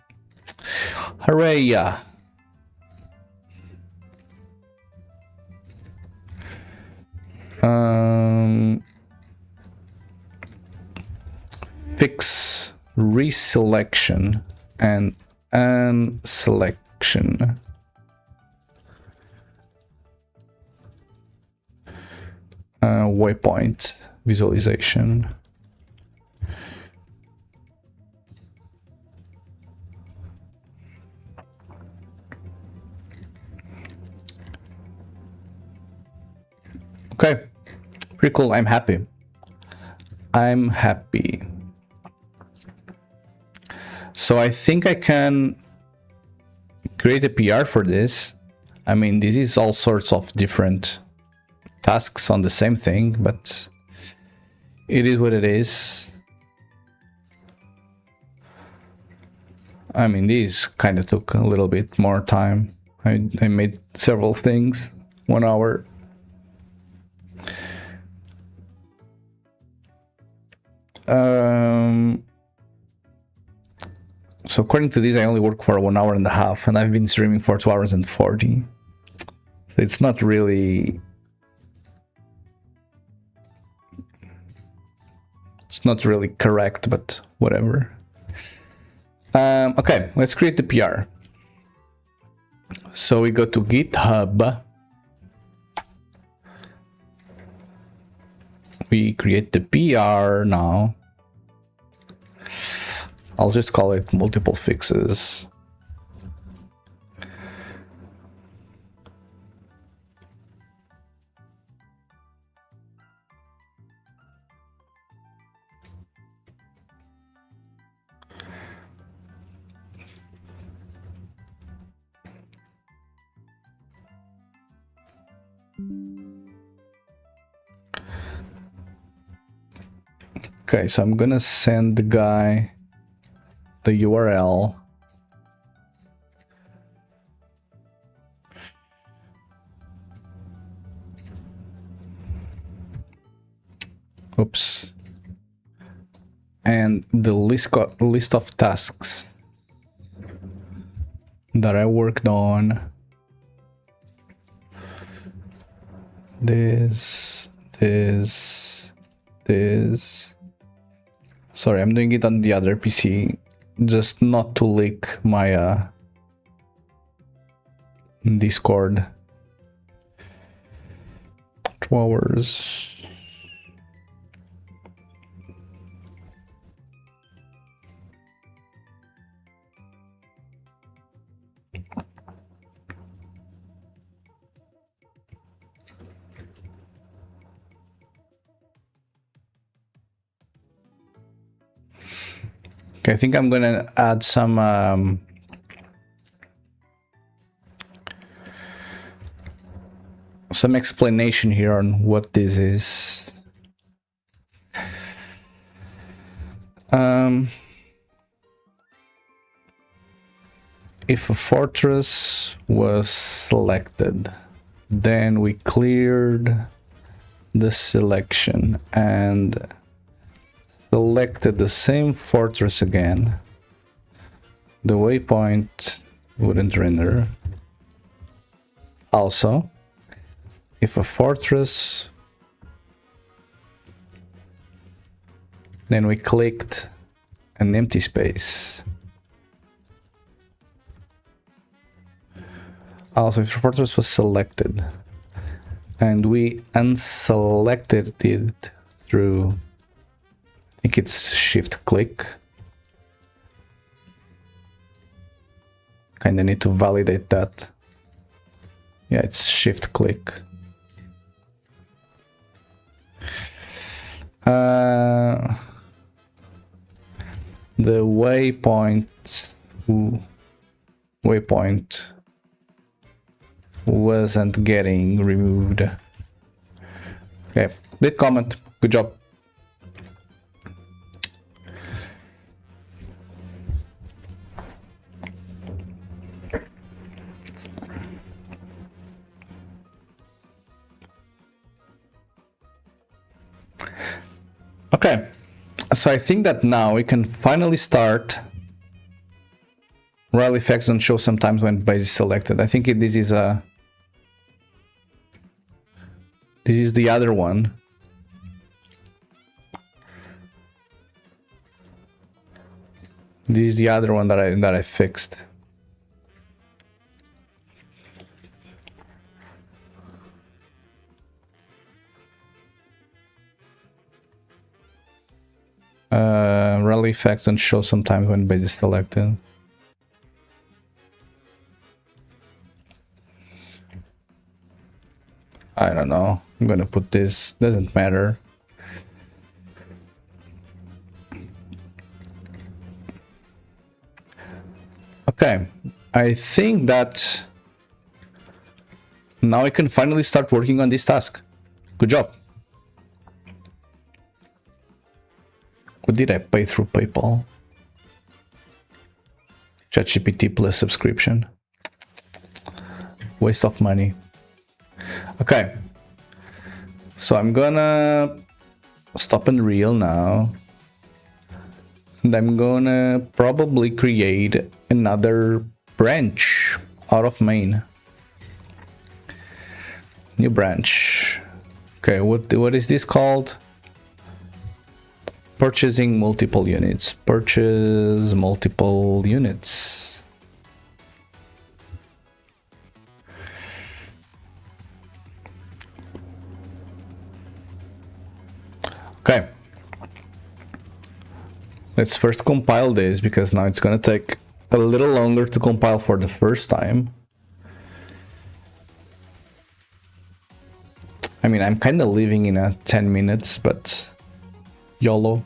Hooray. Fix reselection and unselection. Waypoint visualization. Okay, pretty cool. I'm happy. I'm happy. So I think I can create a PR for this. I mean, this is all sorts of different tasks on the same thing, but it is what it is. I mean, these kind of took a little bit more time. I made several things, 1 hour. So according to this, I only work for 1 hour and a half, and I've been streaming for 2 hours and 40. So it's not really... It's not really correct, but whatever. Okay, let's create the PR. So we go to GitHub. We create the PR now. I'll just call it multiple fixes. Okay, so I'm gonna send the guy the URL. Oops. And the list of tasks that I worked on. This. Sorry, I'm doing it on the other PC, just not to leak my Discord. 2 hours. Okay, I think I'm gonna add some explanation here on what this is. If a fortress was selected, then we cleared the selection and selected the same fortress again, the waypoint wouldn't render. Also, if a fortress, then we clicked an empty space. Also, if the fortress was selected and we unselected it through, I think it's shift click. Kinda need to validate that. Yeah, it's shift click. The waypoint wasn't getting removed. Okay, big comment. Good job. Okay, so I think that now we can finally start. Rel effects don't show sometimes when base is selected. I think this is the other one. This is the other one that I fixed. Rel effects don't show sometimes when base is selected. I don't know. I'm gonna put this. Doesn't matter. Okay. I think that now I can finally start working on this task. Good job. What did I pay through PayPal? ChatGPT Plus subscription. Waste of money. Okay. So I'm gonna stop Unreal now. And I'm gonna probably create another branch out of main. New branch. Okay, what is this called? Purchasing multiple units. Purchase multiple units. Okay. Let's first compile this, because now it's gonna take a little longer to compile for the first time. I mean, I'm kind of living in a 10 minutes, but YOLO.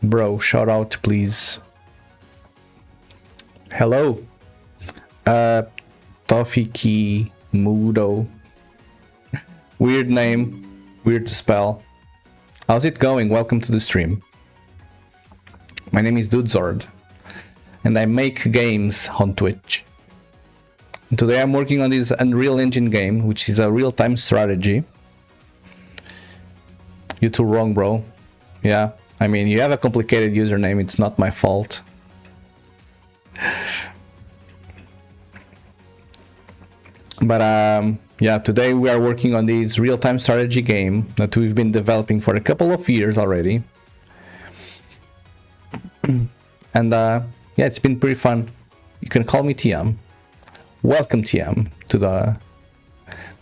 Bro, shout out, please. Hello. Tofiki Mudo. Weird name, weird to spell. How's it going? Welcome to the stream. My name is Dudezord, and I make games on Twitch. And today I'm working on this Unreal Engine game, which is a real-time strategy. You too wrong, bro. Yeah, I mean, you have a complicated username, it's not my fault. But yeah, today we are working on this real-time strategy game that we've been developing for a couple of years already. And yeah, it's been pretty fun. You can call me TM. Welcome, TM, to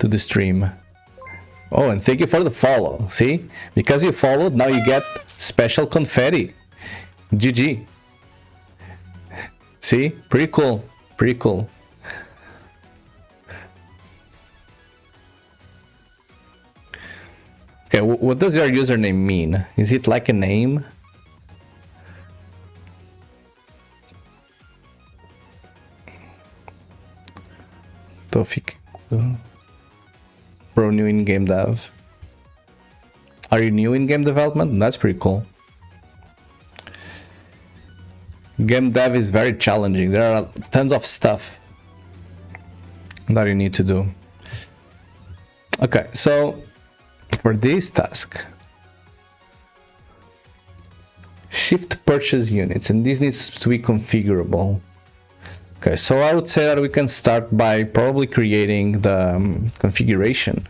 the stream. Oh, and thank you for the follow. See, because you followed, now you get special confetti. GG. See, pretty cool, pretty cool. Okay, what does your username mean? Is it like a name? Tofik. Bro, new in game dev. Are you new in game development? That's pretty cool. Game dev is very challenging. There are tons of stuff that you need to do. Okay, so for this task, shift purchase units, and this needs to be configurable. Okay, so I would say that we can start by probably creating the configuration.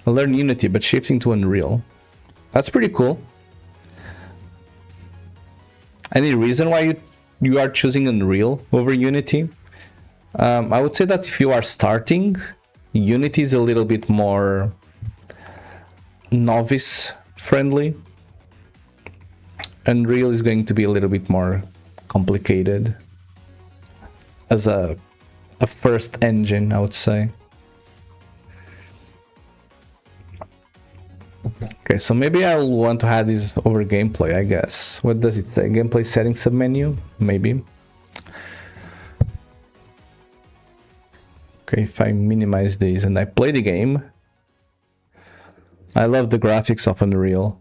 I'll learn Unity, but shifting to Unreal. That's pretty cool. Any reason why you are choosing Unreal over Unity? I would say that if you are starting, Unity is a little bit more novice friendly. Unreal is going to be a little bit more complicated as a first engine, I would say. Okay, so maybe I'll want to add this over gameplay, I guess. What does it say? Gameplay settings submenu? Maybe. Okay, if I minimize these and I play the game, I love the graphics of Unreal.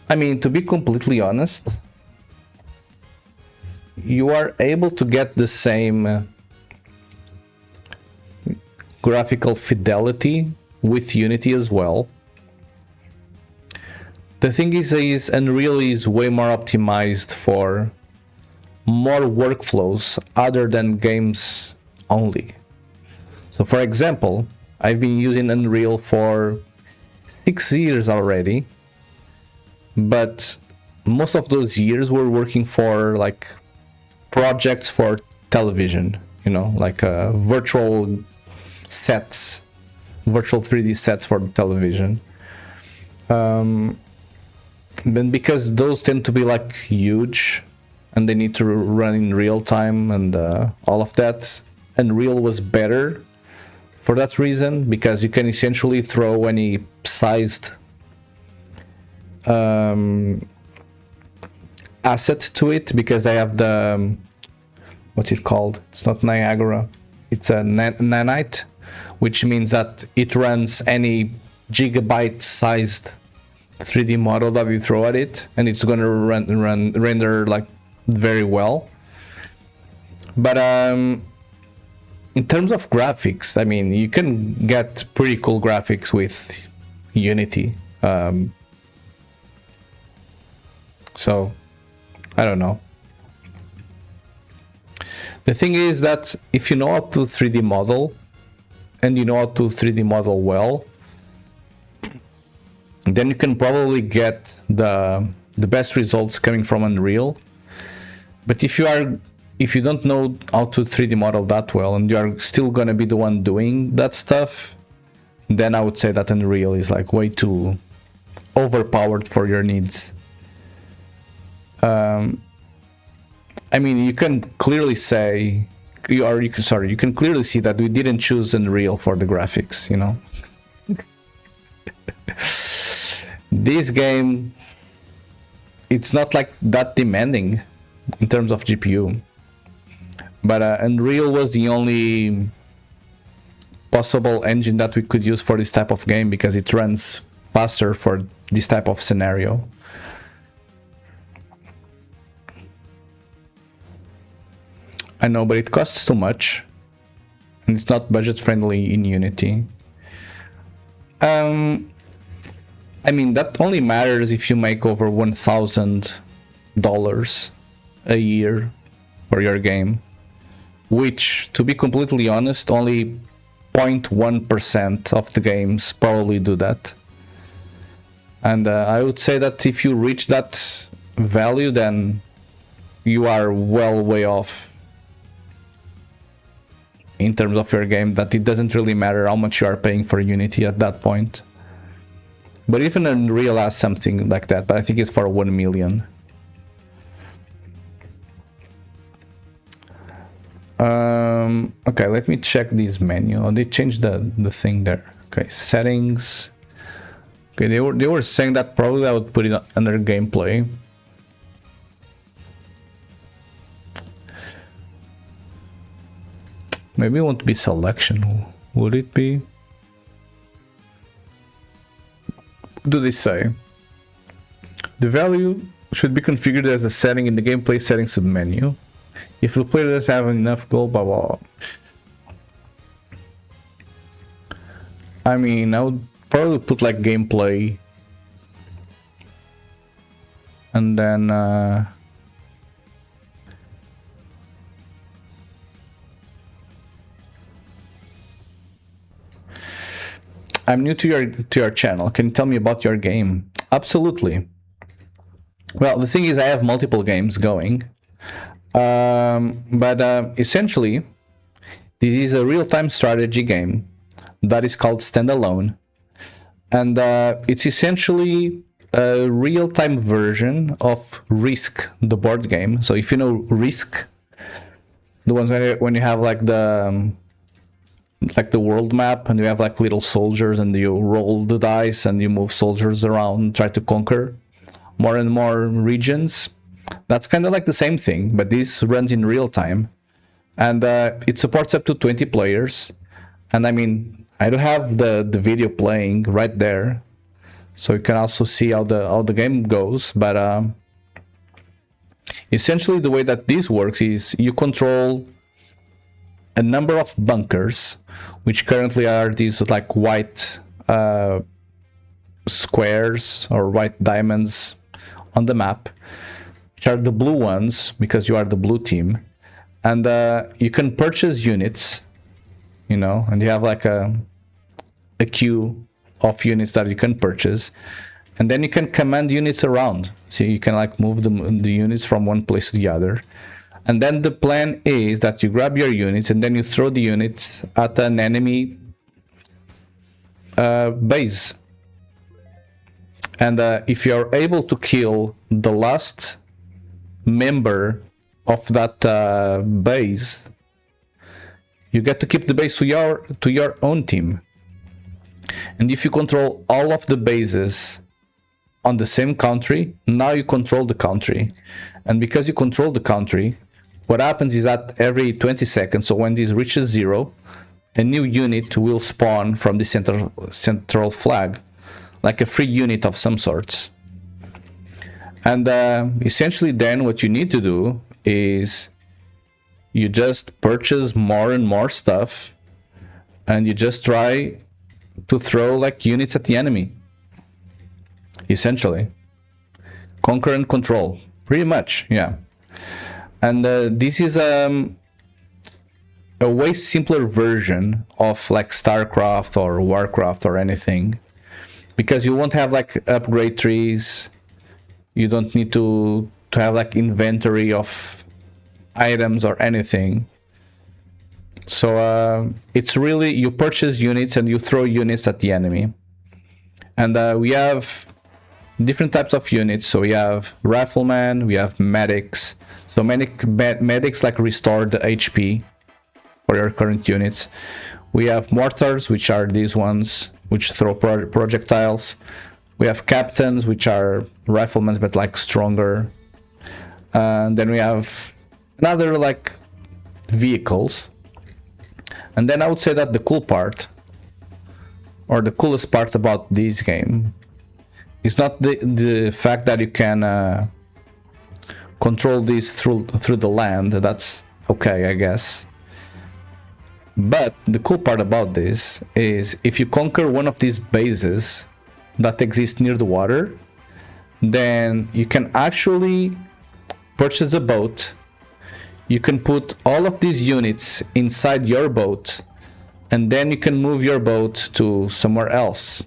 I mean, to be completely honest, you are able to get the same graphical fidelity with Unity as well. The thing is Unreal is way more optimized for more workflows other than games only. So for example, I've been using Unreal for 6 years already, but most of those years were working for like projects for television, you know, like virtual sets, virtual 3D sets for television. Then because those tend to be like huge and they need to run in real time and all of that, Unreal was better for that reason, because you can essentially throw any sized asset to it, because they have the what's it called? It's not Niagara. It's a nanite, which means that it runs any gigabyte-sized 3D model that you throw at it, and it's going to render like very well. But in terms of graphics, I mean, you can get pretty cool graphics with Unity. So, I don't know. The thing is that if you know how to 3D model, and you know how to 3D model well, then you can probably get the best results coming from Unreal. But if you don't know how to 3D model that well, and you are still gonna be the one doing that stuff, then I would say that Unreal is like way too overpowered for your needs. I mean, you can clearly say, you can clearly see that we didn't choose Unreal for the graphics, you know. This game, it's not like that demanding in terms of GPU, but Unreal was the only possible engine that we could use for this type of game, because it runs faster for this type of scenario. I know, but it costs too much, and it's not budget friendly in Unity. I mean, that only matters if you make over $1,000 a year for your game, which, to be completely honest, only 0.1% of the games probably do that. And I would say that if you reach that value, then you are well way off in terms of your game, that it doesn't really matter how much you are paying for Unity at that point. But even Unreal has something like that, but I think it's for 1 million. Okay, let me check this menu. Oh, they changed the thing there. Okay, settings. Okay, they were saying that probably I would put it under gameplay. Maybe it won't be selection. Would it be? What do they say? The value should be configured as a setting in the gameplay settings submenu. If the player doesn't have enough gold, blah blah. I mean, I would probably put like gameplay, and then I'm new to your channel. Can you tell me about your game? Absolutely. Well, the thing is, I have multiple games going, but essentially, this is a real-time strategy game that is called Standalone, and it's essentially a real-time version of Risk, the board game. So if you know Risk, the ones when you have like the world map, and you have like little soldiers, and you roll the dice and you move soldiers around, try to conquer more and more regions. That's kind of like the same thing, but this runs in real time, and it supports up to 20 players. And I mean, I do have the video playing right there, so you can also see how the game goes. But essentially, the way that this works is you control a number of bunkers, which currently are these like white squares or white diamonds on the map, which are the blue ones because you are the blue team. And you can purchase units, you know, and you have like a queue of units that you can purchase, and then you can command units around, so you can like move the units from one place to the other. And then the plan is that you grab your units and then you throw the units at an enemy base. And if you're able to kill the last member of that base, you get to keep the base to your own team. And if you control all of the bases on the same country, now you control the country. And because you control the country, what happens is that every 20 seconds, so when this reaches 0, a new unit will spawn from the central flag, like a free unit of some sorts. And essentially then what you need to do is you just purchase more and more stuff, and you just try to throw like units at the enemy. Essentially. Conquer and control. Pretty much, yeah. And this is a way simpler version of like StarCraft or Warcraft or anything, because you won't have like upgrade trees. You don't need to have like inventory of items or anything. So it's really, you purchase units and you throw units at the enemy. And we have different types of units. So we have riflemen, we have medics. So medics like restore the HP for your current units. We have mortars, which are these ones, which throw projectiles. We have captains, which are riflemen, but like stronger. And then we have another like vehicles. And then I would say that the cool part, or the coolest part about this game, is not the fact that you can control these through the land. That's okay, I guess. But the cool part about this is if you conquer one of these bases that exist near the water, then you can actually purchase a boat. You can put all of these units inside your boat, and then you can move your boat to somewhere else,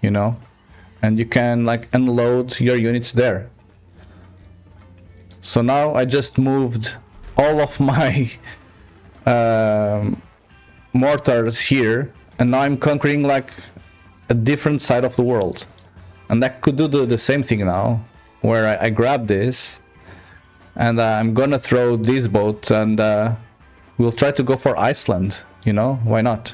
you know, and you can like unload your units there. So now I just moved all of my mortars here, and now I'm conquering like a different side of the world. And I could do the same thing now, where I grab this and I'm gonna throw this boat, and we'll try to go for Iceland, you know, why not?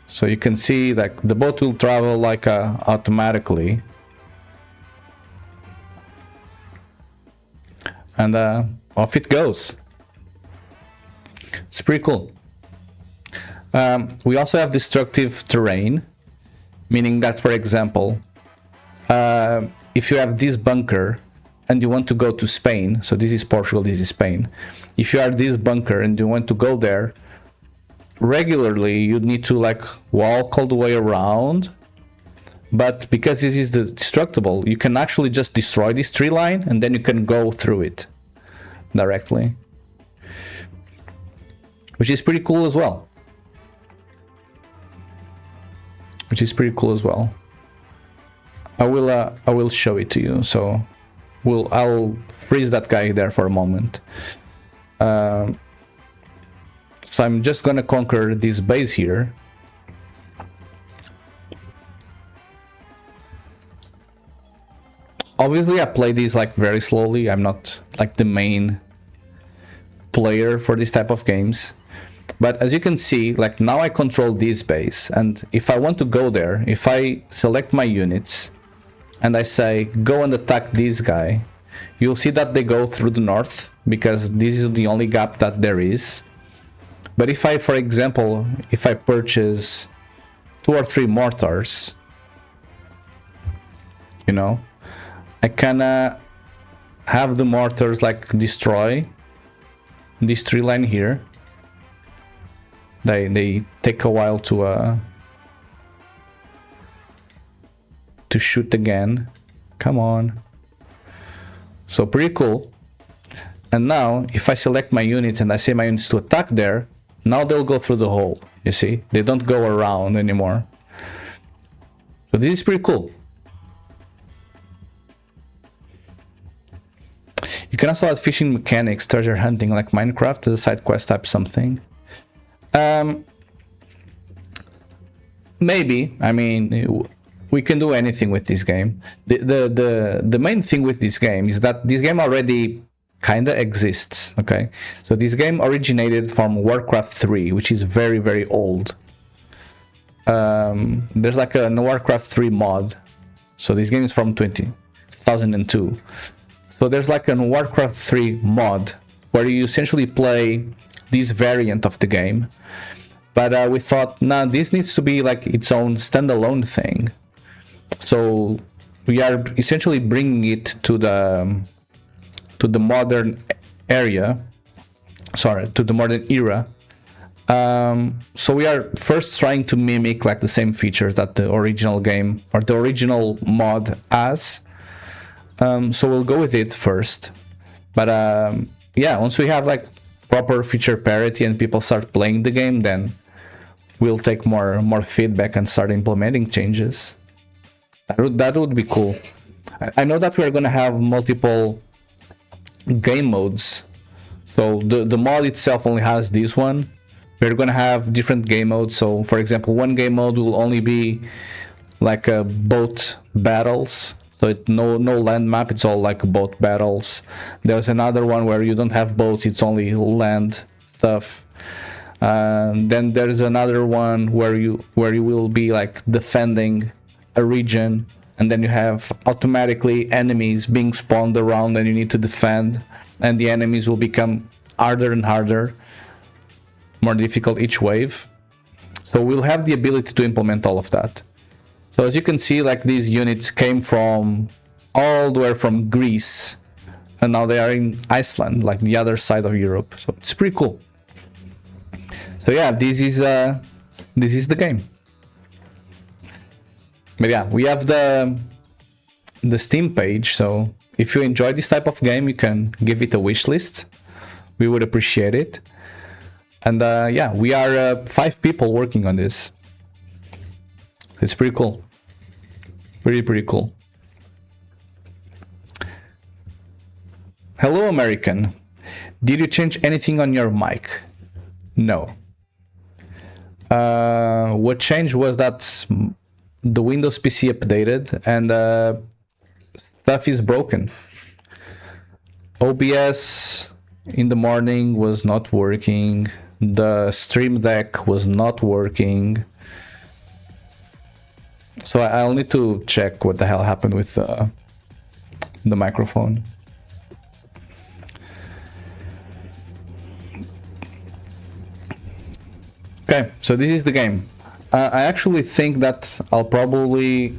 So you can see like the boat will travel like automatically. And off it goes. It's pretty cool. We also have destructive terrain, meaning that, for example, if you have this bunker and you want to go to Spain, so this is Portugal, this is Spain. If you are this bunker and you want to go there, regularly you need to like walk all the way around. But because this is destructible, you can actually just destroy this tree line and then you can go through it directly, which is pretty cool as well. I will show it to you. So I'll freeze that guy there for a moment. So I'm just gonna conquer this base here. Obviously I play these like very slowly. I'm not like the main player for this type of games. But as you can see, like now I control this base, and if I want to go there, if I select my units and I say go and attack this guy, you'll see that they go through the north because this is the only gap that there is. But if I, for example, if I purchase 2 or 3 mortars, you know, I can have the mortars like destroy this tree line here. They take a while to shoot again. Come on. So pretty cool. And now if I select my units and I say my units to attack there, now they'll go through the hole. You see, they don't go around anymore. So this is pretty cool. You can also add fishing mechanics, treasure hunting like Minecraft as a side quest type something. Maybe, I mean, we can do anything with this game. The main thing with this game is that this game already kinda exists, okay? So this game originated from Warcraft 3, which is very, very old. there's like a Warcraft 3 mod. So this game is from 2002. So there's like a Warcraft 3 mod where you essentially play this variant of the game. But we thought, nah, this needs to be like its own standalone thing. So we are essentially bringing it to the modern area. Sorry, to the modern era. So we are first trying to mimic like the same features that the original game or the original mod has. So we'll go with it first. But yeah, once we have like proper feature parity and people start playing the game, then we'll take more feedback and start implementing changes. That would be cool. I know that we're gonna have multiple game modes. So the mod itself only has this one. We're gonna have different game modes. So for example, one game mode will only be like boat battles. So no land map, it's all like boat battles. There's another one where you don't have boats, it's only land stuff. Then there's another one where you will be like defending a region, and then you have automatically enemies being spawned around and you need to defend, and the enemies will become harder and harder, more difficult each wave. So we'll have the ability to implement all of that. So as you can see, like these units came from all the way from Greece, and now they are in Iceland, like the other side of Europe. So it's pretty cool. So yeah, this is the game. But yeah, we have the Steam page. So if you enjoy this type of game, you can give it a wish list. We would appreciate it. And yeah, we are 5 people working on this. It's pretty cool. Pretty cool. Hello, American. Did you change anything on your mic? No. What changed was that the Windows PC updated and stuff is broken. OBS in the morning was not working. The Stream Deck was not working. So I'll need to check what the hell happened with the microphone. Okay, so this is the game. I actually think that I'll probably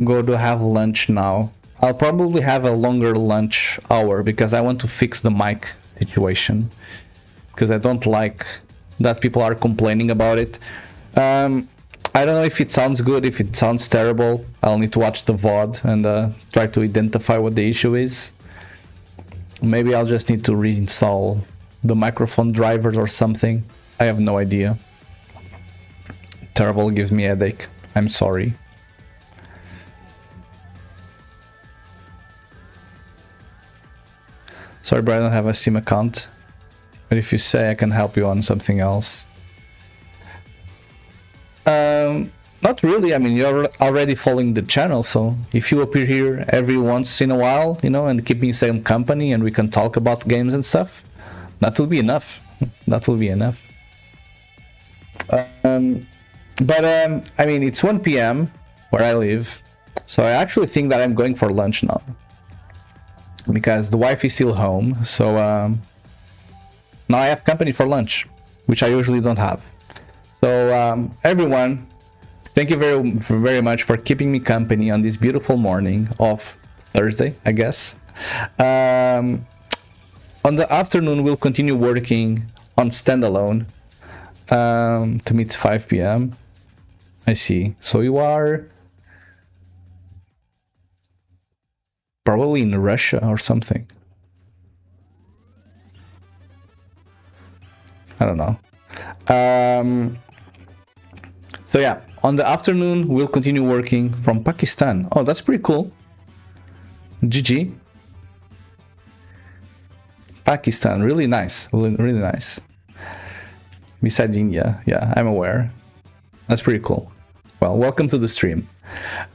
go to have lunch now. I'll probably have a longer lunch hour because I want to fix the mic situation. Because I don't like that people are complaining about it. I don't know if it sounds good, if it sounds terrible. I'll need to watch the VOD and try to identify what the issue is. Maybe I'll just need to reinstall the microphone drivers or something. I have no idea. Terrible, gives me a headache. I'm sorry. Sorry, but I don't have a Steam account. But if you say, I can help you on something else. Not really. I mean, you're already following the channel, so if you appear here every once in a while, you know, and keep me same company and we can talk about games and stuff, that will be enough. That will be enough. I mean, it's 1 p.m. where I live, so I actually think that I'm going for lunch now. Because the wife is still home, so now I have company for lunch, which I usually don't have. So everyone, thank you very much for keeping me company on this beautiful morning of Thursday, I guess. On the afternoon, we'll continue working on standalone to meet 5 p.m. I see. So you are probably in Russia or something. I don't know. So yeah, on the afternoon, we'll continue working from Pakistan. Oh, that's pretty cool. GG. Pakistan, really nice, really nice. Besides India, yeah, I'm aware. That's pretty cool. Well, welcome to the stream.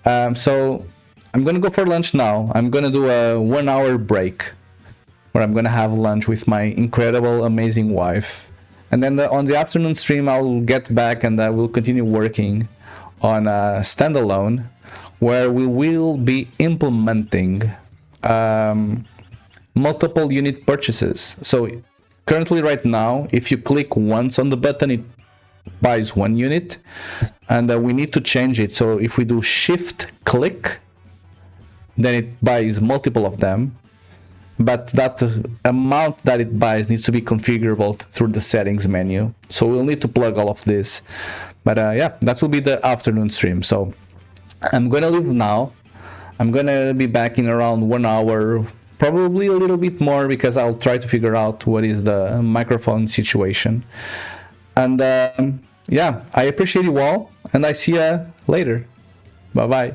So I'm gonna go for lunch now. I'm gonna do a 1 hour break where I'm gonna have lunch with my incredible, amazing wife. And then on the afternoon stream, I'll get back and I will continue working on a standalone where we will be implementing multiple unit purchases. So currently right now, if you click once on the button, it buys 1 unit, and we need to change it. So if we do shift click, then it buys multiple of them, but that amount that it buys needs to be configurable through the settings menu. So we'll need to plug all of this. But yeah, that will be the afternoon stream. So I'm gonna leave now. I'm gonna be back in around 1 hour, probably a little bit more, because I'll try to figure out what is the microphone situation. And yeah, I appreciate you all, and I see you later. Bye bye.